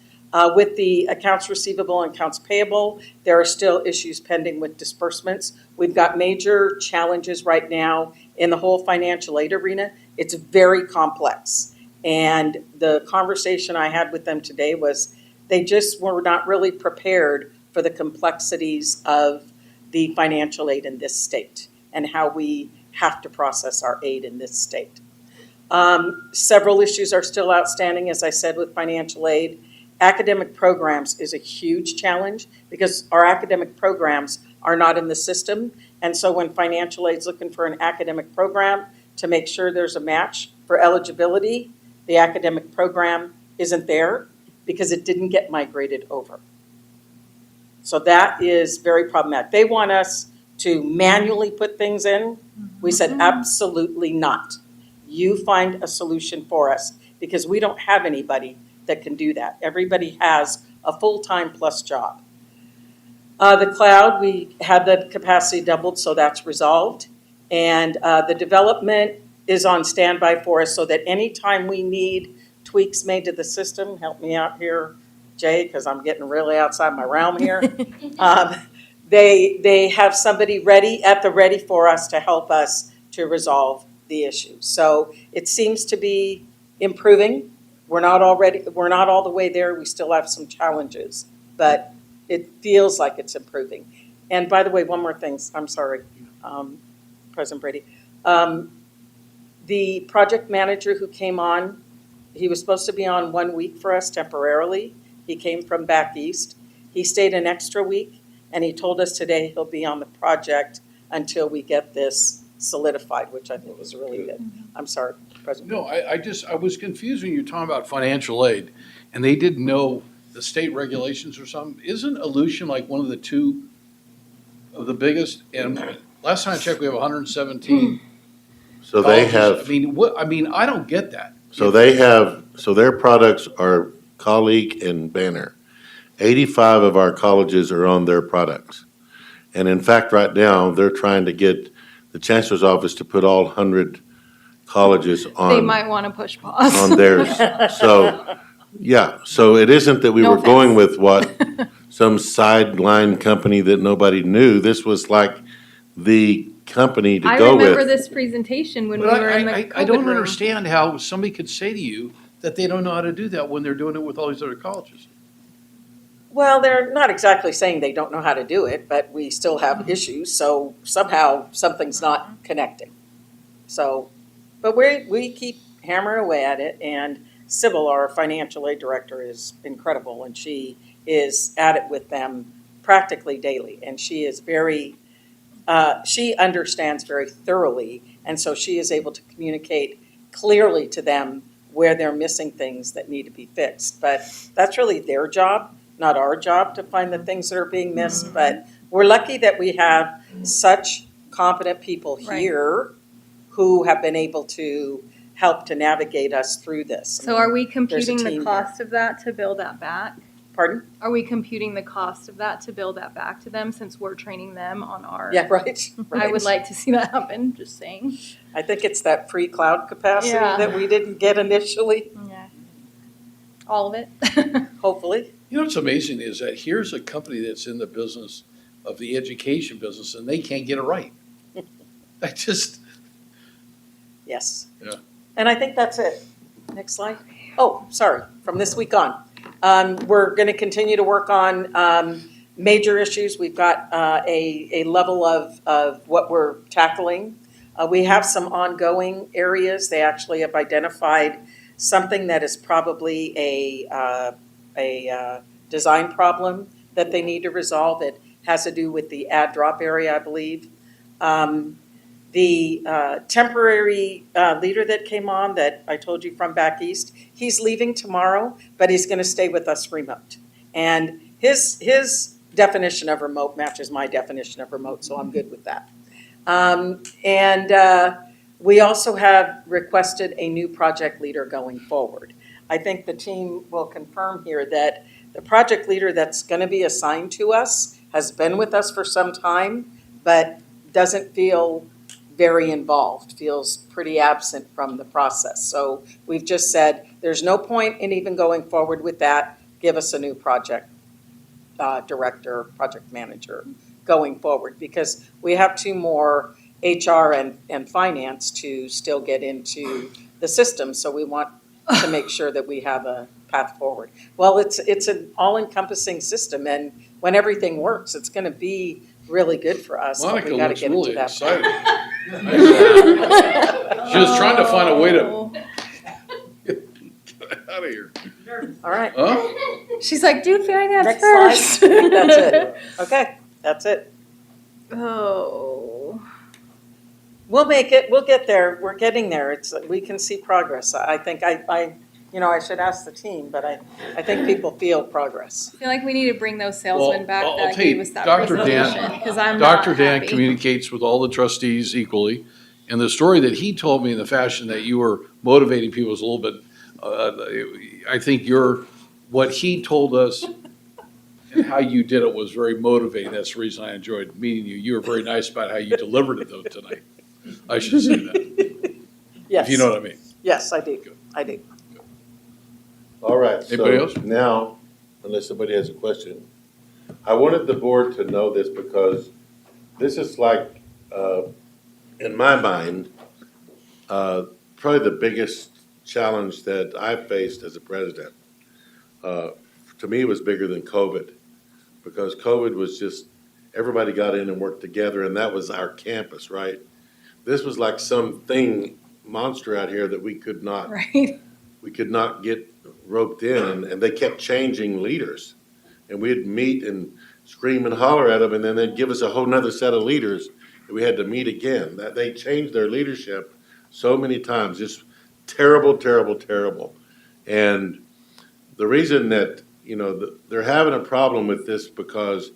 With the accounts receivable and accounts payable, there are still issues pending with disbursements. We've got major challenges right now in the whole financial aid arena. It's very complex. And the conversation I had with them today was they just were not really prepared for the complexities of the financial aid in this state and how we have to process our aid in this state. Several issues are still outstanding, as I said, with financial aid. Academic programs is a huge challenge because our academic programs are not in the system. And so when financial aid's looking for an academic program to make sure there's a match for eligibility, the academic program isn't there because it didn't get migrated over. So that is very problematic. They want us to manually put things in. We said, absolutely not. You find a solution for us because we don't have anybody that can do that. Everybody has a full-time plus job. The cloud, we had the capacity doubled, so that's resolved. And the development is on standby for us so that anytime we need tweaks made to the system, help me out here, Jay, because I'm getting really outside my realm here. They have somebody at the ready for us to help us to resolve the issue. So it seems to be improving. We're not all the way there. We still have some challenges, but it feels like it's improving. And by the way, one more thing, I'm sorry, President Brady. The project manager who came on, he was supposed to be on 1 week for us temporarily. He came from back east. He stayed an extra week, and he told us today he'll be on the project until we get this solidified, which I think is really good. I'm sorry, President. No, I was confused when you were talking about financial aid, and they didn't know the state regulations or something. Isn't Aleutian like one of the two of the biggest? And last time I checked, we have 117 So they colleges. have, I mean, I don't get that. so their products are Colleague and Banner. 85 of our colleges are on their products. And in fact, right now, they're trying to get the chancellor's office to put all 100 colleges They on, might want to push pause. on theirs. So, yeah, so it isn't that we No were going offense. with what, some sideline company that nobody knew. This was like the company to I go with. remember this presentation when we But were in the I COVID don't room. understand how somebody could say to you that they don't know how to do that when they're doing it with all these other colleges. Well, they're not exactly saying they don't know how to do it, but we still have issues, so somehow something's not connecting. So, but we keep hammering away at it, and Sybil, our financial aid director, is incredible, and she is at it with them practically daily, and she is she understands very thoroughly, and so she is able to communicate clearly to them where they're missing things that need to be fixed. But that's really their job, not our job to find the things that are being missed. But we're lucky that we have such competent people Right. here who have been able to help to navigate us through this. So are we there's a computing the team here. cost of that to bill that back? Pardon? Are we computing the cost of that to bill that back to them since we're training them on our? Yeah, right. I would like to see that happen, just saying. I think it's that free cloud capacity Yeah. that we didn't get initially, Yeah. All of it? hopefully. You know what's amazing is that here's a company that's in the business of the education business and they can't get it right. I just, Yes. Yeah. And I think that's it. Next slide. Oh, sorry, from this week on. We're going to continue to work on major issues. We've got a level of what we're tackling. We have some ongoing areas. They actually have identified something that is probably a design problem that they need to resolve. It has to do with the ad drop area, I believe. The temporary leader that came on that I told you from back east, he's leaving tomorrow, but he's going to stay with us remote. And his definition of remote matches my definition of remote, so I'm good with that. We also have requested a new project leader going forward. I think the team will confirm here that the project leader that's going to be assigned to us has been with us for some time, but doesn't feel very involved, feels pretty absent from the process. So we've just said, there's no point in even going forward with that. Give us a new project director, project manager going forward, because we have two more HR and finance to still get into the system. So we want to make sure that we have a path forward. Well, it's an all-encompassing system, and when everything works, it's going to be really good for us. but Monica we gotta looks get really into that excited. point. She was trying to find a way to get out of here. All right. Huh? She's like, do finance Next first. slide. I think that's it. Okay, that's it. Oh. We'll make it, we'll get there, we're getting there, we can see progress. I think I should ask the team, but I think people feel progress. I feel like we need to bring those salesmen back I'll that tell you, gave us that Dr. presentation, Dan, because I'm not Dr. Dan happy. communicates with all the trustees equally. And the story that he told me in the fashion that you were motivating people was a little bit, I think what he told us and how you did it was very motivating. That's the reason I enjoyed meeting you. You were very nice about how you delivered it though tonight. I should say that. Yes. If you know what I mean. Yes, I do, I do. All right, Anybody so else? now, unless somebody has a question, I wanted the board to know this because this is like, in my mind, probably the biggest challenge that I've faced as a president. To me, it was bigger than COVID because COVID was just, everybody got in and worked together and that was our campus, right? This was like something monster out here that we could not, Right. we could not get roped in, and they kept changing leaders. And we'd meet and scream and holler at them, and then they'd give us a whole nother set of leaders, and we had to meet again. That they changed their leadership so many times, just terrible, terrible, terrible. And the reason that, they're having a problem with this because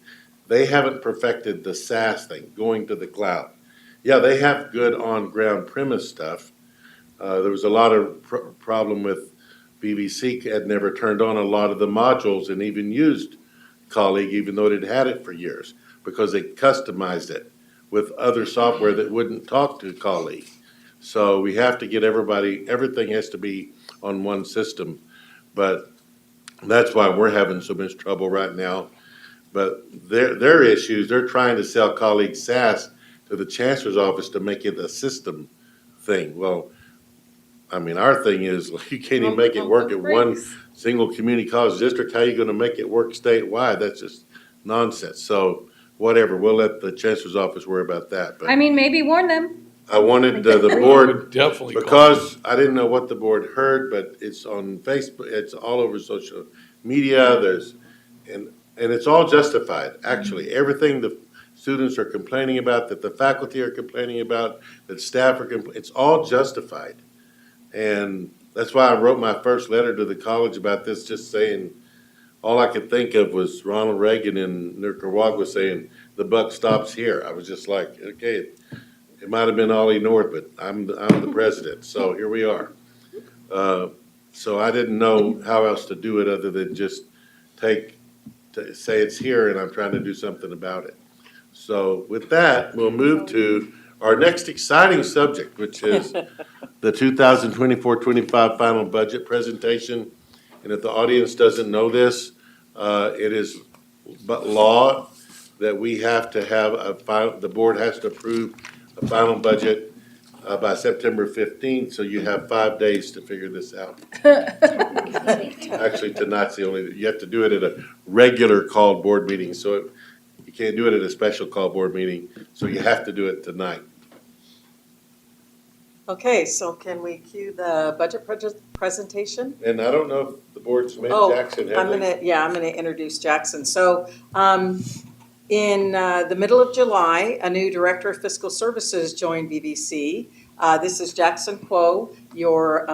they haven't perfected the SaaS thing, going to the cloud. Yeah, they have good on-ground premise stuff. There was a lot of problem with BBC had never turned on a lot of the modules and even used Colleague, even though it had it for years, because they customized it with other software that wouldn't talk to Colleague. So we have to get everything has to be on one system. But that's why we're having so much trouble right now. But their issues, they're trying to sell Colleague SaaS to the Chancellor's office to make it a system thing. Well, I mean, our thing is, you can't even make it work at one single community college district. How are you gonna make it work statewide? That's just nonsense. So, whatever, we'll let the Chancellor's office worry about that. But I mean, maybe warn them. I wanted the I board, would definitely call because I didn't know what the board heard, but it's on Facebook, it's all over social media, and it's all justified, actually. Everything the students are complaining about, that the faculty are complaining about, that staff are it's all justified. And that's why I wrote my first letter to the college about this, just saying, all I could think of was Ronald Reagan in Nicaragua saying, the buck stops here. I was just like, okay, it might have been Ollie North, but I'm the president, so here we are. So I didn't know how else to do it other than just say it's here and I'm trying to do something about it. So with that, we'll move to our next exciting subject, which is the 2024-25 final budget presentation. And if the audience doesn't know this, it is but law that we have to have the board has to approve a final budget by September 15th, so you have 5 days to figure this out. Actually, tonight's you have to do it at a regular called board meeting, so you can't do it at a special call board meeting, so you have to do it tonight. Okay, so can we cue the budget presentation? And I don't know if the board's met Jackson, have they? I'm gonna introduce Jackson. So, in the middle of July, a new Director of Fiscal Services joined BBC. This is Jackson Kuo, your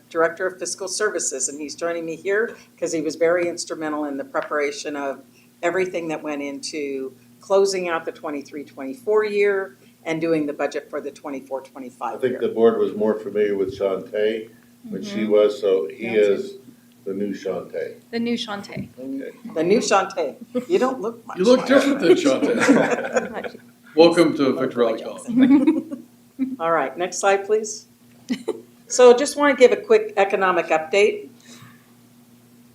Director of Fiscal Services, and he's joining me here because he was very instrumental in the preparation of everything that went into closing out the 23-24 year and doing the budget for the 24-25 I think the board was more familiar with Shantae when she was, so he is the new Shantae. The new Shantae. Okay. The new Shantae. You don't look much You look like different than Shantae. Welcome to Victor Valley College. All right, next slide, please. So just want to give a quick economic update.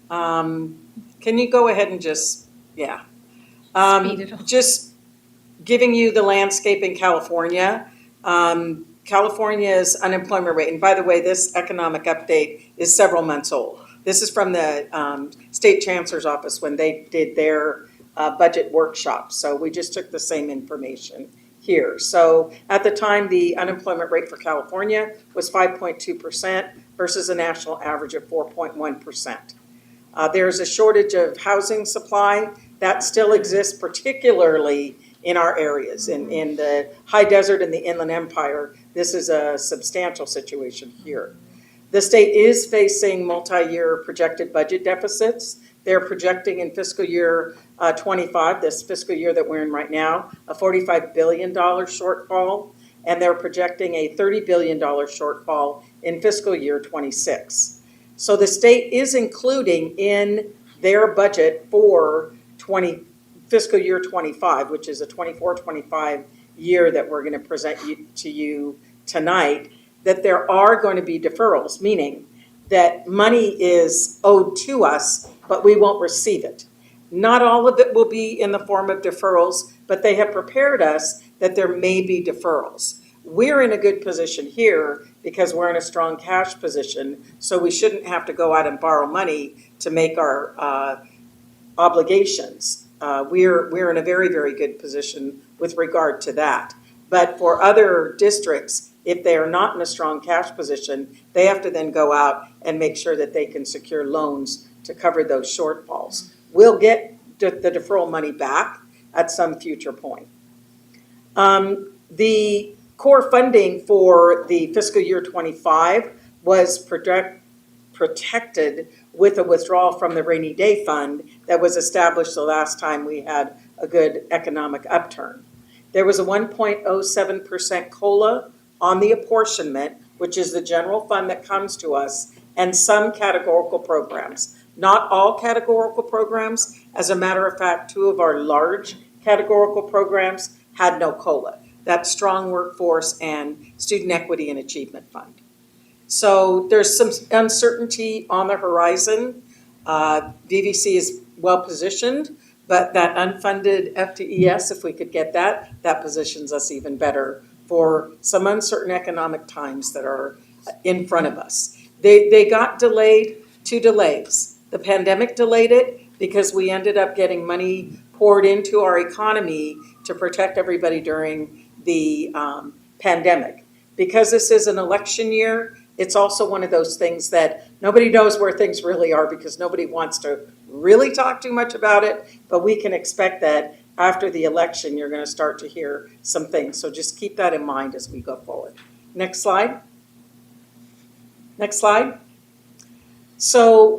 Can you go ahead and just, Speed it up. just giving you the landscape in California. California's unemployment rate, and by the way, this economic update is several months old. This is from the State Chancellor's Office when they did their budget workshop. So we just took the same information here. So at the time, the unemployment rate for California was 5.2% versus a national average of 4.1%. There's a shortage of housing supply that still exists, particularly in our areas. In the high desert and the Inland Empire, this is a substantial situation here. The state is facing multi-year projected budget deficits. They're projecting in fiscal year 25, this fiscal year that we're in right now, a $45 billion shortfall, and they're projecting a $30 billion shortfall in fiscal year 26. So the state is including in their budget for fiscal year 25, which is a 24-25 year that we're going to present to you tonight, that there are going to be deferrals, meaning that money is owed to us, but we won't receive it. Not all of it will be in the form of deferrals, but they have prepared us that there may be deferrals. We're in a good position here because we're in a strong cash position, so we shouldn't have to go out and borrow money to make our obligations. We're in a very, very good position with regard to that. But for other districts, if they are not in a strong cash position, they have to then go out and make sure that they can secure loans to cover those shortfalls. We'll get the deferral money back at some future point. The core funding for the fiscal year 25 was protected with a withdrawal from the rainy day fund that was established the last time we had a good economic upturn. There was a 1.07% COLA on the apportionment, which is the general fund that comes to us, and some categorical programs. Not all categorical programs. As a matter of fact, 2 of our large categorical programs had no COLA. That's Strong Workforce and Student Equity and Achievement Fund. So there's some uncertainty on the horizon. VVC is well positioned, but that unfunded FTES, if we could get that, that positions us even better for some uncertain economic times that are in front of us. They got delayed, 2 delays. The pandemic delayed it because we ended up getting money poured into our economy to protect everybody during the pandemic. Because this is an election year, it's also one of those things that nobody knows where things really are because nobody wants to really talk too much about it, but we can expect that after the election, you're going to start to hear some things. So just keep that in mind as we go forward. Next slide. Next slide. So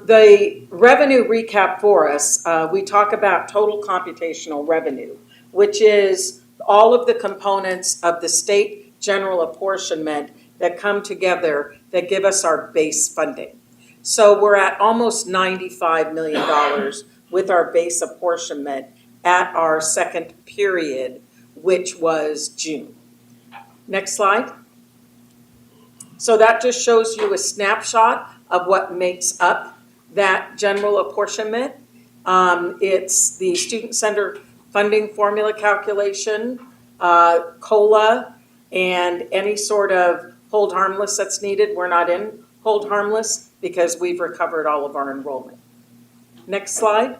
the revenue recap for us, we talk about total computational revenue, which is all of the components of the state general apportionment that come together that give us our base funding. So we're at almost $95 million with our base apportionment at our second period, which was June. Next slide. So that just shows you a snapshot of what makes up that general apportionment. It's the student center funding formula calculation, COLA, and any sort of hold harmless that's needed. We're not in hold harmless because we've recovered all of our enrollment. Next slide.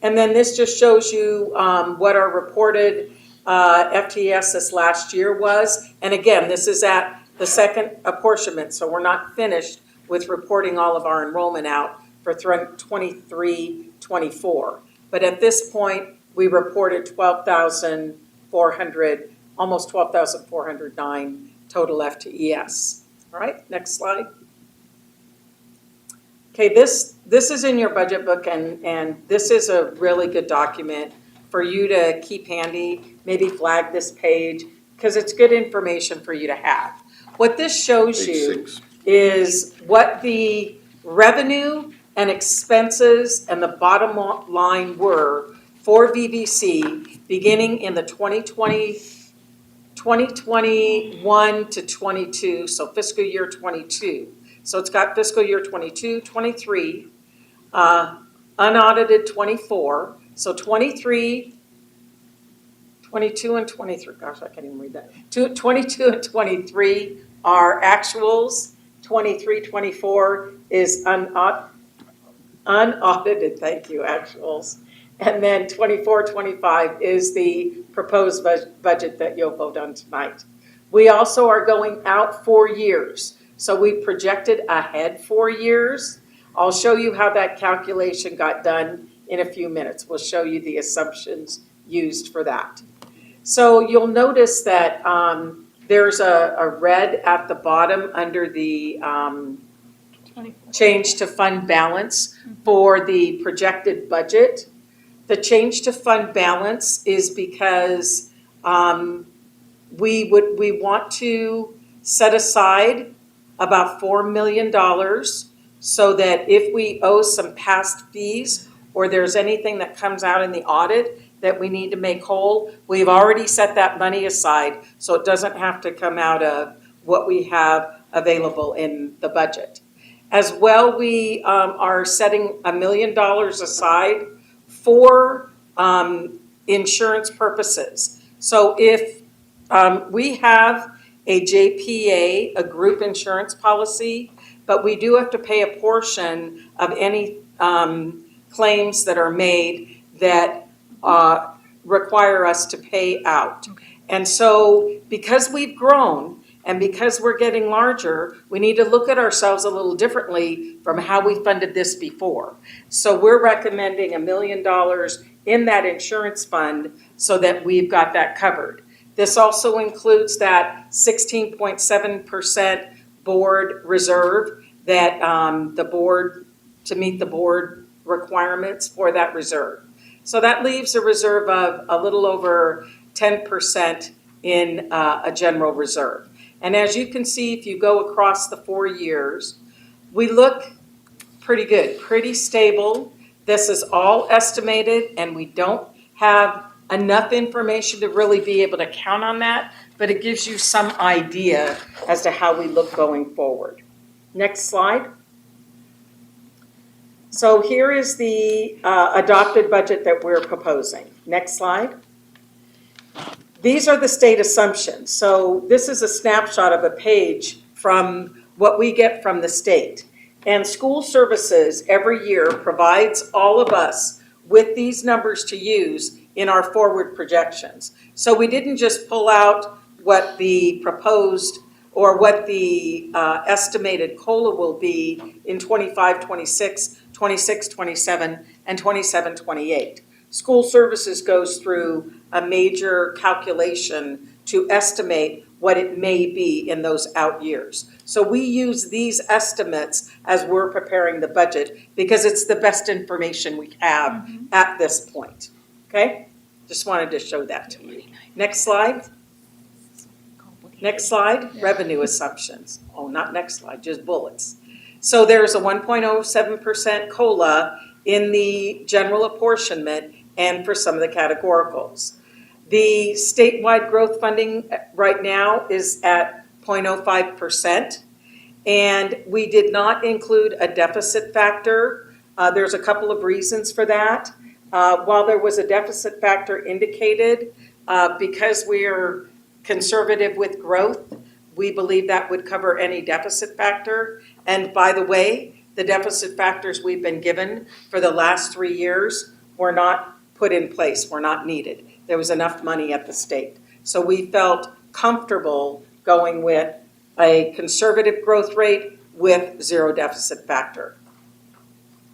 And then this just shows you what our reported FTES this last year was. And again, this is at the second apportionment, so we're not finished with reporting all of our enrollment out for 23-24. But at this point, we reported 12,400, almost 12,409 total FTES. All right, next slide. Okay, this is in your budget book, and this is a really good document for you to keep handy. Maybe flag this page because it's good information for you to have. What this shows you is what the revenue and expenses and the bottom line were for VVC beginning in the 2021 to 22, so fiscal year 22. So it's got fiscal year 22, 23, unaudited 24. So 23, 22 and 23, gosh, I can't even read that. 22 and 23 are actuals. 23, 24 is unaudited, thank you, actuals. And then 24, 25 is the proposed budget that you'll vote on tonight. We also are going out 4 years. So we projected ahead 4 years. I'll show you how that calculation got done in a few minutes. We'll show you the assumptions used for that. So you'll notice that there's a red at the bottom under the change to fund balance for the projected budget. The change to fund balance is because we want to set aside about $4 million so that if we owe some past fees or there's anything that comes out in the audit that we need to make whole, we've already set that money aside so it doesn't have to come out of what we have available in the budget. As well, we are setting $1 million aside for insurance purposes. So if we have a JPA, a group insurance policy, but we do have to pay a portion of any claims that are made that require us to pay out. And so because we've grown and because we're getting larger, we need to look at ourselves a little differently from how we funded this before. So we're recommending $1 million in that insurance fund so that we've got that covered. This also includes that 16.7% board reserve that the board, to meet the board requirements for that reserve. So that leaves a reserve of a little over 10% in a general reserve. And as you can see, if you go across the 4 years, we look pretty good, pretty stable. This is all estimated, and we don't have enough information to really be able to count on that, but it gives you some idea as to how we look going forward. Next slide. So here is the adopted budget that we're proposing. Next slide. These are the state assumptions. So this is a snapshot of a page from what we get from the state. And school services every year provides all of us with these numbers to use in our forward projections. So we didn't just pull out what the proposed or what the estimated COLA will be in 25, 26, 26, 27, and 27, 28. School services goes through a major calculation to estimate what it may be in those out years. So we use these estimates as we're preparing the budget because it's the best information we have at this point. Okay? Just wanted to show that to you. Next slide. Next slide, revenue assumptions. Oh, not next slide, just bullets. So there's a 1.07% COLA in the general apportionment and for some of the categoricals. The statewide growth funding right now is at 0.05%, and we did not include a deficit factor. There's a couple of reasons for that. While there was a deficit factor indicated, because we're conservative with growth, we believe that would cover any deficit factor. And by the way, the deficit factors we've been given for the last 3 years were not put in place, were not needed. There was enough money at the state. So we felt comfortable going with a conservative growth rate with zero deficit factor.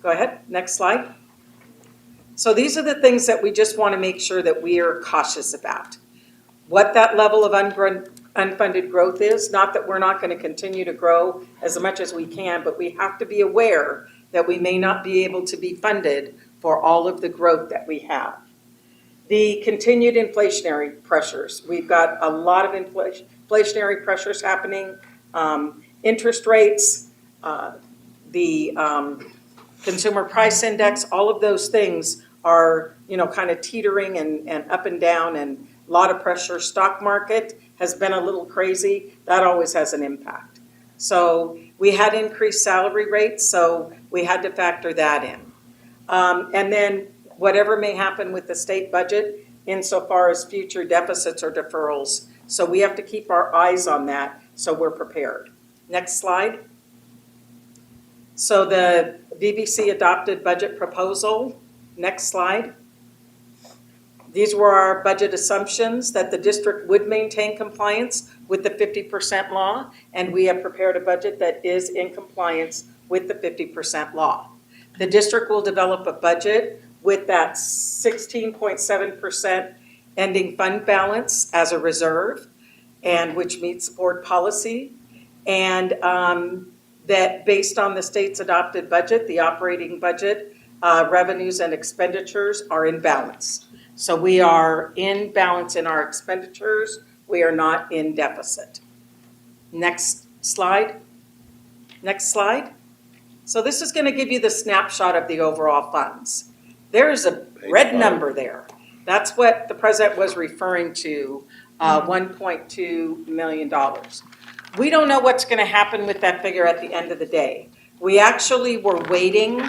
Go ahead, next slide. So these are the things that we just want to make sure that we are cautious about. What that level of unfunded growth is, not that we're not going to continue to grow as much as we can, but we have to be aware that we may not be able to be funded for all of the growth that we have. The continued inflationary pressures. We've got a lot of inflationary pressures happening. Interest rates, the consumer price index, all of those things are, kind of teetering and up and down and a lot of pressure. Stock market has been a little crazy. That always has an impact. So we had increased salary rates, so we had to factor that in. And then whatever may happen with the state budget insofar as future deficits or deferrals. So we have to keep our eyes on that so we're prepared. Next slide. So the VBC adopted budget proposal. Next slide. These were our budget assumptions that the district would maintain compliance with the 50% law, and we have prepared a budget that is in compliance with the 50% law. The district will develop a budget with that 16.7% ending fund balance as a reserve, and which meets board policy. And that based on the state's adopted budget, the operating budget, revenues and expenditures are in balance. So we are in balance in our expenditures. We are not in deficit. Next slide. Next slide. So this is going to give you the snapshot of the overall funds. There is a red number there. That's what the president was referring to, $1.2 million. We don't know what's going to happen with that figure at the end of the day. We actually were waiting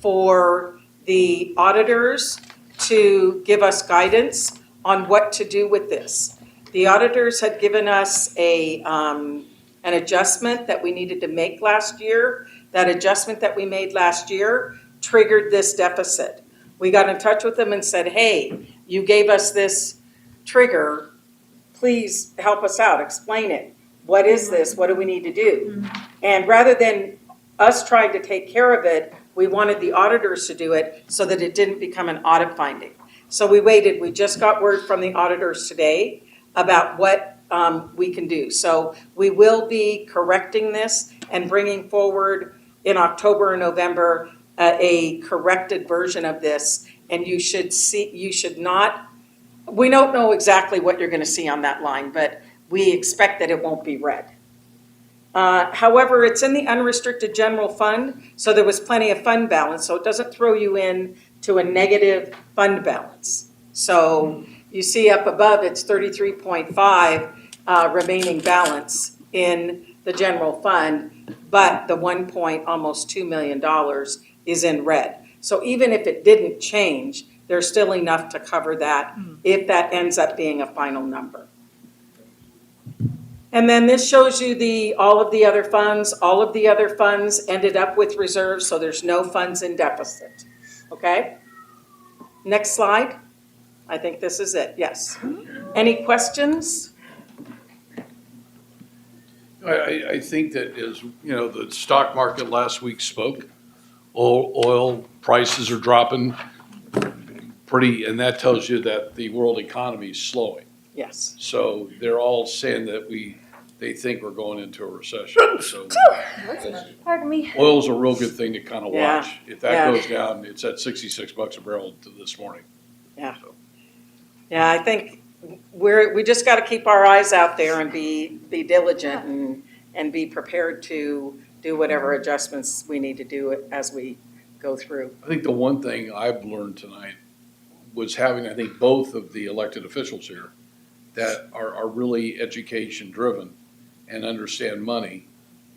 for the auditors to give us guidance on what to do with this. The auditors had given us an adjustment that we needed to make last year. That adjustment that we made last year triggered this deficit. We got in touch with them and said, hey, you gave us this trigger. Please help us out, explain it. What is this? What do we need to do? And rather than us trying to take care of it, we wanted the auditors to do it so that it didn't become an audit finding. So we waited. We just got word from the auditors today about what we can do. So we will be correcting this and bringing forward in October or November a corrected version of this. And you should not, we don't know exactly what you're going to see on that line, but we expect that it won't be red. However, it's in the unrestricted general fund, so there was plenty of fund balance, so it doesn't throw you in to a negative fund balance. So you see up above, it's 33.5 remaining balance in the general fund, but the almost $2 million is in red. So even if it didn't change, there's still enough to cover that if that ends up being a final number. And then this shows you all of the other funds. All of the other funds ended up with reserves, so there's no funds in deficit. Okay? Next slide. I think this is it, yes. Any questions? I think that is, the stock market last week spoke. Oil prices are dropping pretty, and that tells you that the world economy is slowing. Yes. So they're all saying that they think we're going into a recession. So Pardon me. oil's a real good thing to kind of Yeah. watch. If that goes down, it's at $66 a barrel this morning. Yeah. Yeah, I think we just got to keep our eyes out there and be diligent and be prepared to do whatever adjustments we need to do as we go through. I think the one thing I've learned tonight was having, I think, both of the elected officials here that are really education driven and understand money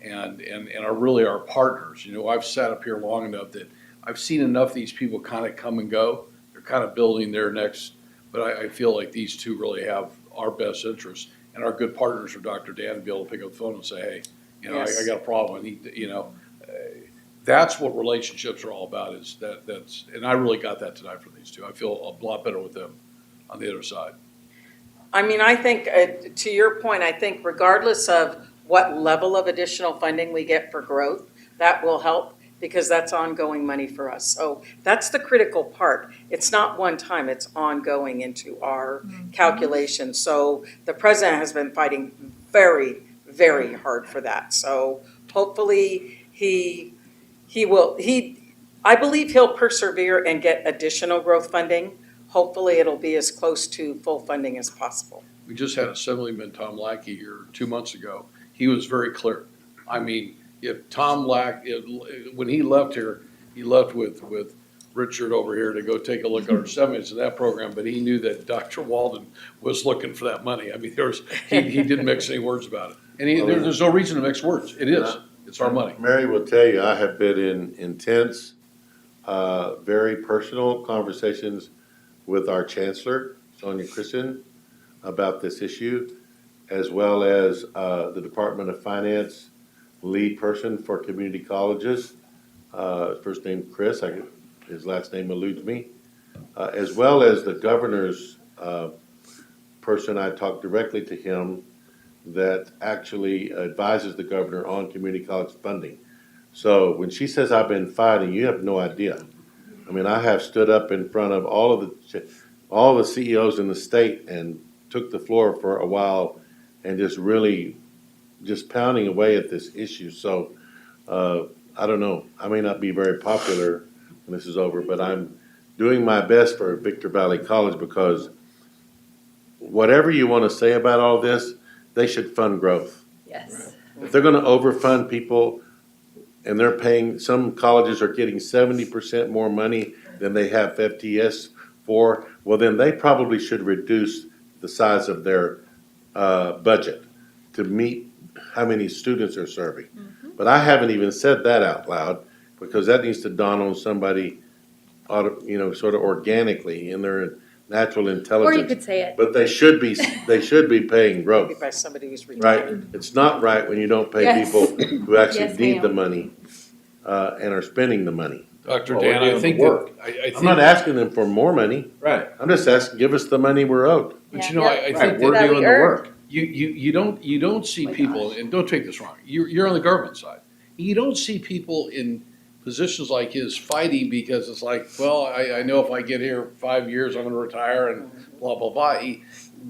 and are really our partners. I've sat up here long enough that I've seen enough of these people kind of come and go. They're kind of building their next, but I feel like these two really have our best interests and are good partners for Dr. Dan to be able to pick up the phone and say, hey, Yes. I got a problem. That's what relationships are all about and I really got that tonight from these two. I feel a lot better with them on the other side. I mean, I think, to your point, I think regardless of what level of additional funding we get for growth, that will help because that's ongoing money for us. So that's the critical part. It's not one time, it's ongoing into our calculations. So the president has been fighting very, very hard for that. So hopefully I believe he'll persevere and get additional growth funding. Hopefully it'll be as close to full funding as possible. We just had Assemblyman Tom Lackey here 2 months ago. He was very clear. I mean, if Tom when he left here, he left with Richard over here to go take a look at our semis in that program, but he knew that Dr. Walden was looking for that money. I mean, he didn't mix any words about it. And there's no reason to mix words. It is. It's our money. Mary will tell you, I have been in intense, very personal conversations with our chancellor, Sonia Christen, about this issue, as well as the Department of Finance lead person for community colleges, first name Chris, his last name eludes me, as well as the governor's person. I talked directly to him that actually advises the governor on community college funding. So when she says I've been fighting, you have no idea. I mean, I have stood up in front of all the CEOs in the state and took the floor for a while and just really just pounding away at this issue. So, I don't know, I may not be very popular when this is over, but I'm doing my best for Victor Valley College because whatever you want to say about all this, they should fund growth. Yes. If they're gonna overfund people and they're paying, some colleges are getting 70% more money than they have FTS for, well, then they probably should reduce the size of their budget to meet how many students they're serving. But I haven't even said that out loud because that needs to dawn on somebody, sort of organically in their natural intelligence. Or you could say it. But they should be paying growth. Maybe by somebody who's Right, retired. it's not right when you don't pay Yes. people who actually Yes, need the ma'am. money, and are spending the money. Dr. Well, Dan, we're I doing think the that, work. I think. I'm not asking them for more money, Right. I'm just asking, give us the money we're owed. But you know, I Right, think we're that doing the work. you don't see people, and don't take this wrong, you're on the government side. You don't see people in positions like his fighting because it's like, well, I know if I get here 5 years, I'm gonna retire and blah, blah, blah.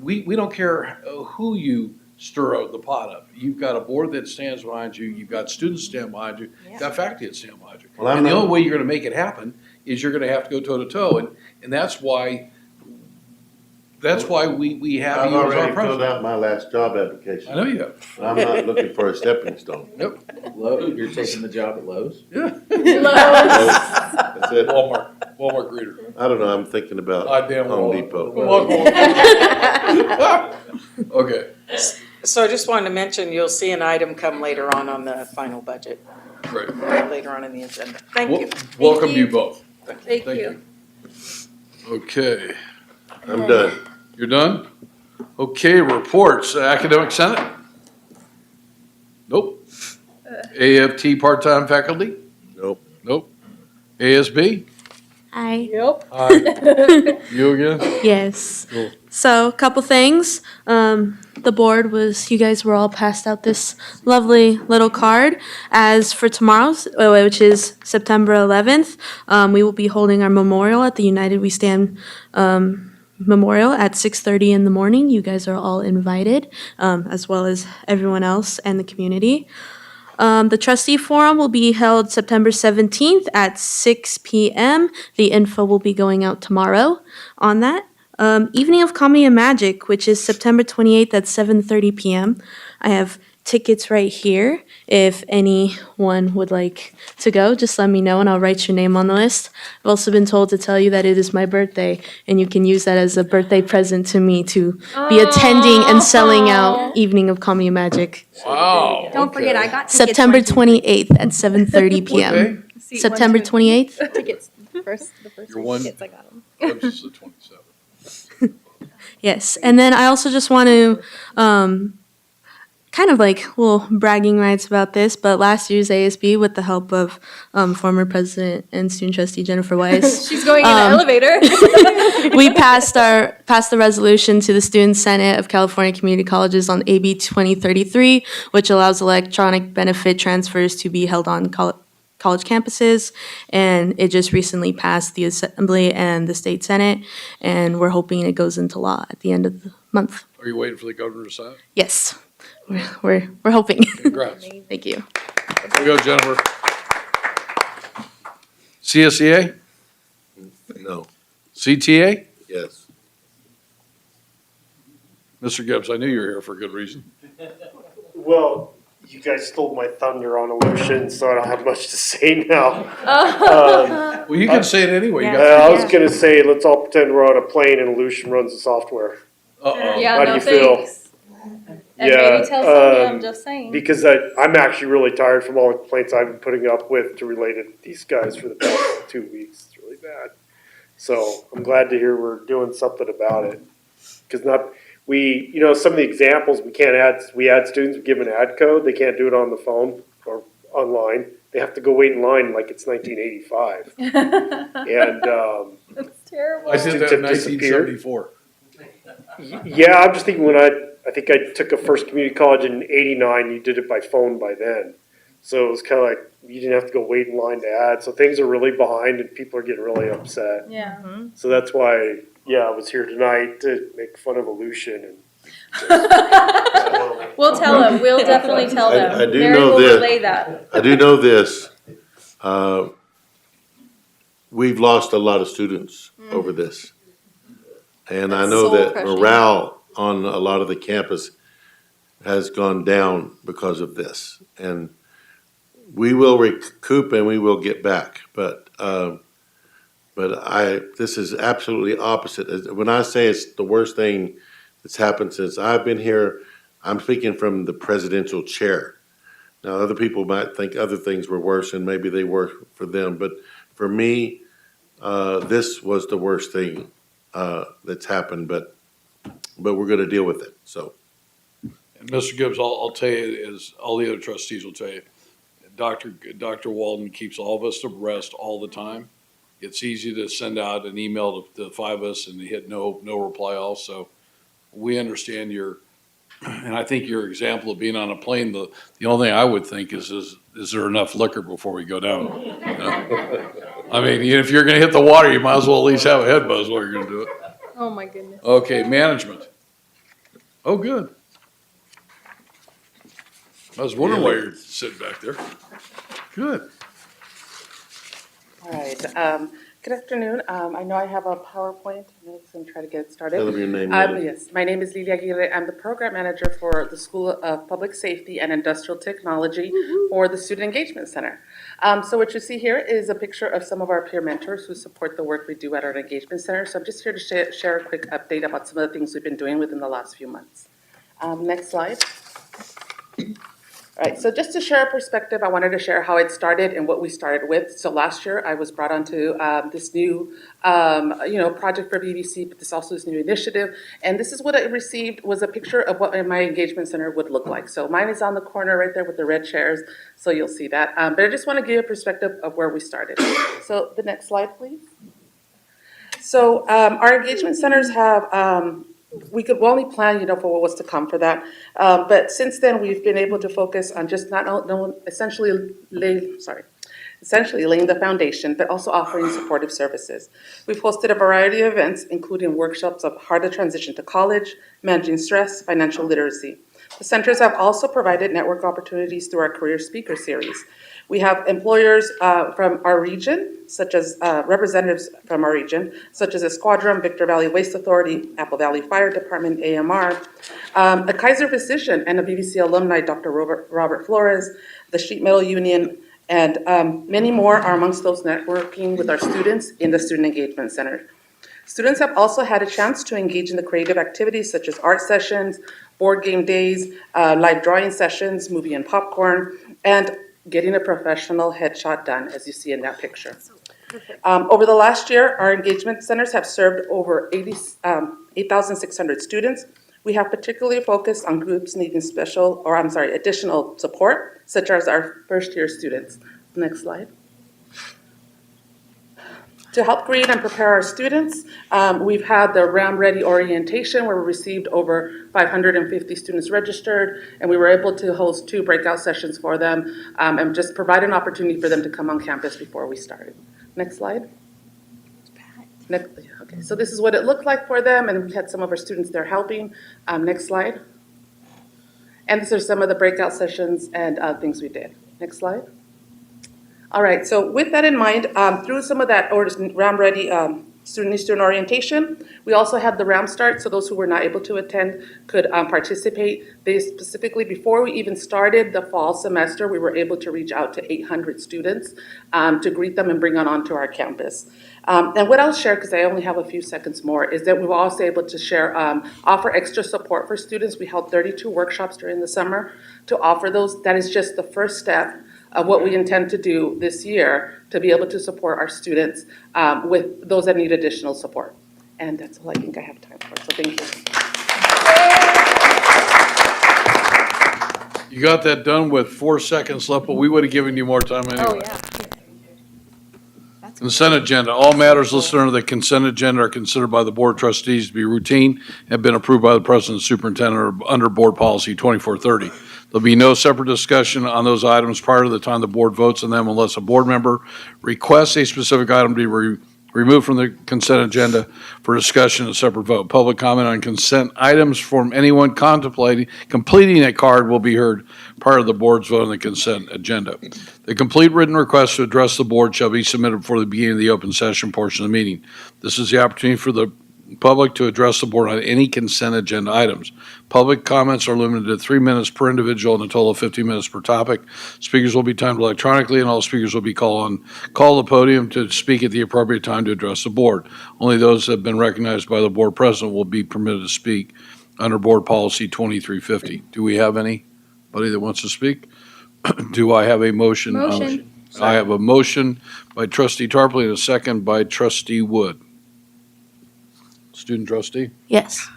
We don't care who you stir out the pot of. You've got a board that stands behind you, you've got students stand behind you, you've got faculty that stand behind you. Well, I'm And the not- only way you're gonna make it happen is you're gonna have to go toe to toe, and that's why we have I've you as our already filled president. out my last job application. I know you have. I'm not looking for a stepping stone. Yep. Lowe's, you're taking the job at Lowe's? Yeah. That's it. Walmart greeter. I don't know, I'm thinking about Damn Home well. Depot. Okay, So I just wanted to mention, you'll see an item come later on the final budget, great. later on in the agenda. Thank you. Welcome to you both. Thank you. Okay, I'm done. you're done? Okay, reports, Academic Senate? Nope. AFT part-time faculty? Nope. Nope. ASB? Hi. Yep. Hi. You again? Yes. Cool. So, a couple things. The board you guys were all passed out this lovely little card. As for tomorrow's, which is September 11th, we will be holding our memorial at the United We Stand memorial at 6:30 in the morning. You guys are all invited, as well as everyone else and the community. The trustee forum will be held September 17th at 6 p.m. The info will be going out tomorrow on that. Evening of Comedy and Magic, which is September 28th at 7:30 p.m. I have tickets right here. If anyone would like to go, just let me know and I'll write your name on the list. I've also been told to tell you that it is my birthday, and you can use that as a birthday present to me to be attending and selling out Evening of Comedy and Magic. Wow. Don't forget, I got tickets. September 1, 2, 3. 28th at 7:30 What p.m. day? September 28th? Tickets, the first You're one- tickets, I got them. Oops, it's the 27th. Yes, and then I also just want to kind of like little bragging rights about this, but last year's ASB, with the help of former president and student trustee Jennifer Weiss, She's going in the elevator. we passed the resolution to the Student Senate of California Community Colleges on AB 2033, which allows electronic benefit transfers to be held on college campuses, and it just recently passed the Assembly and the State Senate, and we're hoping it goes into law at the end of the month. Are you waiting for the governor to sign it? Yes, we're hoping. Congrats. Thank you. There you go, Jennifer. CSEA? No, CTA? yes. Mr. Gibbs, I knew you were here for a good reason. Well, you guys stole my thunder on Aleutian, so I don't have much to say now. Well, you can say it anyway. You got I three was gonna say, let's all pretend we're on a plane and Aleutian runs the software. Uh-oh. Yeah, How do no you feel? thanks. And maybe tell Sonia, I'm just saying. Because I'm actually really tired from all the complaints I've been putting up with to relate to these guys for the past 2 weeks. It's really bad. So I'm glad to hear we're doing something about it. Because some of the examples we add students, we give an ad code, they can't do it on the phone or online. They have to go wait in line like it's 1985. And That's terrible. I did that in 1974. yeah, I'm just thinking I think I took a first community college in '89. You did it by phone by then, So it was kind of like you didn't have to go wait in line to add. So things are really behind and people are getting really upset. Yeah. So that's why, I was here tonight to make fun of Aleutian and We'll tell them. We'll definitely tell them. I do Mary know will this. relay that. I do know this. We've lost a lot of students over this. And I That's know that soul-crushing. morale on a lot of the campus has gone down because of this. And we will recoup and we will get back. But this is absolutely opposite. When I say it's the worst thing that's happened since I've been here, I'm speaking from the presidential chair. Now, other people might think other things were worse, and maybe they were for them. But for me, this was the worst thing that's happened. But we're going to deal with it. So, And Mr. Gibbs, I'll tell you, as all the other trustees will tell you, Dr. Walden keeps all of us abreast all the time. It's easy to send out an email to the five of us and hit no reply all. So we understand and I think your example of being on a plane, the only thing I would think is there enough liquor before we go down? You know? I mean, if you're going to hit the water, you might as well at least have a head buzz while you're going to do it. Oh, my goodness. Okay, management. Oh, good. I was wondering why you're sitting back there. Good. All right. Good afternoon. I know I have a PowerPoint. I'm just going to try to get it started. Tell them your name, Lily. Yes, my name is Lilia Aguirre. I'm the program manager for the School of Public Safety and Industrial Technology for the Student Engagement Center. So what you see here is a picture of some of our peer mentors who support the work we do at our engagement center. So I'm just here to share a quick update about some of the things we've been doing within the last few months. Next slide. All right, so just to share a perspective, I wanted to share how it started and what we started with. So last year, I was brought onto this new, project for BBC, but this also is new initiative. And this is what I received was a picture of what my engagement center would look like. So mine is on the corner right there with the red chairs, so you'll see that. But I just want to give you a perspective of where we started. So the next slide, please. So our engagement centers have we could only plan, for what was to come for that. But since then, we've been able to focus on just essentially laying the foundation, but also offering supportive services. We've hosted a variety of events, including workshops of how to transition to college, managing stress, financial literacy. The centers have also provided network opportunities through our career speaker series. We have employers from our region, such as representatives from our region, such as Esquadron, Victor Valley Waste Authority, Apple Valley Fire Department, AMR, a Kaiser physician and a BBC alumni, Dr. Robert Flores, the Sheet Metal Union, and many more are amongst those networking with our students in the Student Engagement Center. Students have also had a chance to engage in the creative activities such as art sessions, board game days, live drawing sessions, movie and popcorn, and getting a professional headshot done, as you see in that picture. Over the last year, our engagement centers have served over 8,600 students. We have particularly focused on groups needing additional support, such as our first-year students. Next slide. To help greet and prepare our students, we've had the RAM Ready orientation where we received over 550 students registered, and we were able to host 2 breakout sessions for them and just provide an opportunity for them to come on campus before we started. Next slide. Okay, so this is what it looked like for them, and we had some of our students there helping. Next slide. And these are some of the breakout sessions and things we did. Next slide. All right, so with that in mind, through some of that RAM Ready student orientation, we also had the RAM Start, so those who were not able to attend could participate. They specifically, before we even started the fall semester, we were able to reach out to 800 students to greet them and bring them onto our campus. And what I'll share, because I only have a few seconds more, is that we were also able to share, offer extra support for students. We held 32 workshops during the summer to offer those. That is just the first step of what we intend to do this year to be able to support our students with those that need additional support. And that's all I think I have time for, so thank you. You got that done with 4 seconds left, but we would have given you more time anyway. Oh, yeah. Consent agenda. All matters listed under the consent agenda are considered by the Board of Trustees to be routine and have been approved by the President and Superintendent under Board Policy 2430. There'll be no separate discussion on those items prior to the time the board votes on them unless a board member requests a specific item to be removed from the consent agenda for discussion and separate vote. Public comment on consent items from anyone contemplating completing a card will be heard prior to the board's vote on the consent agenda. The complete written request to address the board shall be submitted before the beginning of the open session portion of the meeting. This is the opportunity for the public to address the board on any consent agenda items. Public comments are limited to 3 minutes per individual and a total of 15 minutes per topic. Speakers will be timed electronically, and all speakers will be call the podium to speak at the appropriate time to address the board. Only those that have been recognized by the board president will be permitted to speak under Board Policy 2350. Do we have anybody that wants to speak? Do I have a motion? Motion. I have a motion by Trustee Tarpley and a second by Trustee Wood. Student trustee? Yes.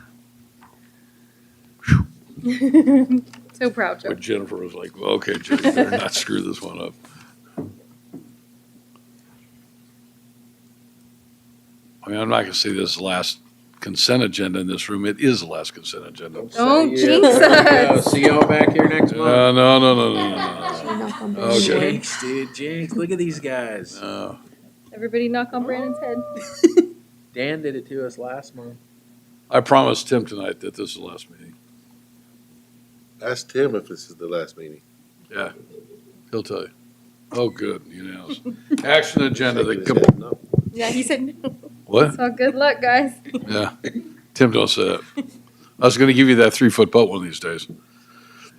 So proud, Joe. But Jennifer was like, well, okay, Jenny, better not screw this one up. I mean, I'm not gonna say this is the last consent agenda in this room. It is the last consent agenda. Don't jinx us. See y'all back here next month. No. Okay. Jinx, dude, jinx. Look at these guys. Everybody knock on Brandon's head. Dan did it to us last month. I promised Tim tonight that this is the last meeting. Ask Tim if this is the last meeting. Yeah, he'll tell you. Oh, good, unanimous. Action agenda, No. Yeah, he said no. What? So good luck, guys. Yeah, Tim don't say that. I was gonna give you that 3-foot putt one of these days.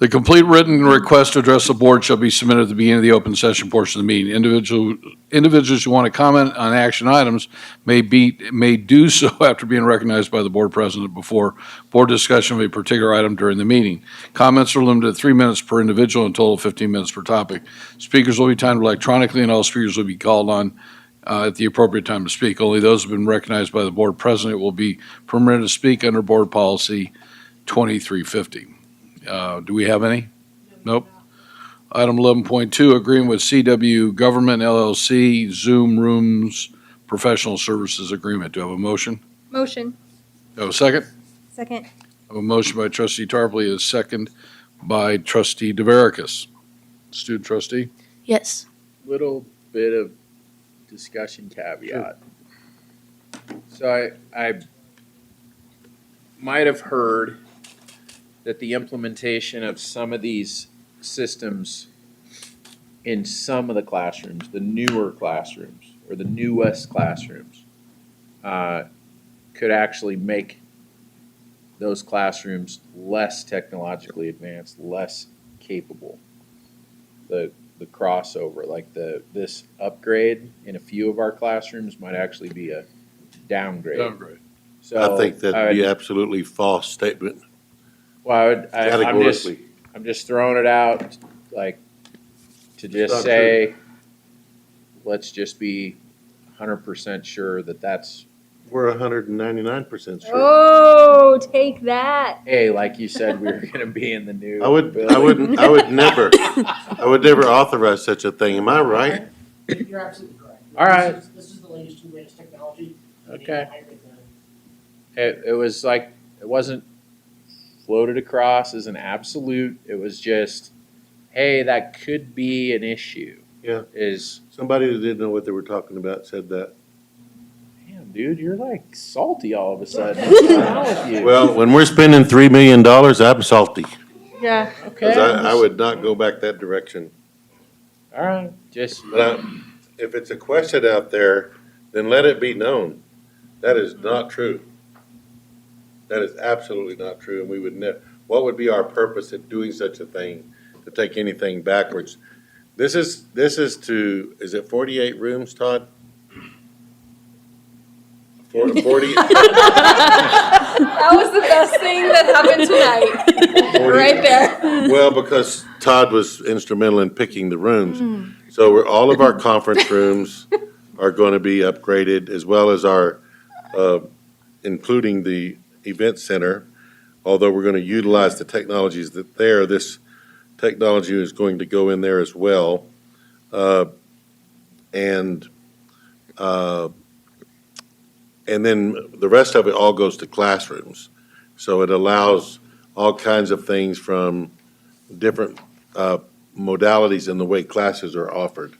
The complete written request to address the board shall be submitted at the beginning of the open session portion of the meeting. Individuals who want to comment on action items may do so after being recognized by the board president before board discussion of a particular item during the meeting. Comments are limited to 3 minutes per individual and total of 15 minutes per topic. Speakers will be timed electronically and all speakers will be called on at the appropriate time to speak. Only those who have been recognized by the board president will be permitted to speak under board policy 2350. Do we have any? Nope. Item 11.2, agreement with CW Government LLC, Zoom Rooms Professional Services Agreement. Do I have a motion? Motion. Do I have a second? Second. I have a motion by Trustee Tarpley, a second by Trustee DeVerekas. Student trustee? Yes. Little bit of discussion caveat. So I might have heard that the implementation of some of these systems in some of the classrooms, the newer classrooms or the newest classrooms, could actually make those classrooms less technologically advanced, less capable. The crossover, like this upgrade in a few of our classrooms might actually be a downgrade. So I think that'd be absolutely false statement. Well, Categorically. I'm just throwing it out, like, to just not say, let's just be 100% sure that that's, We're 199% sure. Oh, take that. hey, like you said, we were gonna be in the new. I would building. never authorize such a thing. Am I right? You're absolutely correct. All right. This is the latest and greatest technology. Okay. It was like, it wasn't floated across as an absolute. It was just, hey, that could be an issue. Yeah. Is Somebody that didn't know what they were talking about said that. damn, dude, you're like salty all of a sudden. What's going on with you? Well, when we're spending $3 million, I'm salty. Yeah. Okay. 'Cause I would not go back that direction. All right, just. But if it's a question out there, then let it be known. That is not true. That is absolutely not true, and we would never. What would be our purpose in doing such a thing, to take anything backwards? This is to, is it 48 rooms, Todd? 40? That was the best thing that happened tonight. Right there. Well, because Todd was instrumental in picking the rooms. So all of our conference rooms are going to be upgraded, as well as our, including the event center. Although we're going to utilize the technologies that there, this technology is going to go in there as well. And then the rest of it all goes to classrooms. So it allows all kinds of things from different modalities in the way classes are offered,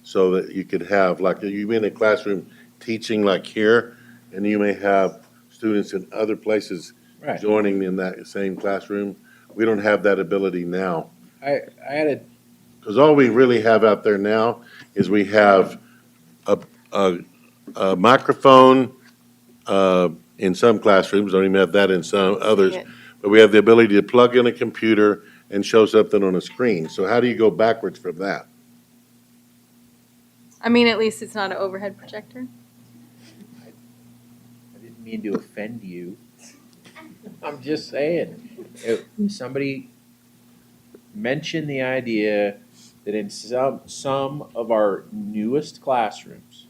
so that you could have, like, you be in a classroom teaching like here, and you may have students in other places Right. joining in that same classroom. We don't have that ability now. I had a Because all we really have out there now is we have a microphone in some classrooms, don't even have that in some others, it. but we have the ability to plug in a computer and show something on a screen. So how do you go backwards from that? I mean, at least it's not an overhead projector. I didn't mean to offend you. I'm just saying, if somebody mentioned the idea that in some of our newest classrooms,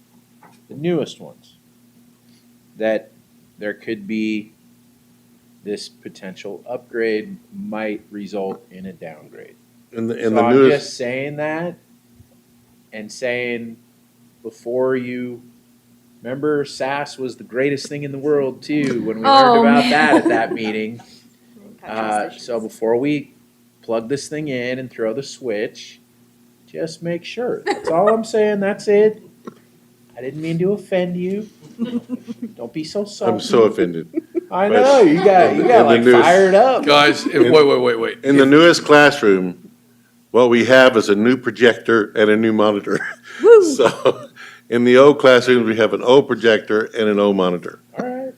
the newest ones, that there could be this potential upgrade might result in a downgrade. In So the I'm newest, just saying that and saying before you, remember SAS was the greatest thing in the world too, when we learned Oh, about man. that at that meeting. Got trust issues. So before we plug this thing in and throw the switch, just make sure. That's all I'm saying. That's it. I didn't mean to offend you. Don't be so salty. I'm so offended. I But know you got in like the newest- fired up. Guys, wait. In the newest classroom, what we have is a new projector and a new monitor. So in the old classrooms, we have an old projector and an old monitor. All right.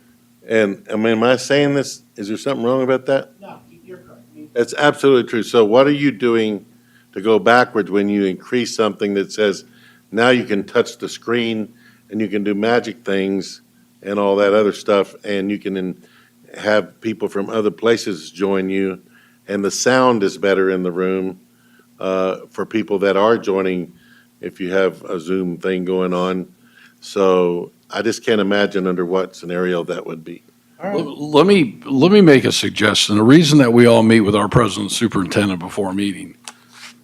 And, I mean, am I saying this, is there something wrong about that? No, you're correct. That's absolutely true. So what are you doing to go backwards when you increase something that says, now you can touch the screen and you can do magic things and all that other stuff, and you can have people from other places join you, and the sound is better in the room for people that are joining if you have a Zoom thing going on. So I just can't imagine under what scenario that would be. All right. Let me make a suggestion. The reason that we all meet with our president and superintendent before a meeting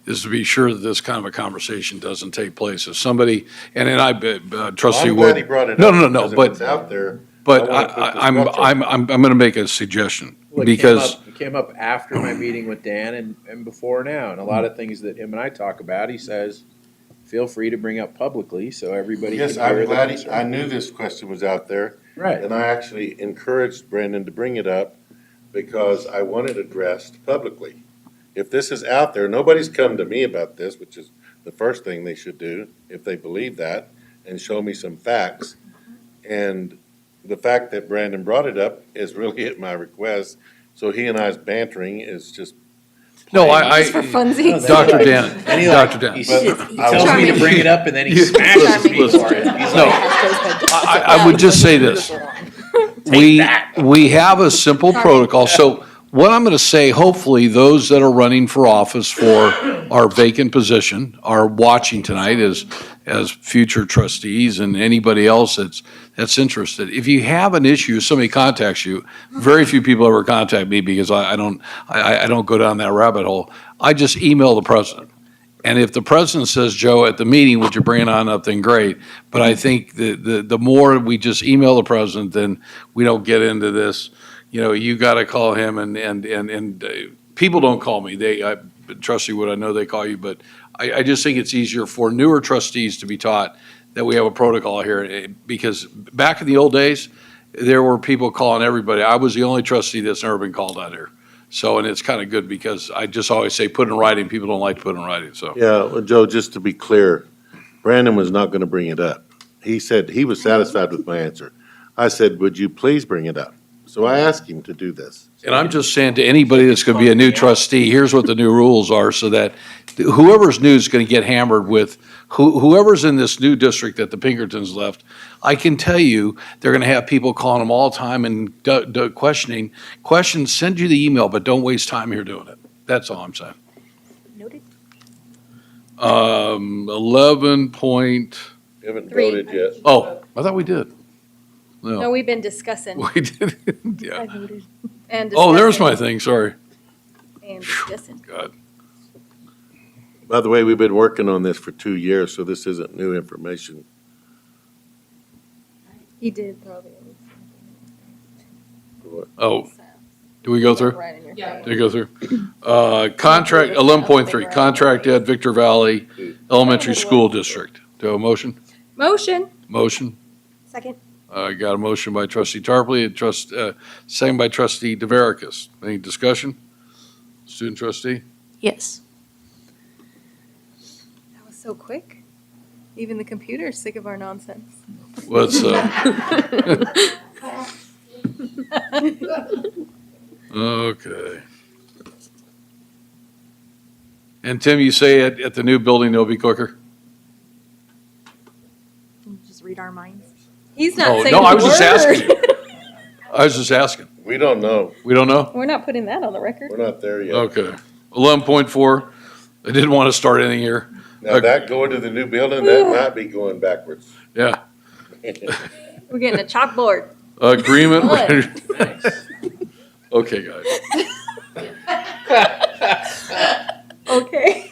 is to be sure that this kind of a conversation doesn't take place. If somebody, and then Trustee I'm Wood. glad he brought it No, up. no, Because if but it's out there. But I wanna put the I'm structure. going to make a suggestion Well, because it came up after my meeting with Dan and before now, and a lot of things that him and I talk about, he says, feel free to bring up publicly so everybody can Yes, hear I'm the glad, concern. I knew this question was out there. Right. And I actually encouraged Brandon to bring it up because I want it addressed publicly. If this is out there, nobody's come to me about this, which is the first thing they should do, if they believe that, and show me some facts. And the fact that Brandon brought it up is really at my request, so he and I's bantering is just. no, Just for funsies. Dr. Dan, And he Dr. Dan. he But tells me to bring it up and then he You- smashes me listen, for it. He's No, like, I would just say this. We have a simple protocol. So what I'm going to say, hopefully, those that are running for office for our vacant position are watching tonight as future trustees and anybody else that's interested. If you have an issue, somebody contacts you, very few people ever contact me because I don't go down that rabbit hole. I just email the president. And if the president says, Joe, at the meeting, would you bring it on up, then great. But I think the more we just email the president, then we don't get into this, you got to call him and people don't call me. Trustee Wood, I know they call you, but I just think it's easier for newer trustees to be taught that we have a protocol here. Because back in the old days, there were people calling everybody. I was the only trustee that's never been called out here. So, and it's kind of good because I just always say, put in writing. People don't like to put in writing, so. Yeah, well, Joe, just to be clear, Brandon was not gonna bring it up. He said he was satisfied with my answer. I said, would you please bring it up? So I asked him to do this. And I'm just saying to anybody that's going to be a new trustee, here's what the new rules are, so that whoever's new is going to get hammered with, whoever's in this new district that the Pinkertons left, I can tell you, they're going to have people calling them all the time and questioning. Questions, send you the email, but don't waste time here doing it. That's all I'm saying. Noted. 11 point, We haven't Three. voted yet. oh, I thought we did. No, No, we've been discussing we did, yeah. and discussing. Oh, there's my thing, sorry. And discussing. God. By the way, we've been working on this for 2 years, so this isn't new information. He did throw the. Oh, Do we go through? Right in your Yeah. face. Do we go through? Contract, 11.3, contract at Victor Valley Elementary School District. Do I have a motion? Motion. Motion. Second. Got a motion by trustee Tarpley, second by trustee DeVerekas. Any discussion? Student trustee? Yes. That was so quick. Even the computer's sick of our nonsense. What's, okay. And Tim, you say at the new building they'll be quicker? Just read our minds. He's not Oh, saying no, I a was just word. asking. I was just asking. We don't know. We don't know? We're not putting that on the record. We're not there yet. Okay. 11.4, I didn't want to start anything here. Now that going to the new building, that might be going backwards. Yeah. We're getting a chalkboard. Agreement. Good. Okay, guys. Okay.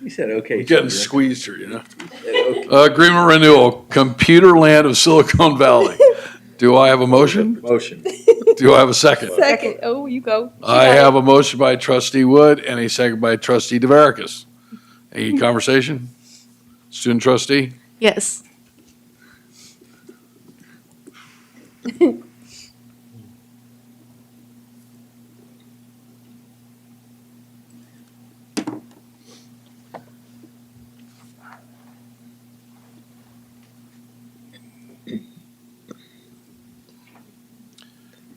You said okay. Getting squeezed here, you know? Agreement renewal, Computer Land of Silicon Valley. Do I have a motion? Motion. Do I have a second? Second. Oh, you go. I have a motion by trustee Wood and a second by trustee DeVerekas. Any conversation? Student trustee? Yes.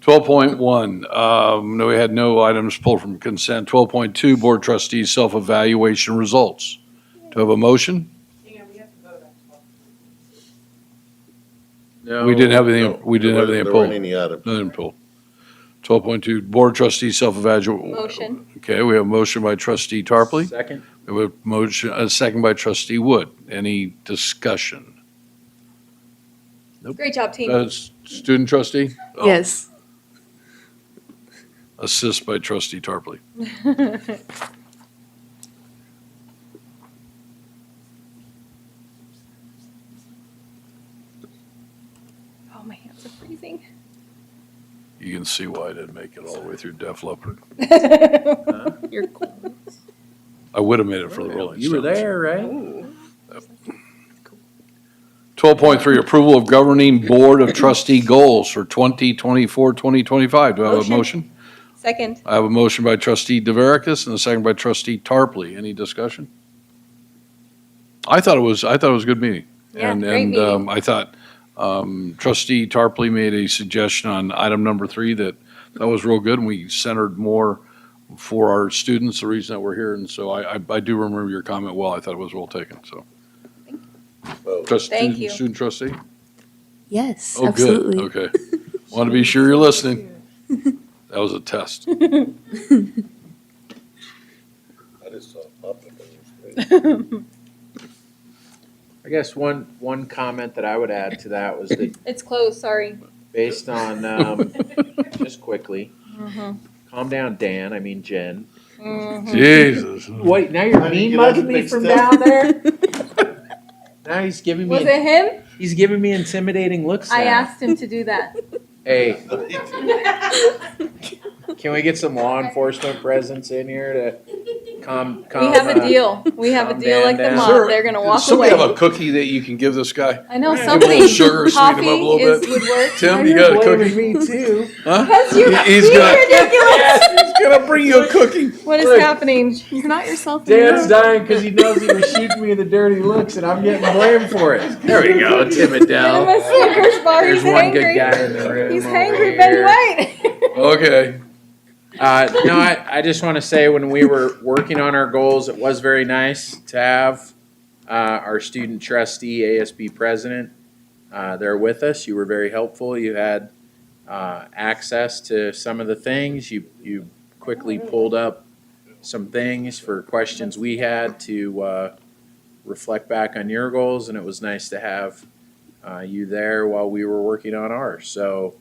Twelve point one, no, we had no items pulled from consent. 12.2, board trustees self-evaluation results. Do I have a motion? No. We didn't have No, anything, we didn't have anything there pulled. weren't any items. Nothing pulled. 12.2, board trustees self-evaluation. Motion. Okay, we have a motion by trustee Tarpley. Second. We have a motion, a second by trustee Wood. Any discussion? Great job, team. Student trustee? Oh, Yes. Assist by trustee Tarpley. Oh, my hands are freezing. You can see why I didn't make it all the way through Def Leppard. You're cool. I would have made it for the Rolling Stones. You were there, right? Ooh. 12.3, approval of governing board of trustee goals for 2024, 2025. Do I have a motion? Second. I have a motion by trustee DeVerekas and a second by trustee Tarpley. Any discussion? I thought it was a good meeting. Yeah, And great meeting. I thought trustee Tarpley made a suggestion on item number 3 that was real good, and we centered more for our students, the reason that we're here. And so I do remember your comment well. I thought it was well taken, so. Thank you. Student trustee? Yes, Oh, absolutely. good, okay. Want to be sure you're listening. That was a test. I just saw it pop up on your screen. I guess one comment that I would add to that was that It's closed, sorry. based on, just quickly, calm down, Dan, I mean Jen. Jesus. Wait, now you're How do mean you get us mugging me mixed from up? down there? Now he's giving Was me, it him? he's giving me intimidating looks I now. asked him to do that. Hey, can we get some law enforcement presence in here to calm? We have a deal. We have a calm deal Dan like the down. mob. They're gonna walk Somebody away. have a cookie that you can give this guy? I know Give him a something. little sugar, sweeten him up a Coffee little bit. would work. Tim, Now you you're got a blaming cookie? me too. Huh? Because you're He's being gonna- ridiculous. He's gonna bring you a cookie. What is Look. happening? You're not yourself. Dan's dying because he knows he was shooting me the dirty looks, and I'm getting blamed for it. There we go, Tim Give him a Snickers bar. There's He's one hangry. good guy in the room. He's over hangry, Betty here. White. Okay. No, I just want to say when we were working on our goals, it was very nice to have our student trustee, ASB president, there with us. You were very helpful. You had access to some of the things. You quickly pulled up some things for questions we had to reflect back on your goals, and it was nice to have you there while we were working on ours. So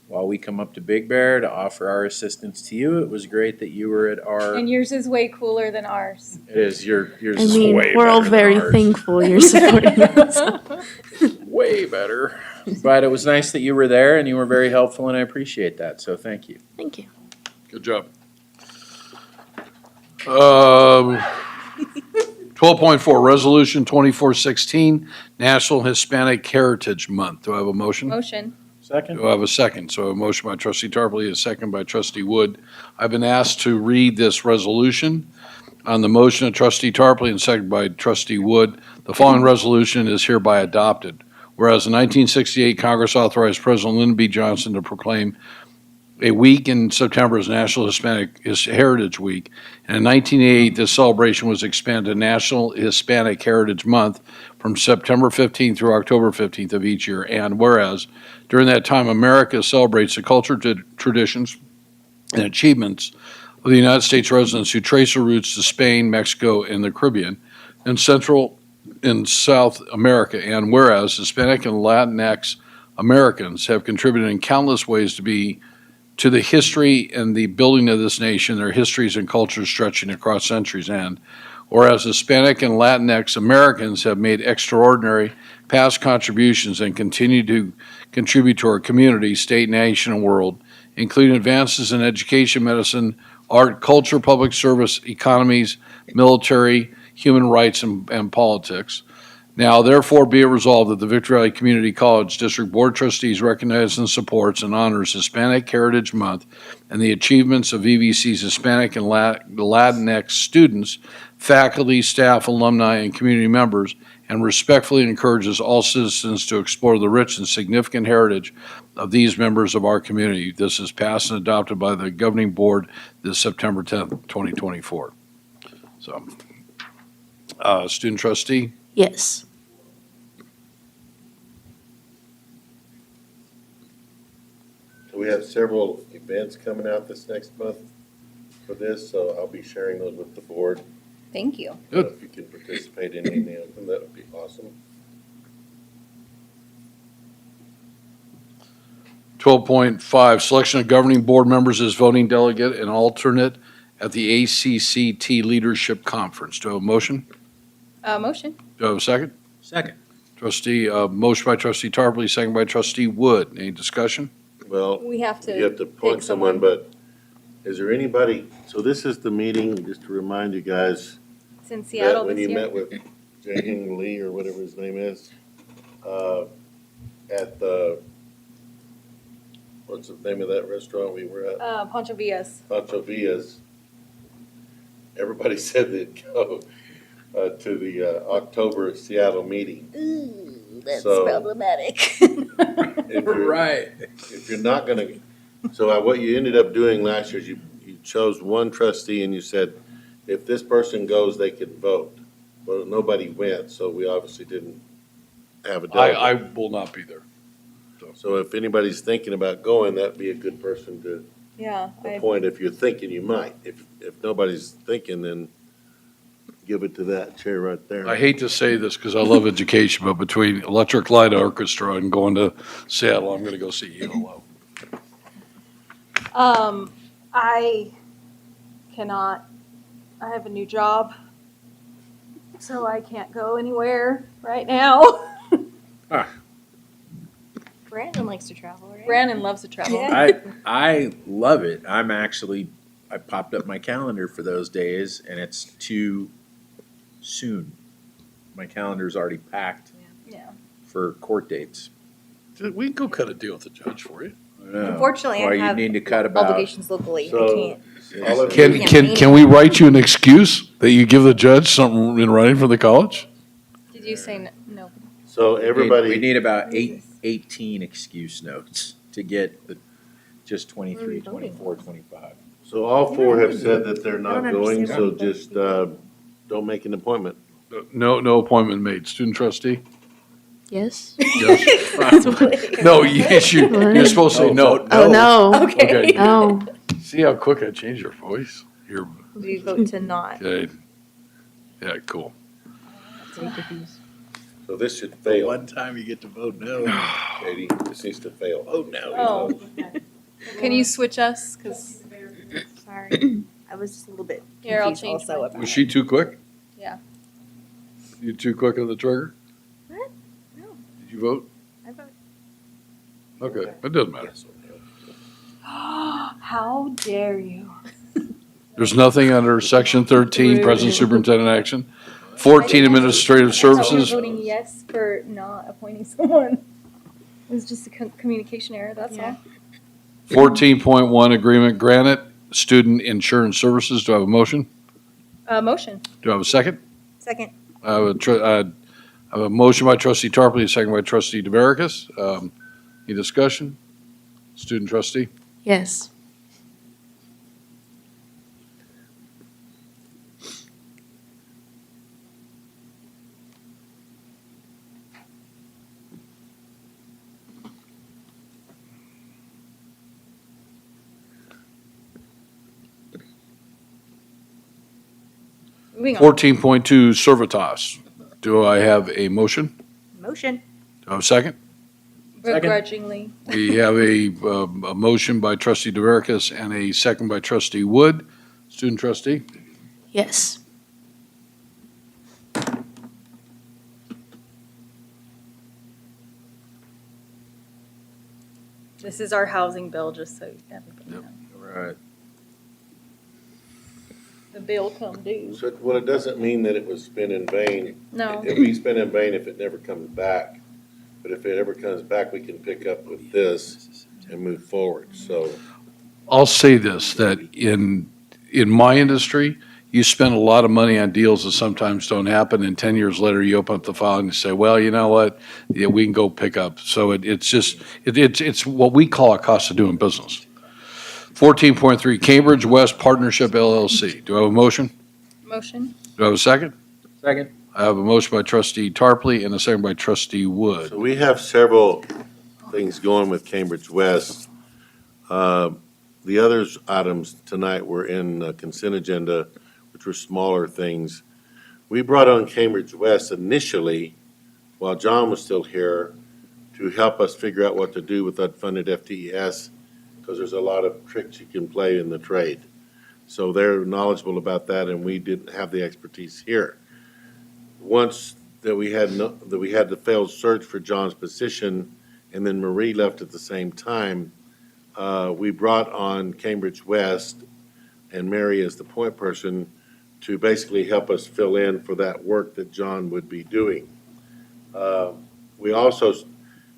while we come up to Big Bear to offer our assistance to you, it was great that you were at our. And yours is way cooler than ours. It is yours I is mean, way we're all better than very ours. thankful you're supporting us. Way better. But it was nice that you were there and you were very helpful, and I appreciate that. So thank you. Thank you. Good job. 12.4, Resolution 2416, National Hispanic Heritage Month. Do I have a motion? Motion. Second. Do I have a second? So a motion by trustee Tarpley, a second by trustee Wood. I've been asked to read this resolution. On the motion of trustee Tarpley and second by trustee Wood, the following resolution is hereby adopted. Whereas in 1968, Congress authorized President Lyndon B. Johnson to proclaim a week in September as National Hispanic Heritage Week. And in 1988, this celebration was expanded to National Hispanic Heritage Month from September 15th through October 15th of each year. And whereas during that time, America celebrates the culture, traditions, and achievements of the United States residents who trace their roots to Spain, Mexico, and the Caribbean, and Central and South America. And whereas Hispanic and Latinx Americans have contributed in countless ways to the history and the building of this nation, their histories and cultures stretching across centuries. And whereas Hispanic and Latinx Americans have made extraordinary past contributions and continue to contribute to our community, state, nation, and world, including advances in education, medicine, art, culture, public service, economies, military, human rights, and politics. Now, therefore, be it resolved that the Victory Valley Community College District Board of Trustees recognizes and supports and honors Hispanic Heritage Month and the achievements of VVC's Hispanic and Latinx students, faculty, staff, alumni, and community members, and respectfully encourages all citizens to explore the rich and significant heritage of these members of our community. This is passed and adopted by the governing board this September 10th, 2024. So, student trustee? Yes. We have several events coming out this next month for this, so I'll be sharing those with the board. Thank you. Good. If you can participate in any of them, that would be awesome. 12.5, selection of governing board members as voting delegate and alternate at the ACCT Leadership Conference. Do I have a motion? Motion. Do I have a second? Second. Trustee, motion by trustee Tarpley, second by trustee Wood. Any discussion? Well, We have to. you have to appoint pick someone, but is there anybody, so this is the meeting, just to remind you guys, It's in that Seattle when this you year. met with Jae-Hing Lee, or whatever his name is, at the, what's the name of that restaurant we were at? Pancho Villas. Pancho Villas. Everybody said they'd go to the October Seattle meeting. Ooh, that's So- problematic. If you're not gonna, so what you ended up doing last year is you chose one trustee and you said, if this person goes, they can vote. Well, nobody went, so we obviously didn't have a I delegate. will not be there. So if anybody's thinking about going, that'd be a good person to Yeah. appoint. If you're thinking, you might. If nobody's thinking, then give it to that chair right there. I hate to say this because I love education, but between Electric Light Orchestra and going to Seattle, I'm going to go see ELO. I cannot, I have a new job, so I can't go anywhere right now. Brandon likes to travel, right? Brandon loves to travel. I love it. I popped up my calendar for those days and it's too soon. My calendar's already packed Yeah. for court dates. We can go cut a deal with the judge for you. I know. Unfortunately, Well, I you have need to cut about. obligations locally. I So- can't. All of you- Can we write you an excuse that you give the judge something in writing from the college? Did you say no? So We everybody, need about 18 excuse notes to get the, just 23, 24, 25. so all four have said that they're I not don't going, understand so what just, don't make an appointment. No appointment made. Student trustee? Yes. Yes. No, yes, you're supposed to say no. Oh, no. Okay. No. See how quick I changed your voice? You're, We vote to not. okay. Yeah, cool. So this should fail. One time you get to vote no. Katie, this needs to fail. Oh, no. Oh. Can you switch us? Because Sorry. I was just a little bit Here, I'll confused change also mine. about Was she too quick? Yeah. You too quick on the trigger? What? No. Did you vote? I vote. Okay, it doesn't matter. How dare you? There's nothing under Section 13, President Superintendent action. 14, Administrative I thought we were Services. voting yes for not appointing someone. It was just a communication error, that's all. 14.1, Agreement granted, Student Insurance Services. Do I have a motion? Motion. Do I have a second? Second. I have a motion by trustee Tarpley, a second by trustee DeVerekas. Any discussion? Student trustee? Yes. Moving on. 14.2, Servitas. Do I have a motion? Motion. Do I have a second? Begrudgingly. We have a motion by trustee DeVerekas and a second by trustee Wood. Student trustee? Yes. This is our housing bill, just so everybody knows. Right. The bill come due. So, well, it doesn't mean that it was spent in vain. No. It'll be spent in vain if it never comes back. But if it ever comes back, we can pick up with this and move forward, so. I'll say this, that in my industry, you spend a lot of money on deals that sometimes don't happen, and 10 years later, you open up the file and you say, well, you know what? Yeah, we can go pick up. So it's what we call a cost of doing business. 14.3, Cambridge West Partnership LLC. Do I have a motion? Motion. Do I have a second? Second. I have a motion by trustee Tarpley and a second by trustee Wood. So we have several things going with Cambridge West. The others items tonight were in the consent agenda, which were smaller things. We brought on Cambridge West initially, while John was still here, to help us figure out what to do with unfunded FTES, because there's a lot of tricks you can play in the trade. So they're knowledgeable about that, and we didn't have the expertise here. Once that we had the failed search for John's position, and then Marie left at the same time, we brought on Cambridge West and Mary as the point person to basically help us fill in for that work that John would be doing. We also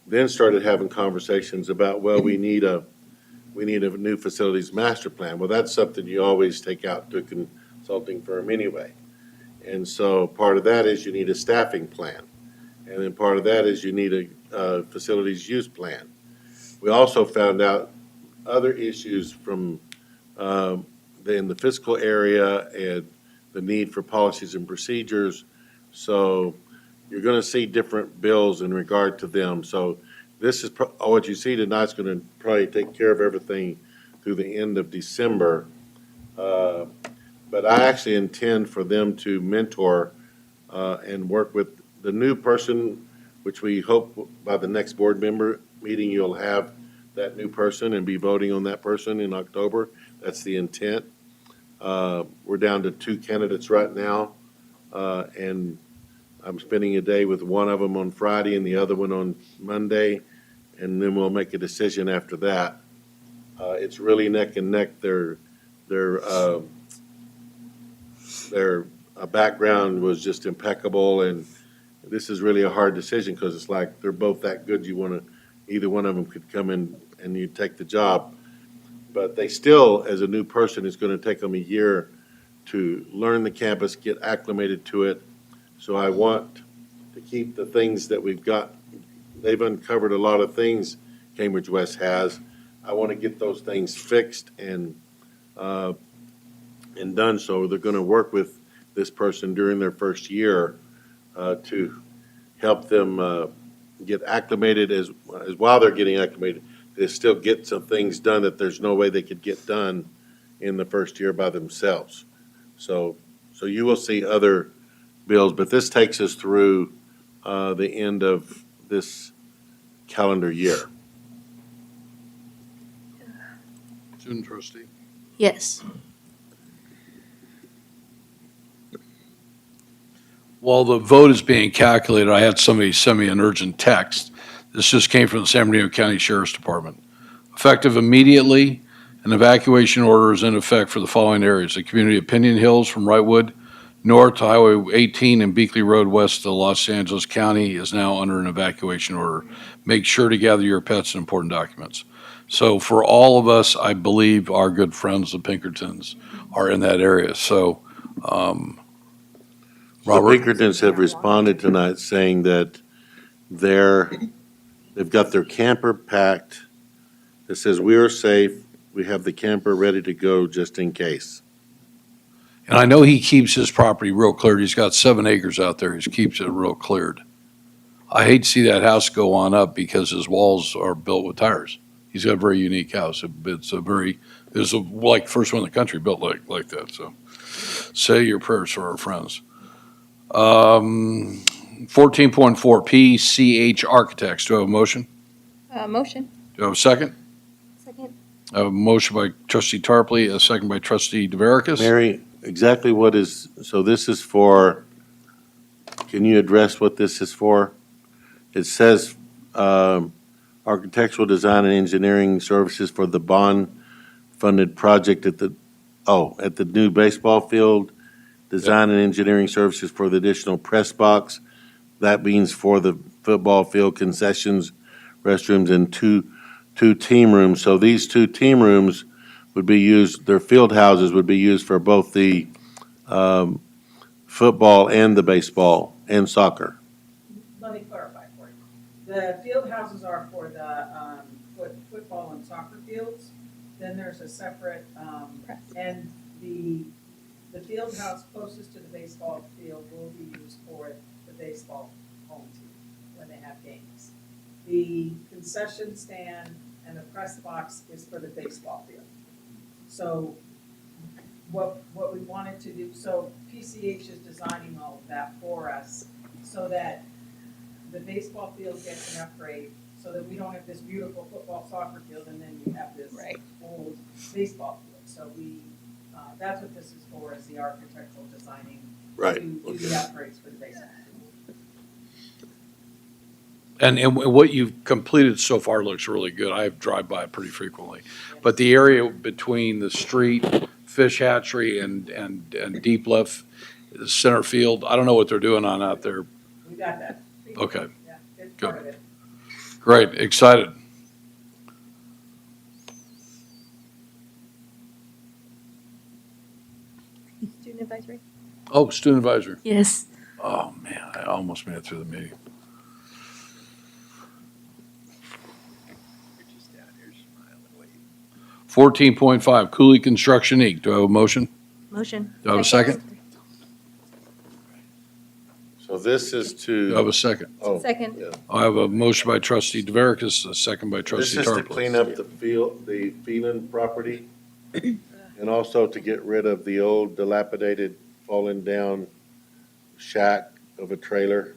then started having conversations about, well, we need a new facilities master plan. Well, that's something you always take out to a consulting firm anyway. And so part of that is you need a staffing plan. And then part of that is you need a facilities use plan. We also found out other issues from in the fiscal area and the need for policies and procedures. So you're going to see different bills in regard to them. So this is what you see tonight is going to probably take care of everything through the end of December. But I actually intend for them to mentor and work with the new person, which we hope by the next board member meeting you'll have that new person and be voting on that person in October. That's the intent. We're down to 2 candidates right now, and I'm spending a day with one of them on Friday and the other one on Monday, and then we'll make a decision after that. It's really neck and neck. Their background was just impeccable, and this is really a hard decision because it's like they're both that good. You want to, either one of them could come in and you take the job. But they still, as a new person, it's going to take them a year to learn the campus, get acclimated to it. So I want to keep the things that we've got. They've uncovered a lot of things Cambridge West has. I want to get those things fixed and done. So they're going to work with this person during their first year to help them get acclimated as while they're getting acclimated. They still get some things done that there's no way they could get done in the first year by themselves. So you will see other bills, but this takes us through the end of this calendar year. Student trustee? Yes. While the vote is being calculated, I had somebody send me an urgent text. This just came from the San Bernardino County Sheriff's Department. Effective immediately, An evacuation order is in effect for the following areas: the community of Pinion Hills from Wrightwood north to Highway 18 and Beakley Road west to Los Angeles County is now under an evacuation order. Make sure to gather your pets and important documents. So for all of us, I believe our good friends, the Pinkertons, are in that area. So, The Robert? Pinkertons have responded tonight saying that they've got their camper packed. That says, "We are safe. We have the camper ready to go just in case." And I know he keeps his property real cleared. He's got 7 acres out there. He keeps it real cleared. I hate to see that house go on up because his walls are built with tires. He's got a very unique house. It's like first one in the country built like that. So say your prayers for our friends. 14.4 PCH Architects. Do I have a motion? Motion. Do I have a second? Second. I have a motion by trustee Tarpley, a second by trustee DeVerekas. Mary, exactly so this is for, can you address what this is for? It says, architectural design and engineering services for the bond-funded project at the new baseball field, design and engineering services for the additional press box. That means for the football field concessions, restrooms, and two team rooms. So these 2 team rooms would be used, their field houses would be used for both the football and the baseball and soccer. Let me clarify for you. The field houses are for the football and soccer fields. Then there's a separate, and the field house closest to the baseball field will be used for the baseball home team when they have games. The concession stand and the press box is for the baseball field. So what we wanted to do, so PCH is designing all of that for us so that the baseball field gets an upgrade, so that we don't have this beautiful football soccer field and then you have this old baseball field. So that's what this is for, is the architectural designing Right. to do the upgrades for the baseball field. And what you've completed so far looks really good. I drive by it pretty frequently. But the area between the street, fish hatchery, and deep left center field, I don't know what they're doing on out there. We got that. Okay, Yeah, it's part of it. great, excited. Student advisory. Oh, student advisory. Yes. Oh, man, I almost made it through the meeting. You're just down here smiling, waiting. 14.5 Cooley Construction Inc. Do I have a motion? Motion. Do I have a second? So this is to. Do I have a second? Oh, Second. yeah. I have a motion by trustee DeVerekas, a second by This trustee is to Tarpley. clean up the Phelan property and also to get rid of the old dilapidated, fallen down shack of a trailer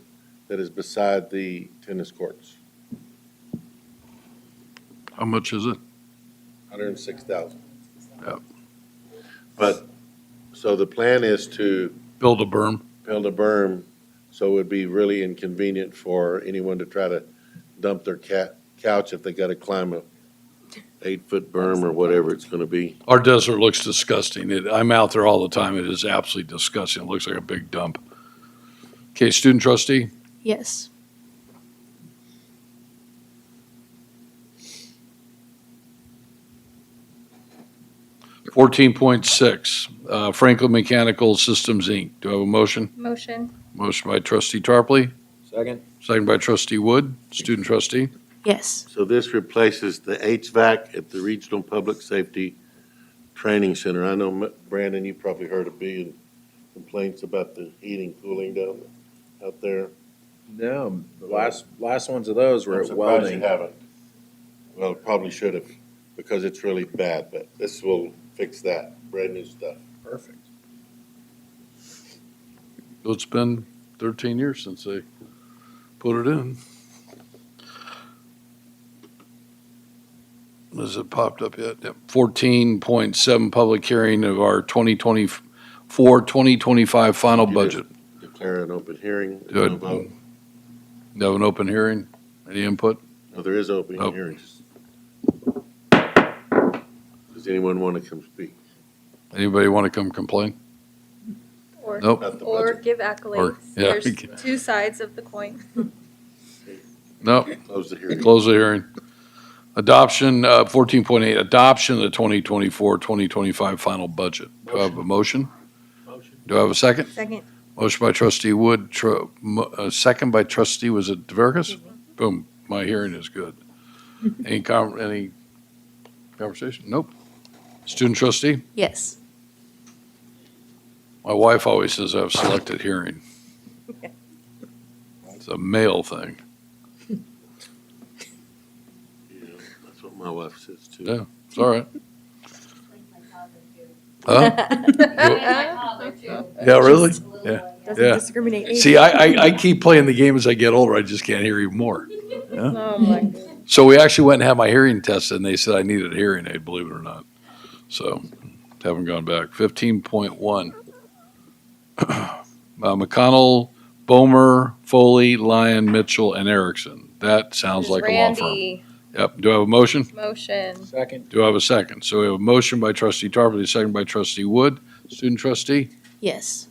that is beside the tennis courts. How much is it? $106,000. Yep. But, so the plan is to Build a berm. build a berm, so it would be really inconvenient for anyone to try to dump their couch if they gotta climb a 8-foot berm or whatever it's gonna be. Our desert looks disgusting. I'm out there all the time. It is absolutely disgusting. It looks like a big dump. Okay, student trustee? Yes. Fourteen point six, Franklin Mechanical Systems, Inc. Do I have a motion? Motion. Motion by trustee Tarpley, Second? second by trustee Wood. Student trustee? Yes. So this replaces the HVAC at the Regional Public Safety Training Center. I know, Brandon, you probably heard a billion complaints about the heating, cooling down out there. No, the last ones of those were I'm at surprised welding. you haven't. Well, probably should have, because it's really bad, but this will fix that, brand new stuff. Perfect. It's been 13 years since they put it in. Has it popped up yet? Yep. 14.7, public hearing of our 2024-2025 final You budget. Declare an open hearing. Do it. No vote. No, an open hearing? Any input? No, there is open Nope. hearings. Does anyone want to come speak? Anybody want to come complain? Or, Nope. Not the or budget. give accolades. yeah. There's two sides of the coin. Nope. Close the hearing. Close the hearing. Adoption, 14.8, adoption of the 2024-2025 final budget. Do I have a motion? Motion. Do I have a second? Second. Motion by trustee Wood, second by trustee, was it DeVergus? Boom, my hearing is good. Any conversation? Nope. Student trustee? Yes. My wife always says I have selective hearing. It's a male thing. Yeah, that's what my wife says too. Yeah, it's all right. My Huh? father too. Yeah, really? Yeah. Doesn't Yeah. discriminate. See, I keep playing the game as I get older. I just can't hear even more. Yeah. Oh, my goodness. So we actually went and had my hearing tested, and they said I needed a hearing aid, believe it or not. So haven't gone back. 15.1. McConnell, Bomer, Foley, Lyon, Mitchell, and Erickson. That sounds like a law firm. Randy, Yep. Do I have a motion? motion. Second. Do I have a second? So we have a motion by trustee Tarpley, a second by trustee Wood. Student trustee? Yes.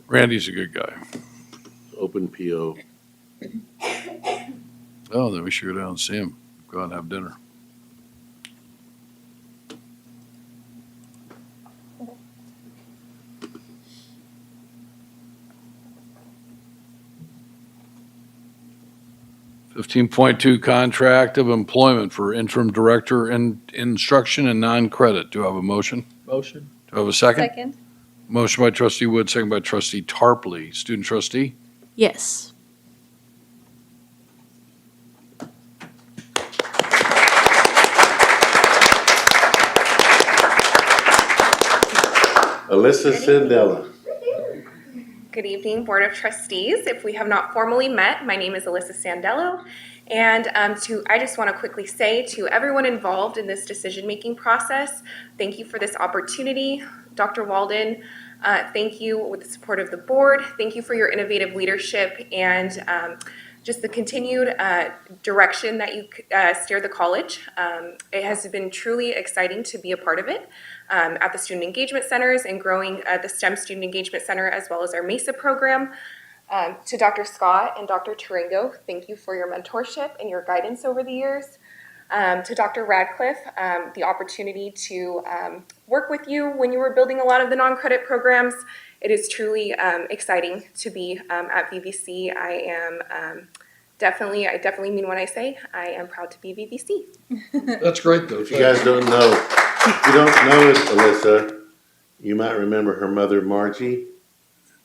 Randy's a good guy. Open PO. Oh, then we should go down and see him. Go out and have dinner. $15.2 contract of employment for interim director in instruction and non-credit. Do I have a motion? Motion. Do I have a second? Second. Motion by trustee Wood, second by trustee Tarpley. Student trustee? Yes. Alyssa Sandella. Good evening, Board of Trustees. If we have not formally met, my name is Alyssa Sandello. And I just want to quickly say to everyone involved in this decision-making process, thank you for this opportunity. Dr. Walden, thank you with the support of the board. Thank you for your innovative leadership and just the continued direction that you steer the college. It has been truly exciting to be a part of it at the Student Engagement Centers and growing the STEM Student Engagement Center as well as our MESA program. To Dr. Scott and Dr. Taringo, thank you for your mentorship and your guidance over the years. To Dr. Radcliffe, the opportunity to work with you when you were building a lot of the non-credit programs. It is truly exciting to be at VVC. I definitely mean what I say. I am proud to be VVC. That's great, though. If you guys don't know, if you don't know it, Alyssa, you might remember her mother, Margie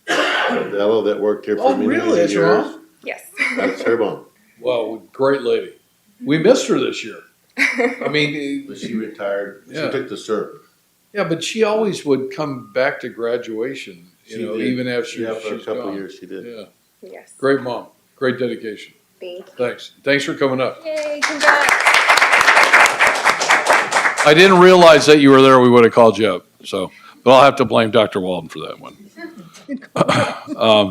Sandella, that worked here for many years. Yes. That's her mom. Wow, great lady. We missed her this year. I mean, But she retired. Yeah. She took the serve. yeah, but she always would come back to graduation, She did. even after Yeah, she for a was couple gone. of years she did. Yeah, Yes. great mom, great dedication. Thank you. Thanks for coming up. Yay, congrats. I didn't realize that you were there, we would have called you up, so, but I'll have to blame Dr. Walden for that one.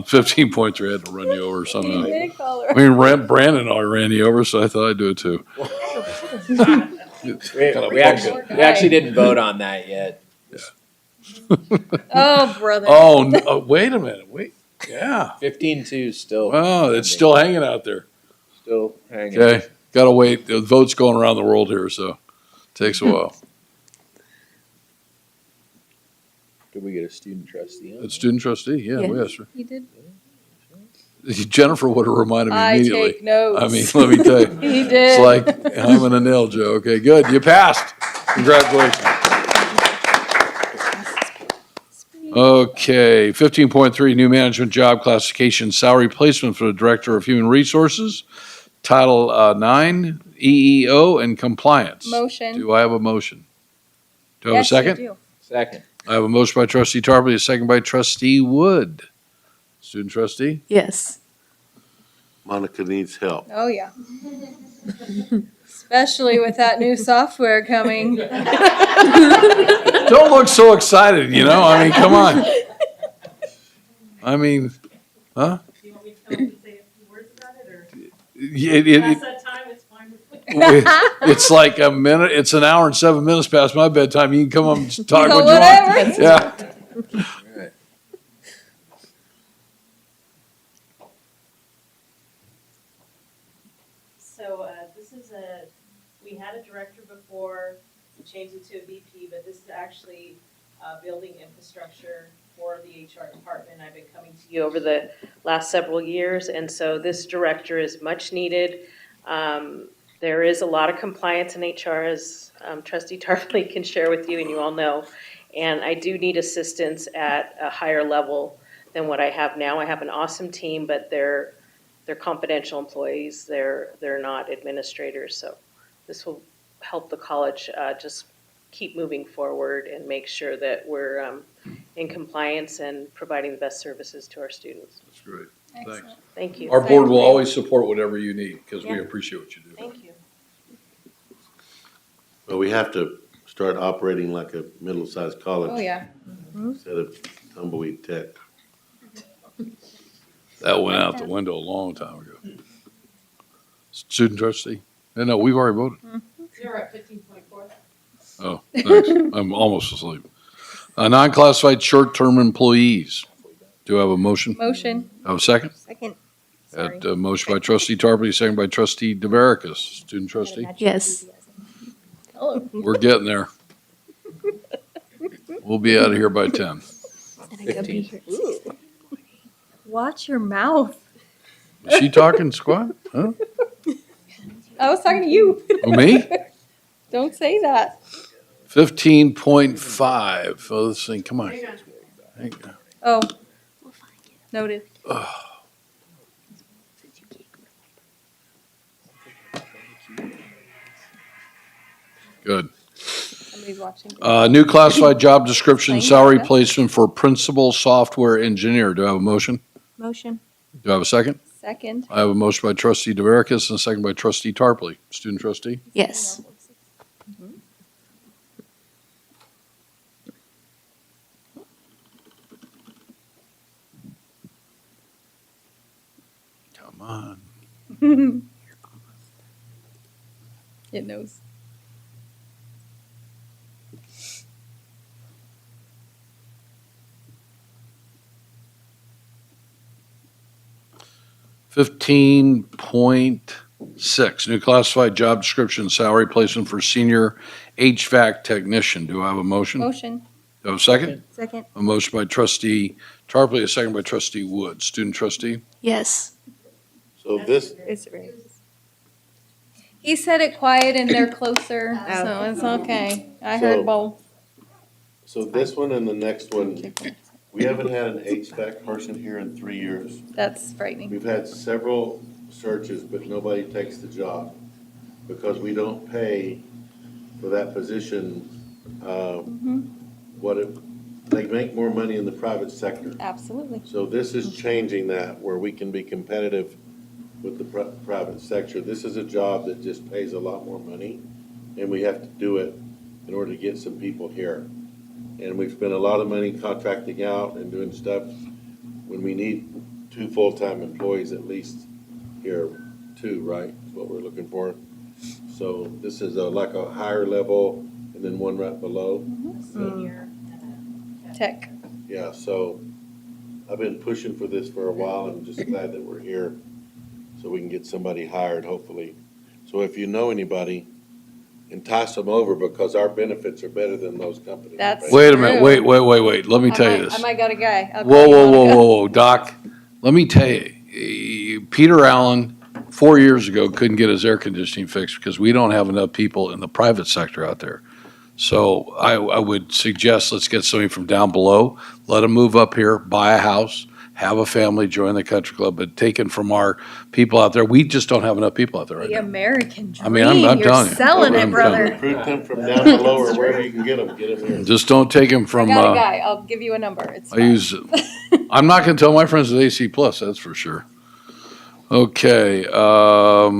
15 points, I had to run you over or something. Did call her. I mean, Brandon ran you over, so I thought I'd do it too. We actually didn't vote on that yet. Oh, brother. Oh, no, wait a minute, yeah. 15-2 still. Oh, it's still hanging out there. Still hanging. Okay, gotta wait. The vote's going around the world here, so takes a while. Did we get a student trustee on? A student trustee, yeah, we asked her. You did? Jennifer would have reminded me I immediately. take notes. I mean, let me tell you. He did. It's like, I'm in a nail, Joe. Okay, good, you passed. Congratulations. Okay, 15.3, new management job classification, salary placement for the Director of Human Resources, Title 9, EEO, and compliance. Motion. Do I have a motion? Do I have a Yes, you second? do. Second. I have a motion by trustee Tarpley, a second by trustee Wood. Student trustee? Yes. Monica needs help. Oh, yeah. Especially with that new software coming. Don't look so excited, I mean, come on. I mean, huh? Do you want me to come and say a few words about it, or Yeah, pass that time? It's fine with me. It's like a minute, it's an hour and 7 minutes past my bedtime. You can come up and talk So what you want. whatever. Yeah. Right. So this is we had a director before, we changed it to a VP, but this is actually building infrastructure for the HR department. I've been coming to you over the last several years, and so this director is much needed. There is a lot of compliance in HR, as Trustee Tarpley can share with you, and you all know. And I do need assistance at a higher level than what I have now. I have an awesome team, but they're confidential employees. They're not administrators. So this will help the college just keep moving forward and make sure that we're in compliance and providing the best services to our students. That's great. Thanks. Excellent. Thank you. Our board will always support whatever you need because we Yeah. appreciate what you do. Thank you. But we have to start operating like a middle-sized college. Oh, yeah. Instead of tumbleweed tech. That went out the window a long time ago. Student trustee? No, we've already voted. You're at 15.4. Oh, thanks. I'm almost asleep. Non-classified short-term employees. Do I have a motion? Motion. Have a second? Second. At motion by trustee Tarpley, second by trustee DeVaricus. Student trustee? Yes. We're getting there. We'll be out of here by 10. Watch your mouth. Is she talking squat? Huh? I was talking to you. Oh, me? Don't say that. 15.5. Oh, this thing, come on. Hang on. Oh. Noted. Good. Somebody's watching. New classified job description, Thank you. salary placement for principal software engineer. Do I have a motion? Motion. Do I have a second? Second. I have a motion by trustee DeVaricus and a second by trustee Tarpley. Student trustee? Yes. Come on. It knows. Fifteen point six, new classified job description, salary placement for senior HVAC technician. Do I have a motion? Motion. Do I have a second? Second. A motion by trustee Tarpley, a second by trustee Wood. Student trustee? Yes. So this, It's right. He said it quiet and they're closer, so it's okay. I heard So- both. so this one and the next one, we haven't had an HVAC person here in 3 years. That's frightening. We've had several searches, but nobody takes the job because we don't pay for that position. They make more money in the private sector. Absolutely. So this is changing that where we can be competitive with the private sector. This is a job that just pays a lot more money and we have to do it in order to get some people here. And we've spent a lot of money contracting out and doing stuff when we need 2 full-time employees at least here, 2, right, is what we're looking for. So this is like a higher level and then one right below. Senior tech. Yeah, so I've been pushing for this for a while. I'm just glad that we're here so we can get somebody hired, hopefully. So if you know anybody, entice them over because our benefits are better than those companies. That's Wait a minute, true. wait. Let me tell you I this. might got a guy. I'll Whoa, call you whoa, on a whoa, guy. whoa, whoa, Doc, let me tell you, Peter Allen, 4 years ago, couldn't get his air conditioning fixed because we don't have enough people in the private sector out there. So I would suggest let's get somebody from down below, let them move up here, buy a house, have a family, join the country club, but taken from our people out there, we just don't have enough people out there right The now. American dream. I mean, I'm You're telling you. selling it, I'm brother. Recruit them from down below or wherever you can get them here. Just don't take them I from, got a guy. I'll give you a number. It's I fine. use, I'm not gonna tell my friends at AC Plus, that's for sure. Okay, so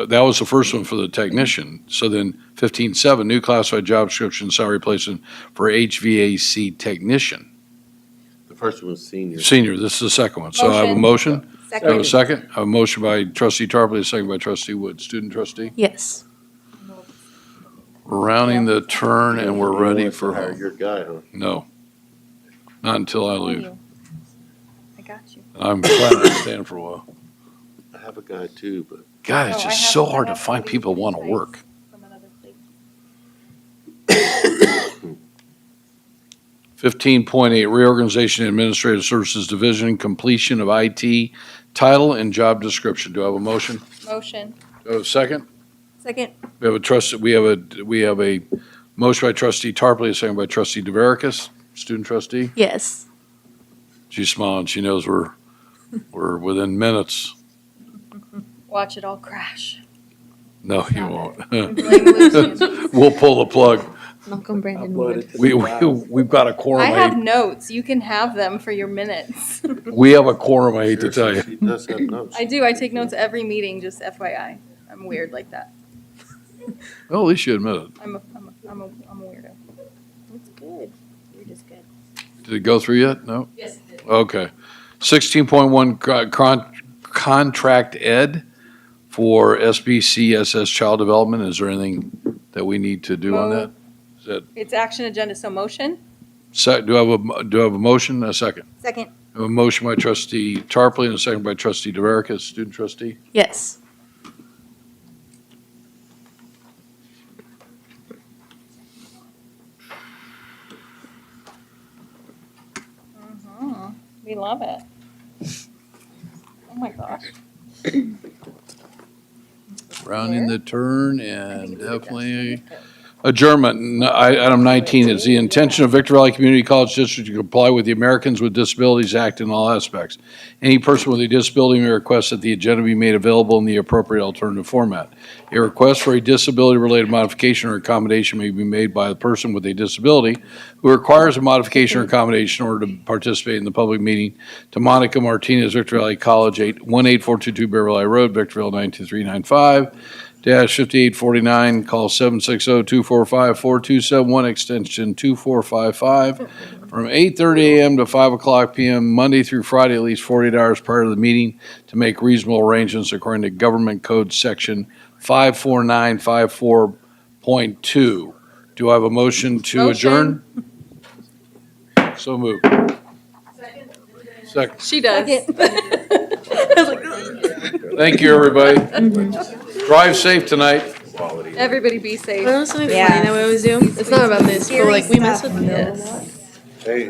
that was the first one for the technician. So then 15.7, new classified job description, salary placement for HVAC technician. The first one was senior. Senior, this is the second one. So I have a motion. Do I have a second? A motion by trustee Tarpley, a second by trustee Wood. Student trustee? Yes. We're rounding the turn and we're You ready want to for hire home. your guy, huh? No. Not until I leave. I got you. I'm planning on staying for a while. I have a guy too, but God, it's Oh, I just have- so I hard to have find somebody people who want to nice work. from another place. 15.8, reorganization and administrative services division, completion of IT, title and job description. Do I have a motion? Motion. Do I have a second? Second. We have a motion by trustee Tarpley, a second by trustee DeVerekas, student trustee. Yes. She's smiling. She knows we're within minutes. Watch it all crash. No, you won't. Blame Lucian. We'll pull the plug. Knock on Brandon Wood. We've got a quorum. I I have hate- notes. You can have them for your minutes. We have a quorum, I hate to tell you. She does have notes. I do. I take notes every meeting, just FYI. I'm weird like that. Well, at least you admit it. I'm a weirdo. That's good. You're just good. Did it go through yet? No? Yes, it did. Okay. 16.1, contract ed for SBCSS Child Development. Is there anything that we need to do on that? Is that, It's action agenda, so motion? do I have a motion and a second? Second. I have a motion by trustee Tarpley and a second by trustee DeVerekas, student trustee. Yes. We love it. Oh my gosh. Rounding the turn and definitely adjournment. Item 19 is the intention of Victor Valley Community College District to comply with the Americans with Disabilities Act in all aspects. Any person with a disability may request that the agenda be made available in the appropriate alternative format. A request for a disability-related modification or accommodation may be made by the person with a disability who requires a modification or accommodation in order to participate in the public meeting. To Monica Martinez, Victor Valley College, 18422 Bear Valley Road, Victorville, 92395. 5849, call 760-245-4271, extension 2455, from 8:30 a.m. to 5 o'clock p.m., Monday through Friday, at least 48 hours prior to the meeting, to make reasonable arrangements according to Government Code Section 54954.2. Do I have a motion to adjourn? So moved. Second. She does. Thank you, everybody. Drive safe tonight. Everybody be safe. Well, something funny that we always do. It's not about this, but like we mess with Hey,